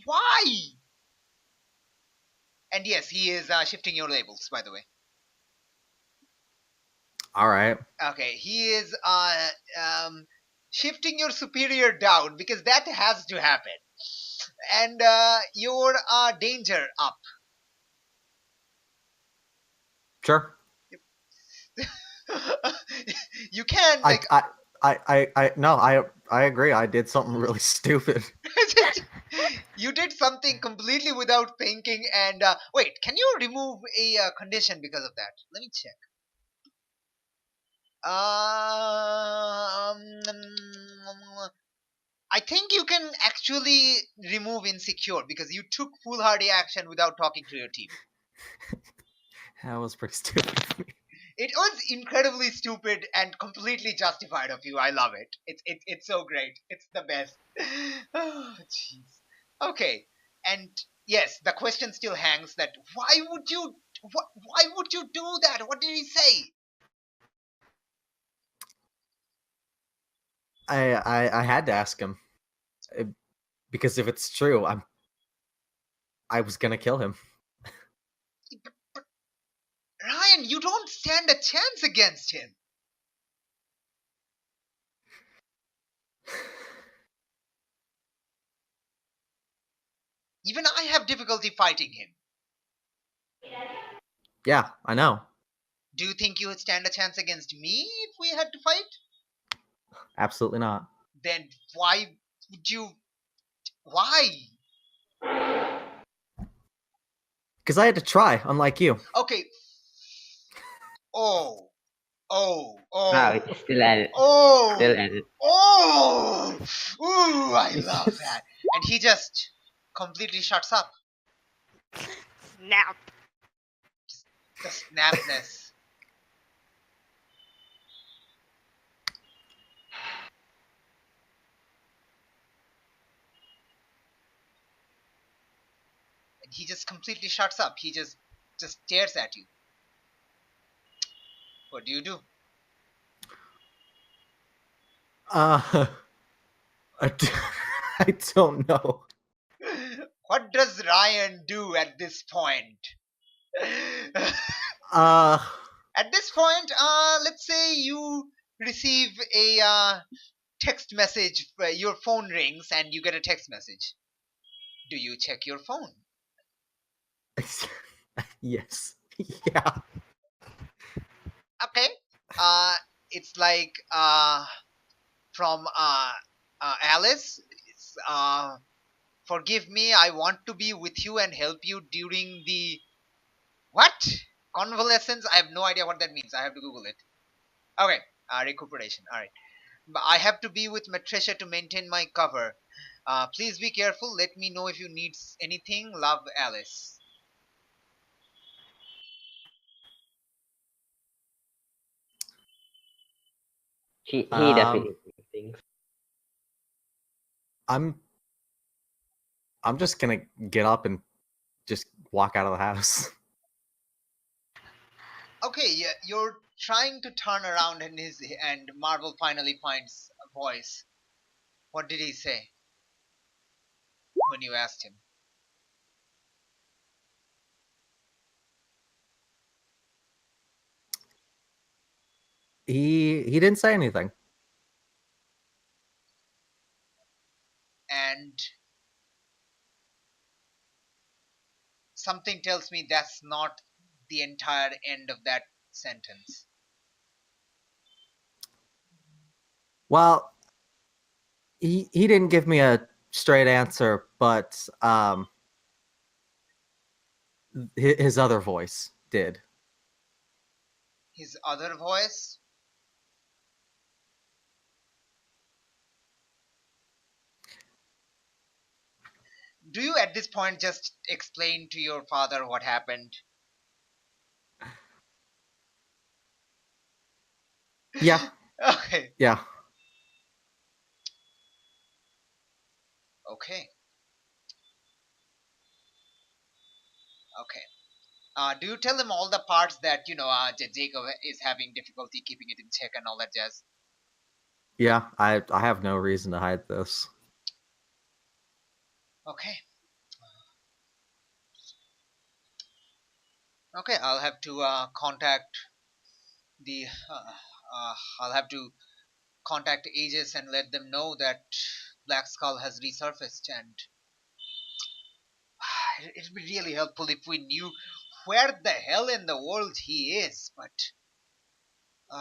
S1: Why? And yes, he is shifting your labels, by the way.
S5: All right.
S1: Okay, he is shifting your superior down, because that has to happen. And your danger up.
S5: Sure.
S1: You can like
S5: I agree. I did something really stupid.
S1: You did something completely without thinking. And wait, can you remove a condition because of that? Let me check. I think you can actually remove insecure, because you took foolhardy action without talking to your team.
S5: That was pretty stupid.
S1: It was incredibly stupid and completely justified of you. I love it. It's so great. It's the best. Oh, jeez. Okay, and yes, the question still hangs that why would you do that? What did he say?
S5: I had to ask him because if it's true, I was gonna kill him.
S1: Ryan, you don't stand a chance against him. Even I have difficulty fighting him.
S5: Yeah, I know.
S1: Do you think you would stand a chance against me if we had to fight?
S5: Absolutely not.
S1: Then why would you... Why?
S5: Because I had to try, unlike you.
S1: Okay. Oh. Oh.
S4: Wow,
S1: Oh.
S4: still at it.
S1: Oh.
S4: Still at it.
S1: Oh. Ooh, I love that. And he just completely shuts up.
S6: Snap.
S1: The snapness. And he just completely shuts up. He just stares at you. What do you do?
S5: I don't know.
S1: What does Ryan do at this point?
S5: Uh,
S1: At this point, let's say you receive a text message. Your phone rings and you get a text message. Do you check your phone?
S5: yes. Yeah.
S1: Okay. It's like from Alice. It's, forgive me. I want to be with you and help you during the what convalescence. I have no idea what that means. I have to Google it. Okay. Recuperation. All right. But I have to be with Matricia to maintain my cover. Please be careful. Let me know if you need anything. Love, Alice.
S4: He
S5: Um,
S4: definitely thinks.
S5: I'm just gonna get up and just walk out of the house.
S1: Okay, yeah, you're trying to turn around and Marvel finally finds a voice. What did he say when you asked him?
S5: He didn't say anything.
S1: And something tells me that's not the entire end of that sentence.
S5: Well, he didn't give me a straight answer, but his other voice did.
S1: His other voice? Do you at this point just explain to your father what happened?
S5: Yeah.
S1: Okay.
S5: Yeah.
S1: Okay. Okay. Do you tell him all the parts that Jacob is having difficulty keeping it in check and all that jazz?
S5: Yeah. I have no reason to hide this.
S1: Okay. Okay, I'll have to contact the. I'll have to contact Aegis and let them know that Black Skull has resurfaced, and it'd be really helpful if we knew where the hell in the world he is. But damn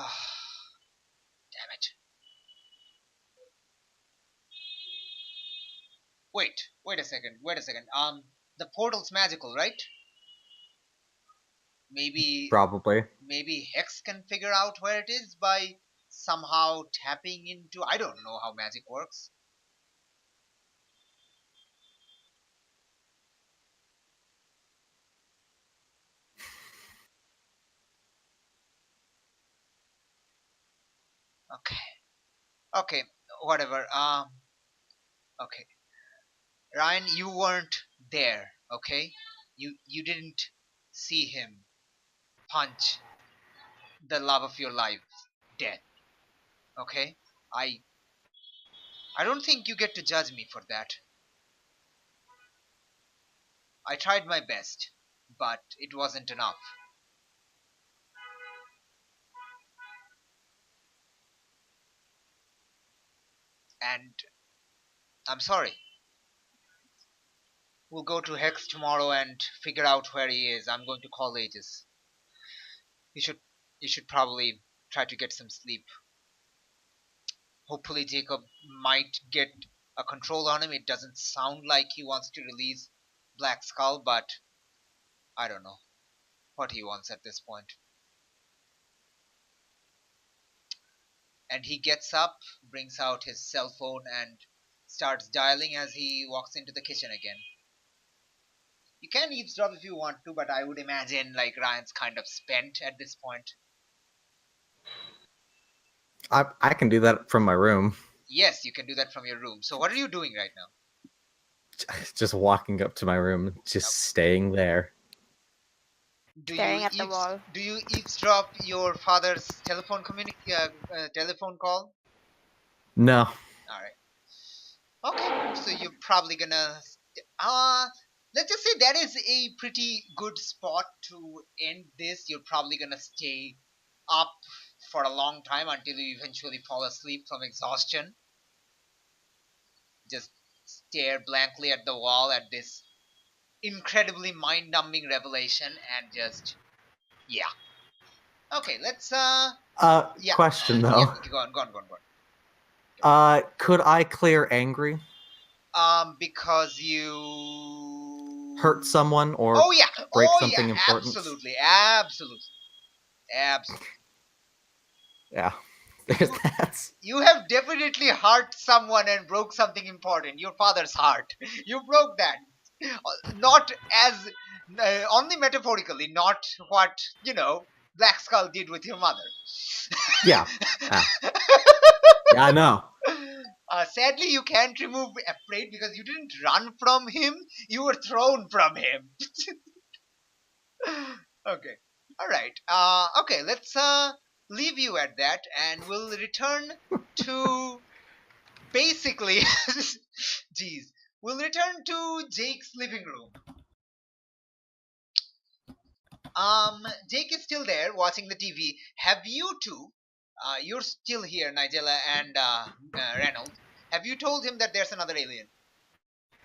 S1: it! Wait a second. Wait a second. The portal's magical, right?
S5: Probably.
S1: Maybe Hex can figure out where it is by somehow tapping into. I don't know how magic works. Okay. Okay. Whatever. Okay. Ryan, you weren't there. Okay. You didn't see him punch the love of your life dead. Okay. I don't think you get to judge me for that. I tried my best, but it wasn't enough. And I'm sorry. We'll go to Hex tomorrow and figure out where he is. I'm going to call Aegis. You should probably try to get some sleep. Hopefully Jacob might get a control on him. It doesn't sound like he wants to release Black Skull, but I don't know what he wants at this point. And he gets up, brings out his cell phone, and starts dialing as he walks into the kitchen again. You can eavesdrop if you want to, but I would imagine like Ryan's kind of spent at this point.
S5: I can do that from my room.
S1: Yes, you can do that from your room. So what are you doing right now?
S5: Just walking up to my room, just staying there.
S6: Staring at the wall.
S1: Do you eavesdrop your father's telephone telephone call?
S5: No.
S1: All right. Okay, so you're probably gonna. Let's just say that is a pretty good spot to end this. You're probably gonna stay up for a long time until you eventually fall asleep from exhaustion. Just stare blankly at the wall at this incredibly mind-numbing revelation and just yeah. Okay, let's yeah.
S5: Question though.
S1: Yeah, go on.
S5: Could I clear angry?
S1: Because you
S5: Hurt someone or
S1: oh yeah,
S5: break
S1: oh
S5: something
S1: yeah,
S5: important?
S1: absolutely.
S5: Yeah. There's that.
S1: You have definitely hurt someone and broke something important. Your father's heart. You broke that. Not as only metaphorically, not what Black Skull did with your mother.
S5: Yeah. Yeah, I know.
S1: Sadly, you can't remove afraid because you didn't run from him. You were thrown from him. Okay. All right. Okay. Let's leave you at that, and we'll return to basically. Jeez. We'll return to Jake's living room. Jake is still there watching the TV. Have you two? You're still here, Nigella and Reynolds. Have you told him that there's another alien?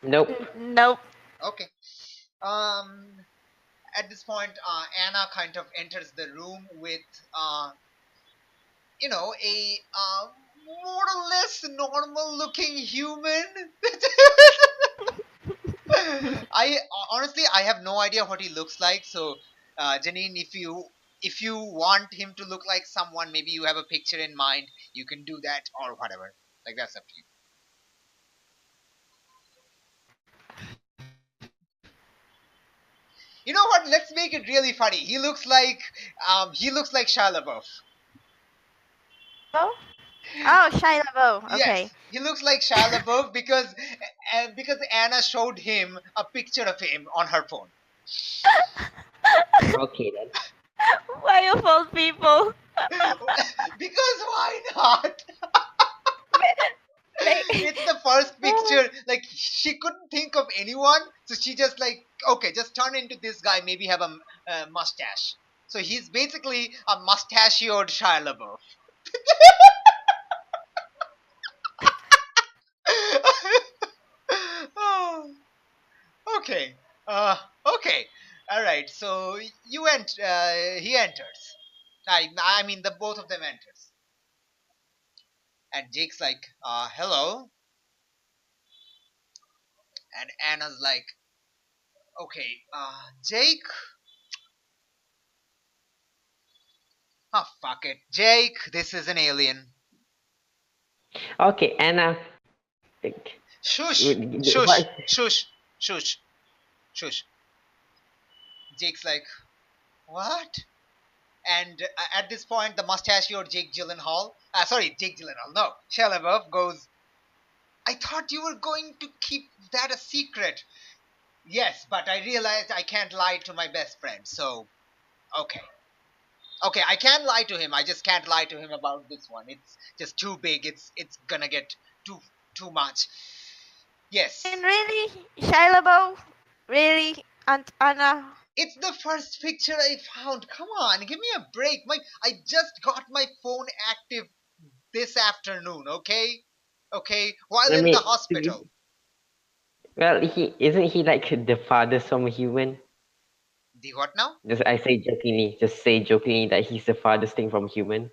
S4: Nope.
S6: Nope.
S1: Okay. At this point, Anna kind of enters the room with, a more or less normal-looking human. I honestly, I have no idea what he looks like. So, Janine, if you want him to look like someone, maybe you have a picture in mind, you can do that or whatever. Like that's up to you. You know what? Let's make it really funny. He looks like Shia LaBeouf.
S6: Oh? Oh, Shia LaBeouf. Okay.
S1: Yes, he looks like Shia LaBeouf because Anna showed him a picture of him on her phone.
S4: Okay then.
S6: Why of all people?
S1: Because why not? It's the first picture. Like she couldn't think of anyone, so she just like okay, just turn into this guy. Maybe have a mustache. So he's basically a mustachioed Shia LaBeouf. Oh, okay. Okay. All right. So you he enters. I mean, the both of them enters. And Jake's like, hello. And Anna's like, okay, Jake. Oh, fuck it. Jake, this is an alien.
S4: Okay, Anna.
S1: Shush.
S4: What-
S1: Shush. Shush. Shush. Shush. Jake's like, what? And at this point, the mustachioed Jake Gyllenhaal, no, Shia LaBeouf goes, I thought you were going to keep that a secret. Yes, but I realized I can't lie to my best friend, so, okay. Okay, I can lie to him, I just can't lie to him about this one. It's just too big, it's gonna get too much. Yes.
S6: And really? Shia LaBeouf? Really? Aunt Anna?
S1: It's the first picture I found. Come on, give me a break. I just got my phone active this afternoon, okay? Okay, while in the hospital.
S4: Well, isn't he like the farthest from a human?
S1: The what now?
S4: Just say jokingly that he's the farthest thing from human.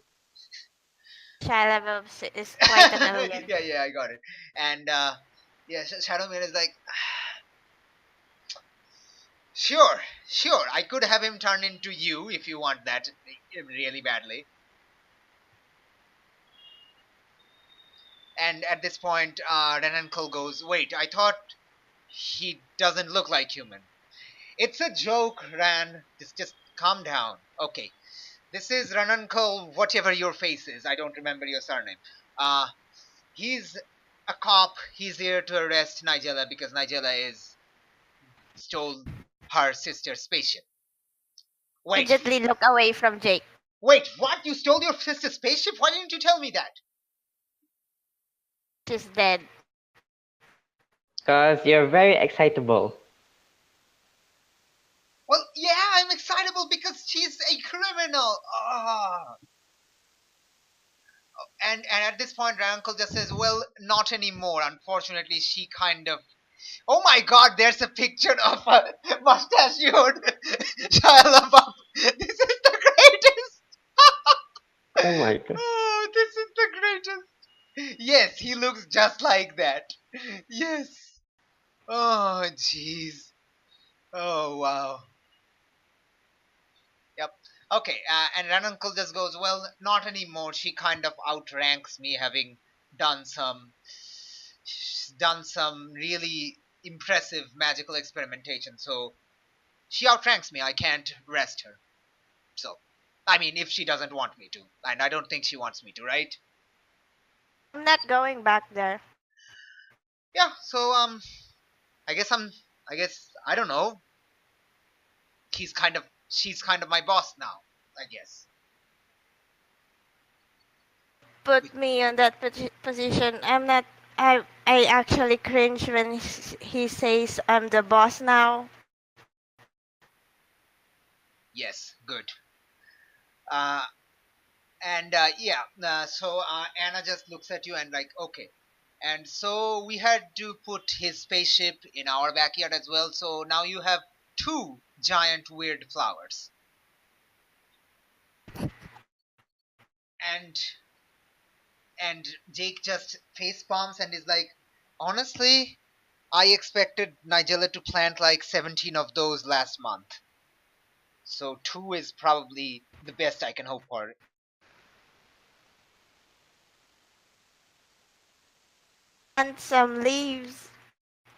S6: Shia LaBeouf is quite an alien.
S1: yeah, I got it. And yeah, Shadowman is like, Sure. I could have him turn into you if you want that really badly. And at this point, Renankel goes, "Wait, I thought he doesn't look like human." "It's a joke, Ran. Just calm down. Okay. This is Renankel, whatever your face is. I don't remember your surname. He's a cop. He's here to arrest Nigella because Nigella stole her sister's spaceship." Wait,
S6: Immediately look away from Jake.
S1: wait, what? You stole your sister's spaceship? Why didn't you tell me that?
S6: She's dead.
S4: Because you're very excitable.
S1: Well, yeah, I'm excitable because she's a criminal. And at this point, Renankel just says, "Well, not anymore. Unfortunately, she kind of..." Oh my god, there's a picture of a mustachioed Shia LaBeouf. This is the greatest.
S4: Oh my god.
S1: Oh, this is the greatest. Yes, he looks just like that. Yes. Oh, jeez. Oh, wow. Yep. Okay, and Ranuncle just goes, "Well, not anymore. She kind of outranks me, having done some really impressive magical experimentation. So she outranks me. I can't rest her. So, I mean, if she doesn't want me to, and I don't think she wants me to, right?"
S6: I'm not going back there.
S1: Yeah. So I guess I don't know. She's kind of my boss now, I guess.
S6: Put me in that position. I'm not. I actually cringe when he says I'm the boss now.
S1: Yes, good. So Anna just looks at you and like, okay. And so we had to put his spaceship in our backyard as well. So now you have 2 giant weird flowers. And Jake just face palms and is like, "Honestly, I expected Nigella to plant like 17 of those last month. So 2 is probably the best I can hope for."
S6: And some leaves.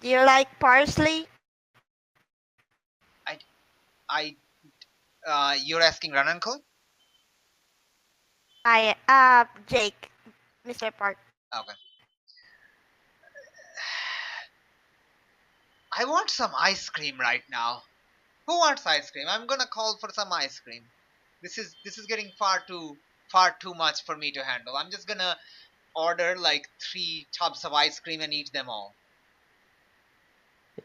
S6: Do you like parsley?
S1: You're asking Ranuncle?
S6: Jake, Mr. Park.
S1: Okay. I want some ice cream right now. Who wants ice cream? I'm gonna call for some ice cream. This is getting far too much for me to handle. I'm just gonna order like 3 tubs of ice cream and eat them all.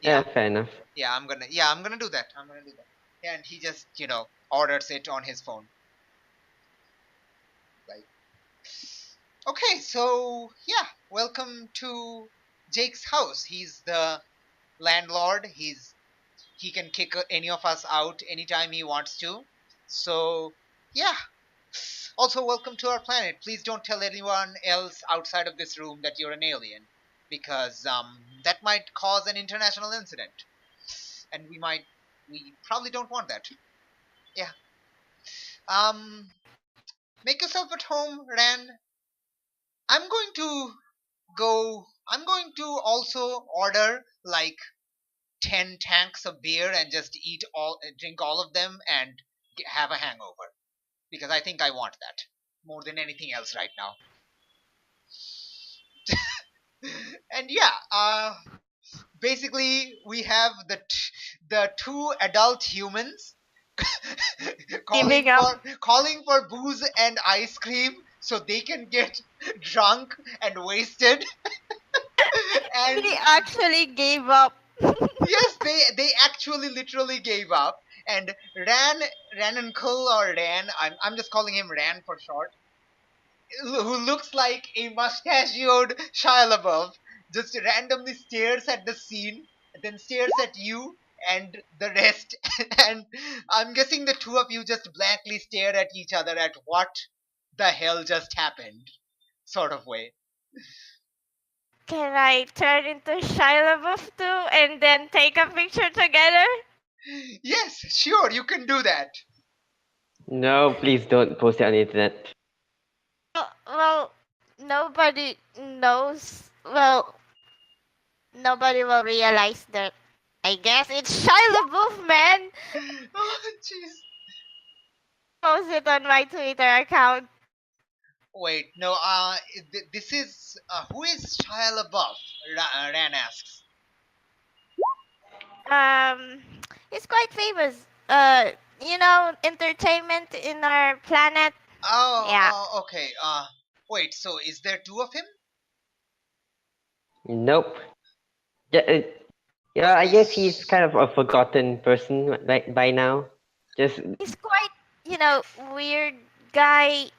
S4: Yeah, fair enough.
S1: Yeah, I'm gonna do that. And he just, orders it on his phone. Right. Okay, so yeah, welcome to Jake's house. He's the landlord. He can kick any of us out anytime he wants to. So yeah. Also, welcome to our planet. Please don't tell anyone else outside of this room that you're an alien, because that might cause an international incident, and we probably don't want that. Yeah. Make yourself at home, Ran. I'm going to also order like 10 tanks of beer and just drink all of them and have a hangover, because I think I want that more than anything else right now. And yeah, basically we have the 2 adult humans
S6: Giving up.
S1: calling for booze and ice cream so they can get drunk and wasted. And
S6: He actually gave up.
S1: yes, they actually literally gave up. And Ranuncle, or Ran, I'm just calling him Ran for short, who looks like a mustachioed Shia LaBeouf, just randomly stares at the scene, then stares at you and the rest. And I'm guessing the 2 of you just blankly stare at each other at what the hell just happened, sort of way.
S6: Can I turn into Shia LaBeouf too and then take a picture together?
S1: Yes, sure, you can do that.
S4: No, please don't post it on the internet.
S6: Well, nobody knows. Well, nobody will realize that. I guess it's Shia LaBeouf, man.
S1: Oh, jeez.
S6: Post it on my Twitter account.
S1: Wait, no, this is, who is Shia LaBeouf? Ran asks.
S6: He's quite famous. Entertainment in our planet. Yeah.
S1: Oh, okay, wait, so is there two of him?
S4: Nope. Yeah, I guess he's kind of a forgotten person by now. Just
S6: He's quite, weird guy.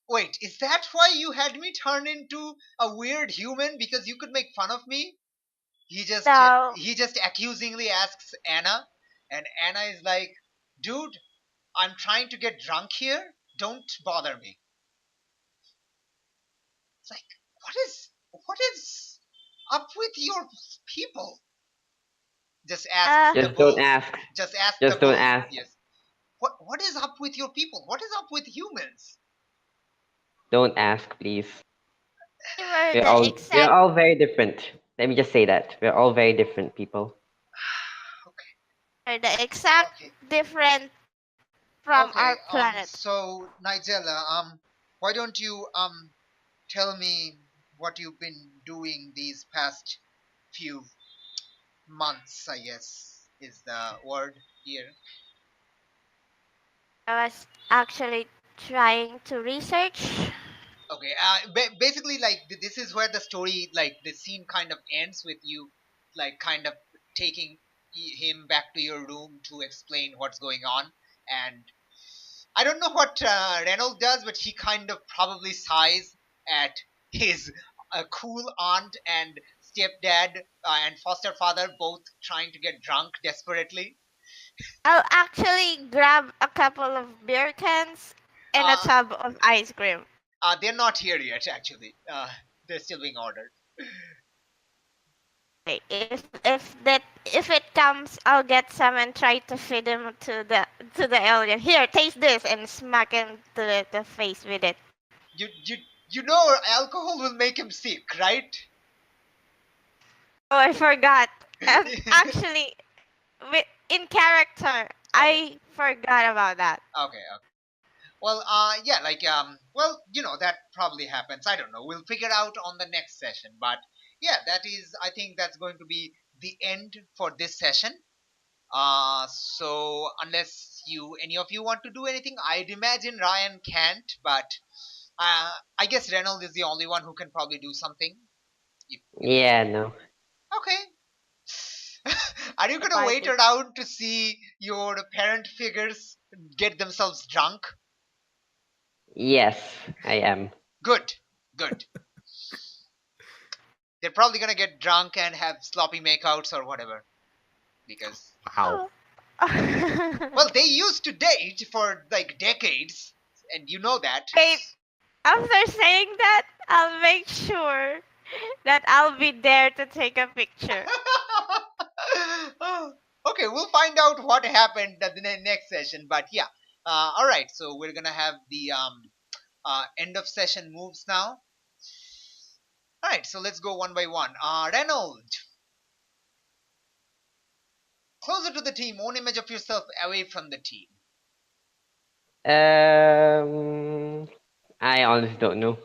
S1: Wait, is that why you had me turn into a weird human? Because you could make fun of me?
S6: No.
S1: He just accusingly asks Anna, and Anna is like, dude, I'm trying to get drunk here. Don't bother me. It's like, what is up with your people? Just ask the
S4: just
S1: bull.
S4: don't ask.
S1: Just ask
S4: Just
S1: the
S4: don't
S1: bull.
S4: ask.
S1: Yes. What is up with your people? What is up with humans?
S4: Don't ask, please.
S6: We were
S4: We're
S6: the
S4: all
S6: exact
S4: very different. Let me just say that we're all very different people.
S1: Okay.
S6: different from
S1: Okay.
S6: our planet.
S1: So Nigella, why don't you tell me what you've been doing these past few months? I guess is the word here.
S6: I was actually trying to research.
S1: Okay. Basically, like this is where the story, like the scene, kind of ends with you, like kind of taking him back to your room to explain what's going on, and I don't know what Reynolds does, but he kind of probably sighs at his cool aunt and stepdad and foster father both trying to get drunk desperately.
S6: I'll actually grab a couple of beer cans and a tub of ice cream.
S1: They're not here yet, actually. They're still being ordered.
S6: Okay, if it comes, I'll get some and try to feed him to the alien. Here, taste this, and smack him to the face with it.
S1: You know alcohol will make him sick, right?
S6: Oh, I forgot. Actually, in character, I forgot about that.
S1: Okay. Well, yeah, like, well, that probably happens. I don't know. We'll figure out on the next session. But yeah, I think that's going to be the end for this session. So unless any of you want to do anything, I'd imagine Ryan can't, but I guess Reynolds is the only one who can probably do something.
S4: Yeah, no.
S1: Okay. Are you gonna wait around to see your parent figures get themselves drunk?
S4: Yes, I am.
S1: Good. They're probably gonna get drunk and have sloppy makeouts or whatever. Because
S5: Wow.
S1: well, they used to date for like decades, and you know that.
S6: Wait, after saying that, I'll make sure that I'll be there to take a picture.
S1: Okay, we'll find out what happened at the next session. But yeah, all right. So we're gonna have the end of session moves now. All right, so let's go one by one. Reynold, closer to the team. Own image of yourself away from the team.
S4: I honestly don't know.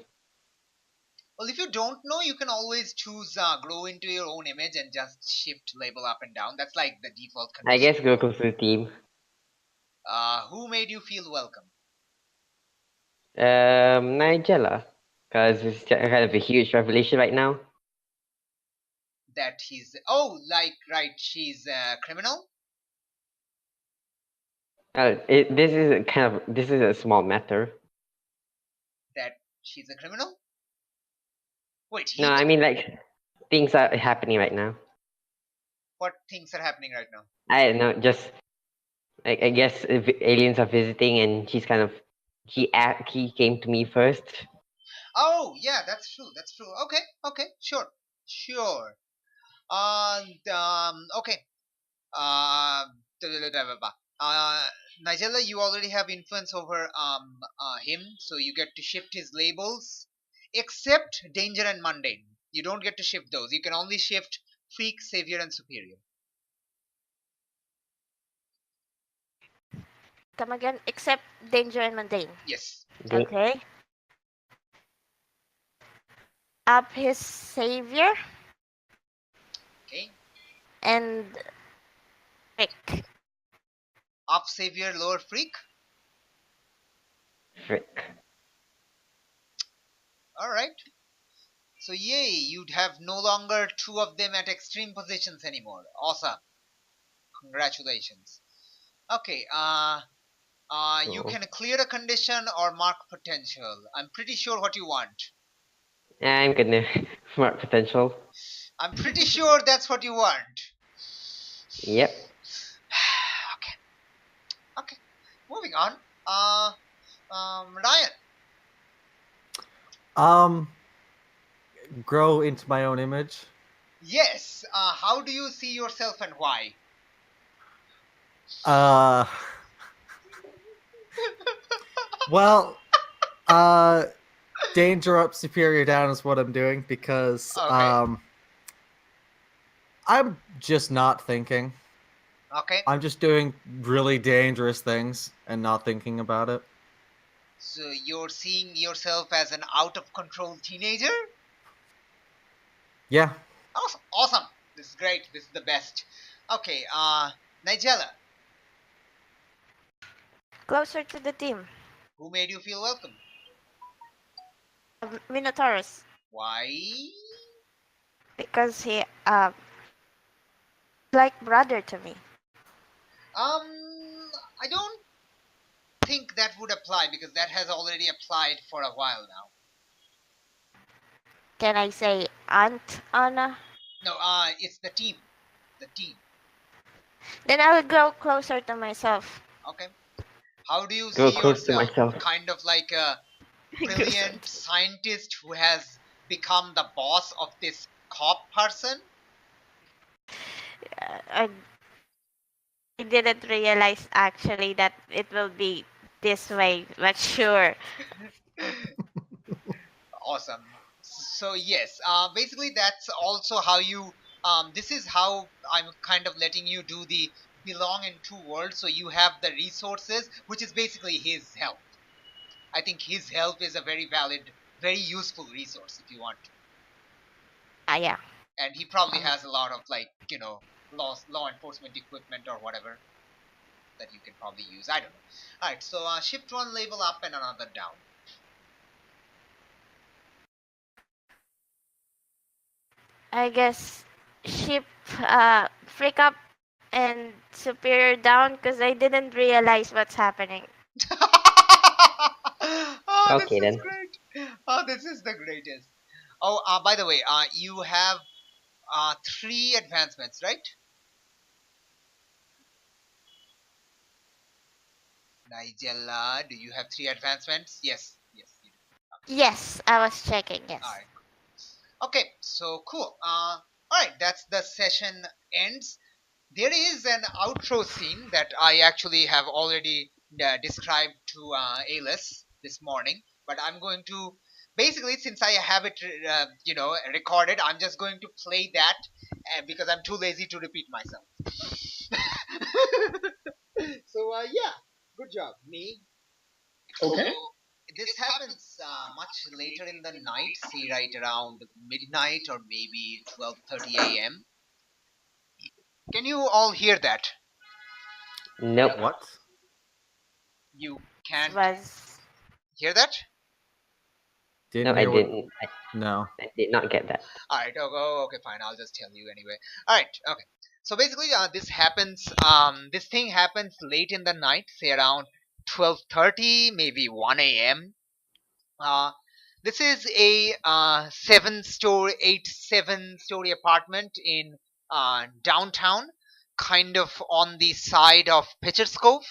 S1: Well, if you don't know, you can always choose grow into your own image and just shift label up and down. That's like the default condition.
S4: I guess go close to the team.
S1: Who made you feel welcome?
S4: Nigella, because it's kind of a huge revelation right now.
S1: That he's right, she's a criminal.
S4: This is a small matter.
S1: That she's a criminal. Wait.
S4: No, I mean like things are happening right now.
S1: What things are happening right now?
S4: I don't know. Just I guess aliens are visiting, and she's kind of he came to me first.
S1: Oh yeah, that's true. Okay. Sure. And okay. Nigella, you already have influence over him, so you get to shift his labels, except danger and mundane. You don't get to shift those. You can only shift freak, savior, and superior.
S6: Come again, except danger and mundane.
S1: Yes.
S6: Okay. Up his savior
S1: Okay.
S6: and freak.
S1: Up savior, lower freak.
S4: Frick.
S1: All right. So yay, you'd have no longer two of them at extreme positions anymore. Awesome. Congratulations. Okay. You
S4: Oh.
S1: can clear a condition or mark potential. I'm pretty sure what you want.
S4: I'm gonna mark potential.
S1: I'm pretty sure that's what you want.
S4: Yep.
S1: Okay. Okay. Moving on. Ryan.
S5: Grow into my own image.
S1: Yes. How do you see yourself and why?
S5: Well, danger up, superior down is what I'm doing because
S1: Okay.
S5: I'm just not thinking.
S1: Okay.
S5: I'm just doing really dangerous things and not thinking about it.
S1: So you're seeing yourself as an out of control teenager?
S5: Yeah.
S1: Awesome. Awesome. This is great. This is the best. Okay. Nigella,
S6: Closer to the team.
S1: who made you feel welcome?
S6: Minotaurus.
S1: Why?
S6: Because he like brother to me.
S1: I don't think that would apply because that has already applied for a while now.
S6: Can I say Aunt Anna?
S1: No, it's the team. The team.
S6: Then I will go closer to myself.
S1: Okay. How do you
S4: Go
S1: see
S4: close to
S1: yourself?
S4: myself.
S1: Kind of like a brilliant scientist who has become the boss of this cop person?
S6: I didn't realize actually that it will be this way, but sure.
S1: Awesome. So yes, basically that's also how you. This is how I'm kind of letting you do the belong in two worlds. So you have the resources, which is basically his help. I think his help is a very valid, very useful resource if you want to.
S6: Yeah.
S1: And he probably has a lot of law enforcement equipment or whatever that you can probably use. I don't know. All right, so shift one label up and another down.
S6: I guess ship freak up and superior down because I didn't realize what's happening.
S1: Oh, this
S4: Okay,
S1: is
S4: then.
S1: great. Oh, this is the greatest. Oh, by the way, you have 3 advancements, right? Nigella, do you have 3 advancements? Yes, yes, you do.
S6: Yes, I was checking. Yes.
S1: All right. Okay, so cool. All right, that's the session ends. There is an outro scene that I actually have already described to Alice this morning, but I'm going to basically, since I have it, recorded, I'm just going to play that because I'm too lazy to repeat myself. So yeah, good job, me.
S3: Okay.
S1: So this happens much later in the night, say right around midnight or maybe 12:30 a.m. Can you all hear that?
S4: Nope.
S5: What?
S1: You
S6: It
S1: can't
S6: was
S1: hear that?
S4: No,
S5: Didn't
S4: I
S5: hear what?
S4: didn't.
S5: No.
S4: I did not get that.
S1: All right. Okay, fine. I'll just tell you anyway. All right. Okay. So basically, this happens. This thing happens late in the night, say around 12:30, maybe 1 a.m. Uh, this is a 7-story apartment in downtown, kind of on the side of Pitcher's Cove,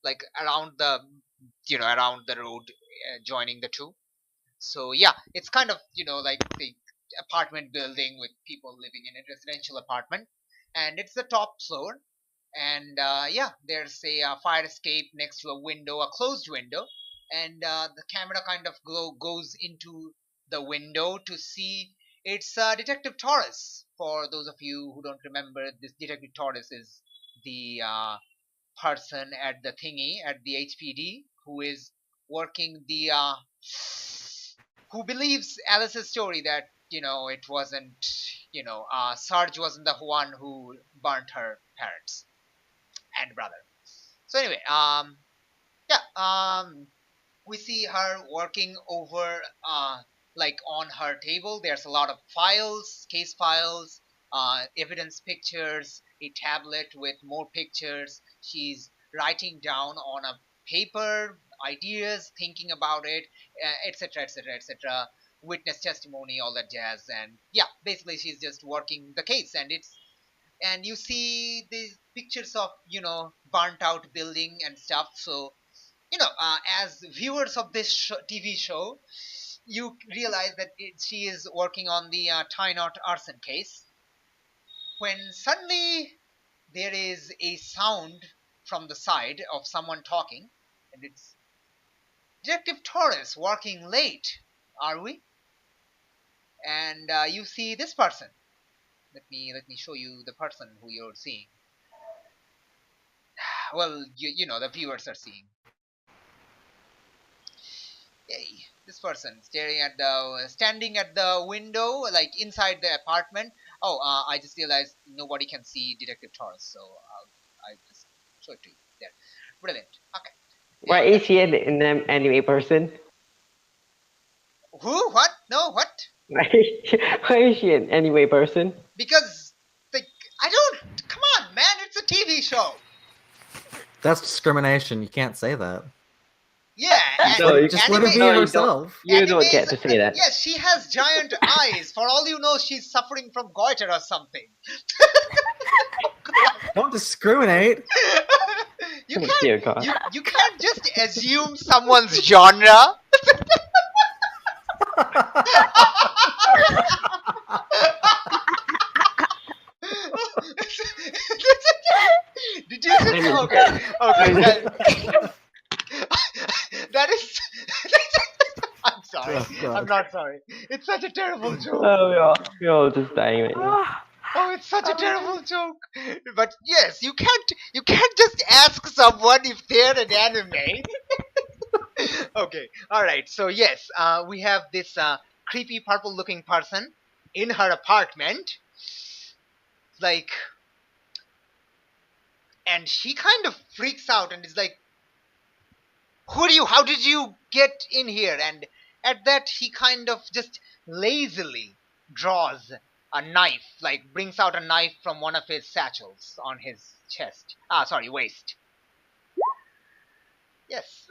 S1: like around around the road joining the two. So yeah, it's kind of like the apartment building with people living in a residential apartment, and it's the top floor. And yeah, there's a fire escape next to a window, a closed window, and the camera kind of goes into the window to see it's Detective Torres. For those of you who don't remember, this Detective Torres is the person at the thingy at the HPD who is working the who believes Alice's story that it wasn't Sarge wasn't the one who burnt her parents and brother. So anyway, yeah, we see her working over like on her table. There's a lot of files, case files, evidence pictures, a tablet with more pictures. She's writing down on a paper ideas, thinking about it, etc., etc., etc. Witness testimony, all that jazz, and yeah, basically she's just working the case, and you see these pictures of burnt out building and stuff. So as viewers of this TV show, you realize that she is working on the Tie Knot arson case, when suddenly there is a sound from the side of someone talking, and it's Detective Torres working late. Are we? And you see this person. Let me show you the person who you're seeing. Well, the viewers are seeing. Hey, this person standing at the window, like inside the apartment. Oh, I just realized nobody can see Detective Torres, so I just show it to you there. Brilliant. Okay.
S4: Why
S1: And
S4: is he an anime person?
S1: who? What? No, what?
S4: Why is she an anime person?
S1: Because I don't. Come on, man! It's a TV show.
S5: That's discrimination. You can't say that.
S1: Yeah,
S4: No, you-
S5: Just let her be
S4: no, you don't.
S5: herself.
S4: You don't
S1: Anime
S4: get
S1: is-
S4: to say that.
S1: Yes, she has giant eyes. For all you know, she's suffering from goiter or something.
S5: Don't discriminate.
S1: you
S4: Oh,
S1: can't.
S4: dear God.
S1: You can't just assume someone's genre. Did you just okay? Okay, that is. I'm sorry.
S5: Oh, God.
S1: I'm not sorry. It's such a terrible joke.
S4: Oh, we're all just dying right now.
S1: Oh, it's such a terrible joke. But yes, you can't just ask someone if they're an anime. Okay, all right. So yes, we have this creepy purple-looking person in her apartment, like, and she kind of freaks out and is like, "Who are you? How did you get in here?" And at that, he kind of just lazily draws a knife, like brings out a knife from one of his satchels on his chest. Sorry, waist. Yes.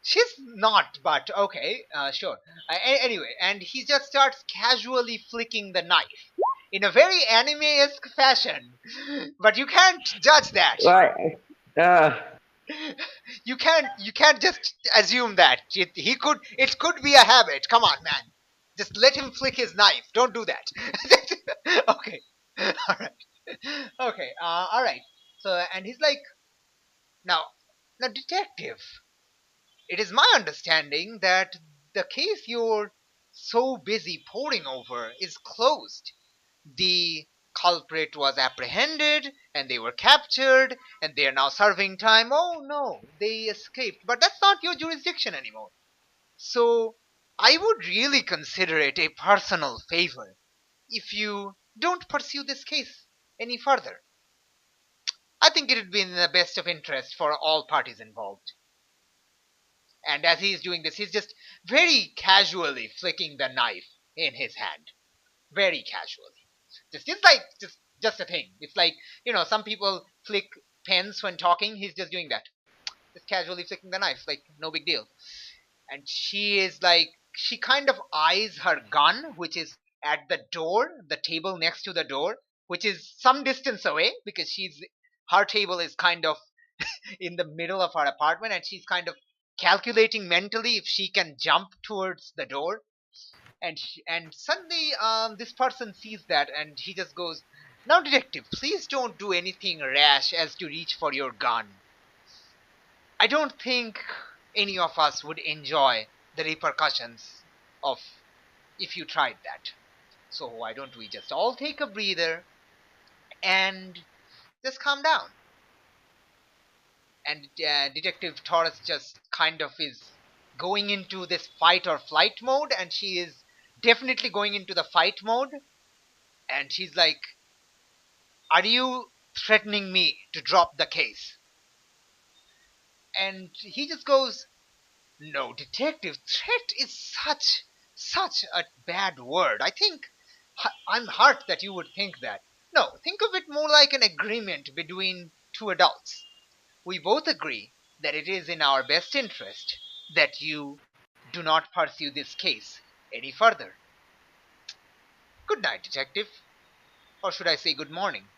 S1: She's not, but okay, sure. Anyway, and he just starts casually flicking the knife in a very anime-esque fashion. But you can't judge that.
S4: Why?
S1: You can't just assume that. It could be a habit. Come on, man. Just let him flick his knife. Don't do that. Okay. All right. Okay. All right. So, and he's like, now, detective, it is my understanding that the case you're so busy poring over is closed. The culprit was apprehended and they were captured and they are now serving time. Oh no, they escaped. But that's not your jurisdiction anymore. So I would really consider it a personal favor if you don't pursue this case any further. I think it would be in the best of interest for all parties involved. And as he's doing this, he's just very casually flicking the knife in his hand. Very casually. It's like just a thing. It's like, some people flick pens when talking. He's just doing that. Just casually flicking the knife, like no big deal. And she is like, she kind of eyes her gun, which is at the door, the table next to the door, which is some distance away because her table is kind of in the middle of her apartment, and she's kind of calculating mentally if she can jump towards the door. And suddenly this person sees that, and he just goes, Now, detective, please don't do anything rash as to reach for your gun. I don't think any of us would enjoy the repercussions of if you tried that. So why don't we just all take a breather and just calm down? And Detective Torres just kind of is going into this fight or flight mode, and she is definitely going into the fight mode. And she's like, "Are you threatening me to drop the case?" And he just goes, "No, detective, threat is such a bad word. I think I'm hurt that you would think that. No, think of it more like an agreement between two adults. We both agree that it is in our best interest that you do not pursue this case any further. Good night, detective. Or should I say good morning?"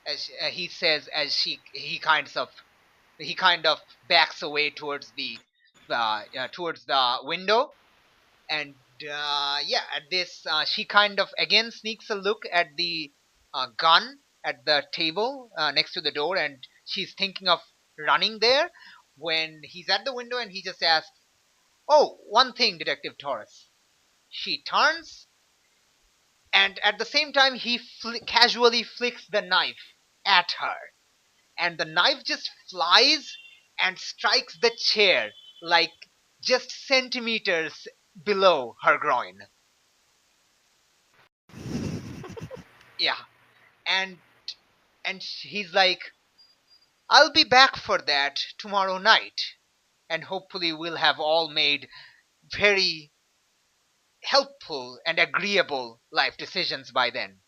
S1: As he says, as he kind of backs away towards the window. And yeah, at this, she kind of again sneaks a look at the gun at the table next to the door, and she's thinking of running there when he's at the window, and he just asks, "Oh, one thing, Detective Torres." She turns, and at the same time, he casually flicks the knife at her, and the knife just flies and strikes the chair like just centimeters below her groin. Yeah, and he's like, "I'll be back for that tomorrow night, and hopefully we'll have all made very helpful and agreeable life decisions by then.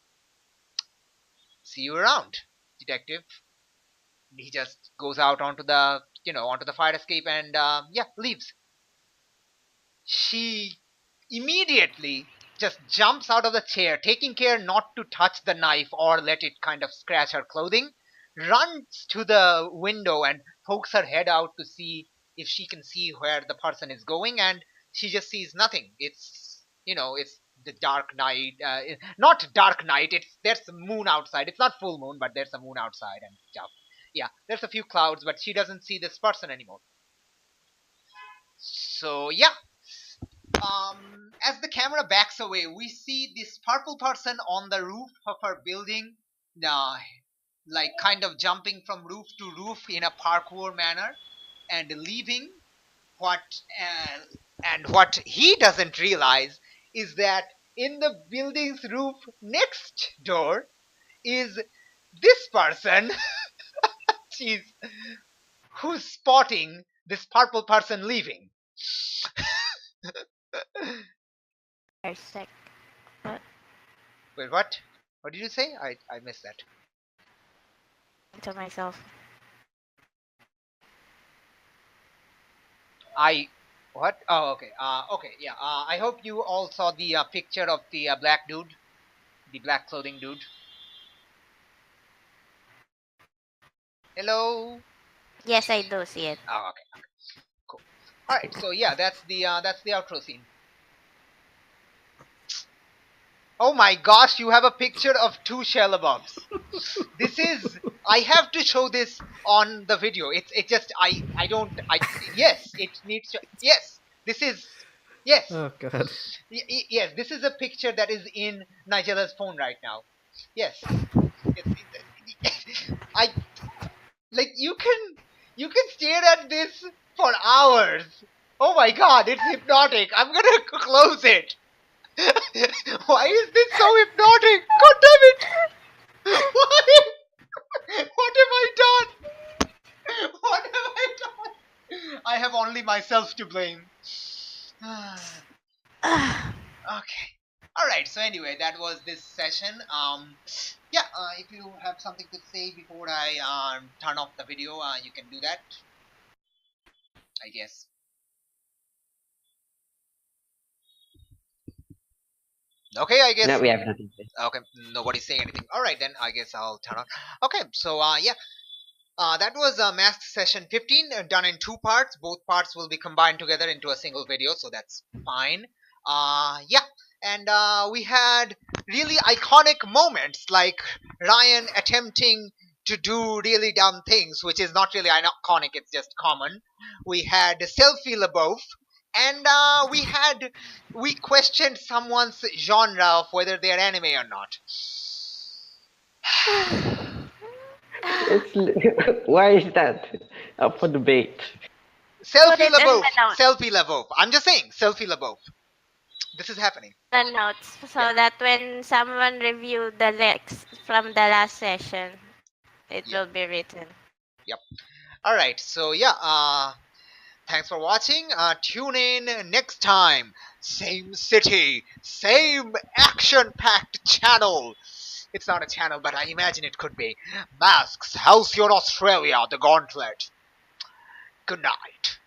S1: See you around, detective." He just goes out onto the fire escape and yeah, leaves. She immediately just jumps out of the chair, taking care not to touch the knife or let it kind of scratch her clothing, runs to the window and pokes her head out to see if she can see where the person is going, and she just sees nothing. It's the dark night, not dark night, there's the moon outside. It's not full moon, but there's a moon outside and stuff. Yeah, there's a few clouds, but she doesn't see this person anymore. So yeah, as the camera backs away, we see this purple person on the roof of her building, uh, like kind of jumping from roof to roof in a parkour manner and leaving. What and what he doesn't realize is that in the building's roof next door is this person. she's Who's spotting this purple person leaving.
S6: Very sick. What?
S1: Wait, what? What did you say? I missed that.
S6: To myself.
S1: What? Oh, okay. Okay, yeah. I hope you all saw the picture of the black dude, the black clothing dude. Hello.
S6: Yes, I do see it.
S1: Oh, okay. Cool. All right. So yeah, that's the outro scene. Oh my gosh, you have a picture of two shellabobs. I have to show this on the video. Yes, it needs to, yes, this is, yes.
S5: Oh god.
S1: Yes, this is a picture that is in Nigella's phone right now. Yes. I, like, you can stare at this for hours. Oh my god, it's hypnotic. I'm gonna close it. Why is this so hypnotic? God damn it! Why? What have I done? What have I done? I have only myself to blame. Okay. Alright, so anyway, that was this session. Yeah, if you have something to say before I turn off the video, you can do that, I guess. Okay, I guess.
S4: No, we have nothing to say.
S1: Okay, nobody's saying anything. Alright, then I guess I'll turn on. Okay, so yeah. That was Mask Session 15, done in 2 parts. Both parts will be combined together into a single video, so that's fine. Yeah, And we had really iconic moments like Ryan attempting to do really dumb things, which is not really iconic, it's just common. We had Selfie LaBeouf, and we questioned someone's genre of whether they're anime or not.
S4: It's why is that up for debate?
S6: Put
S1: Selfie
S6: it in the
S1: LaBeouf,
S6: notes.
S1: Selfie LaBeouf. I'm just saying, Selfie LaBeouf. This is happening.
S6: The notes so that when someone review the leaks from the last session, it
S1: Yeah.
S6: will be written.
S1: All right, so yeah, thanks for watching. Tune in next time. Same city, same action-packed channel. It's not a channel, but I imagine it could be. Masks, Halcyon, Australia, the Gauntlet. Good night.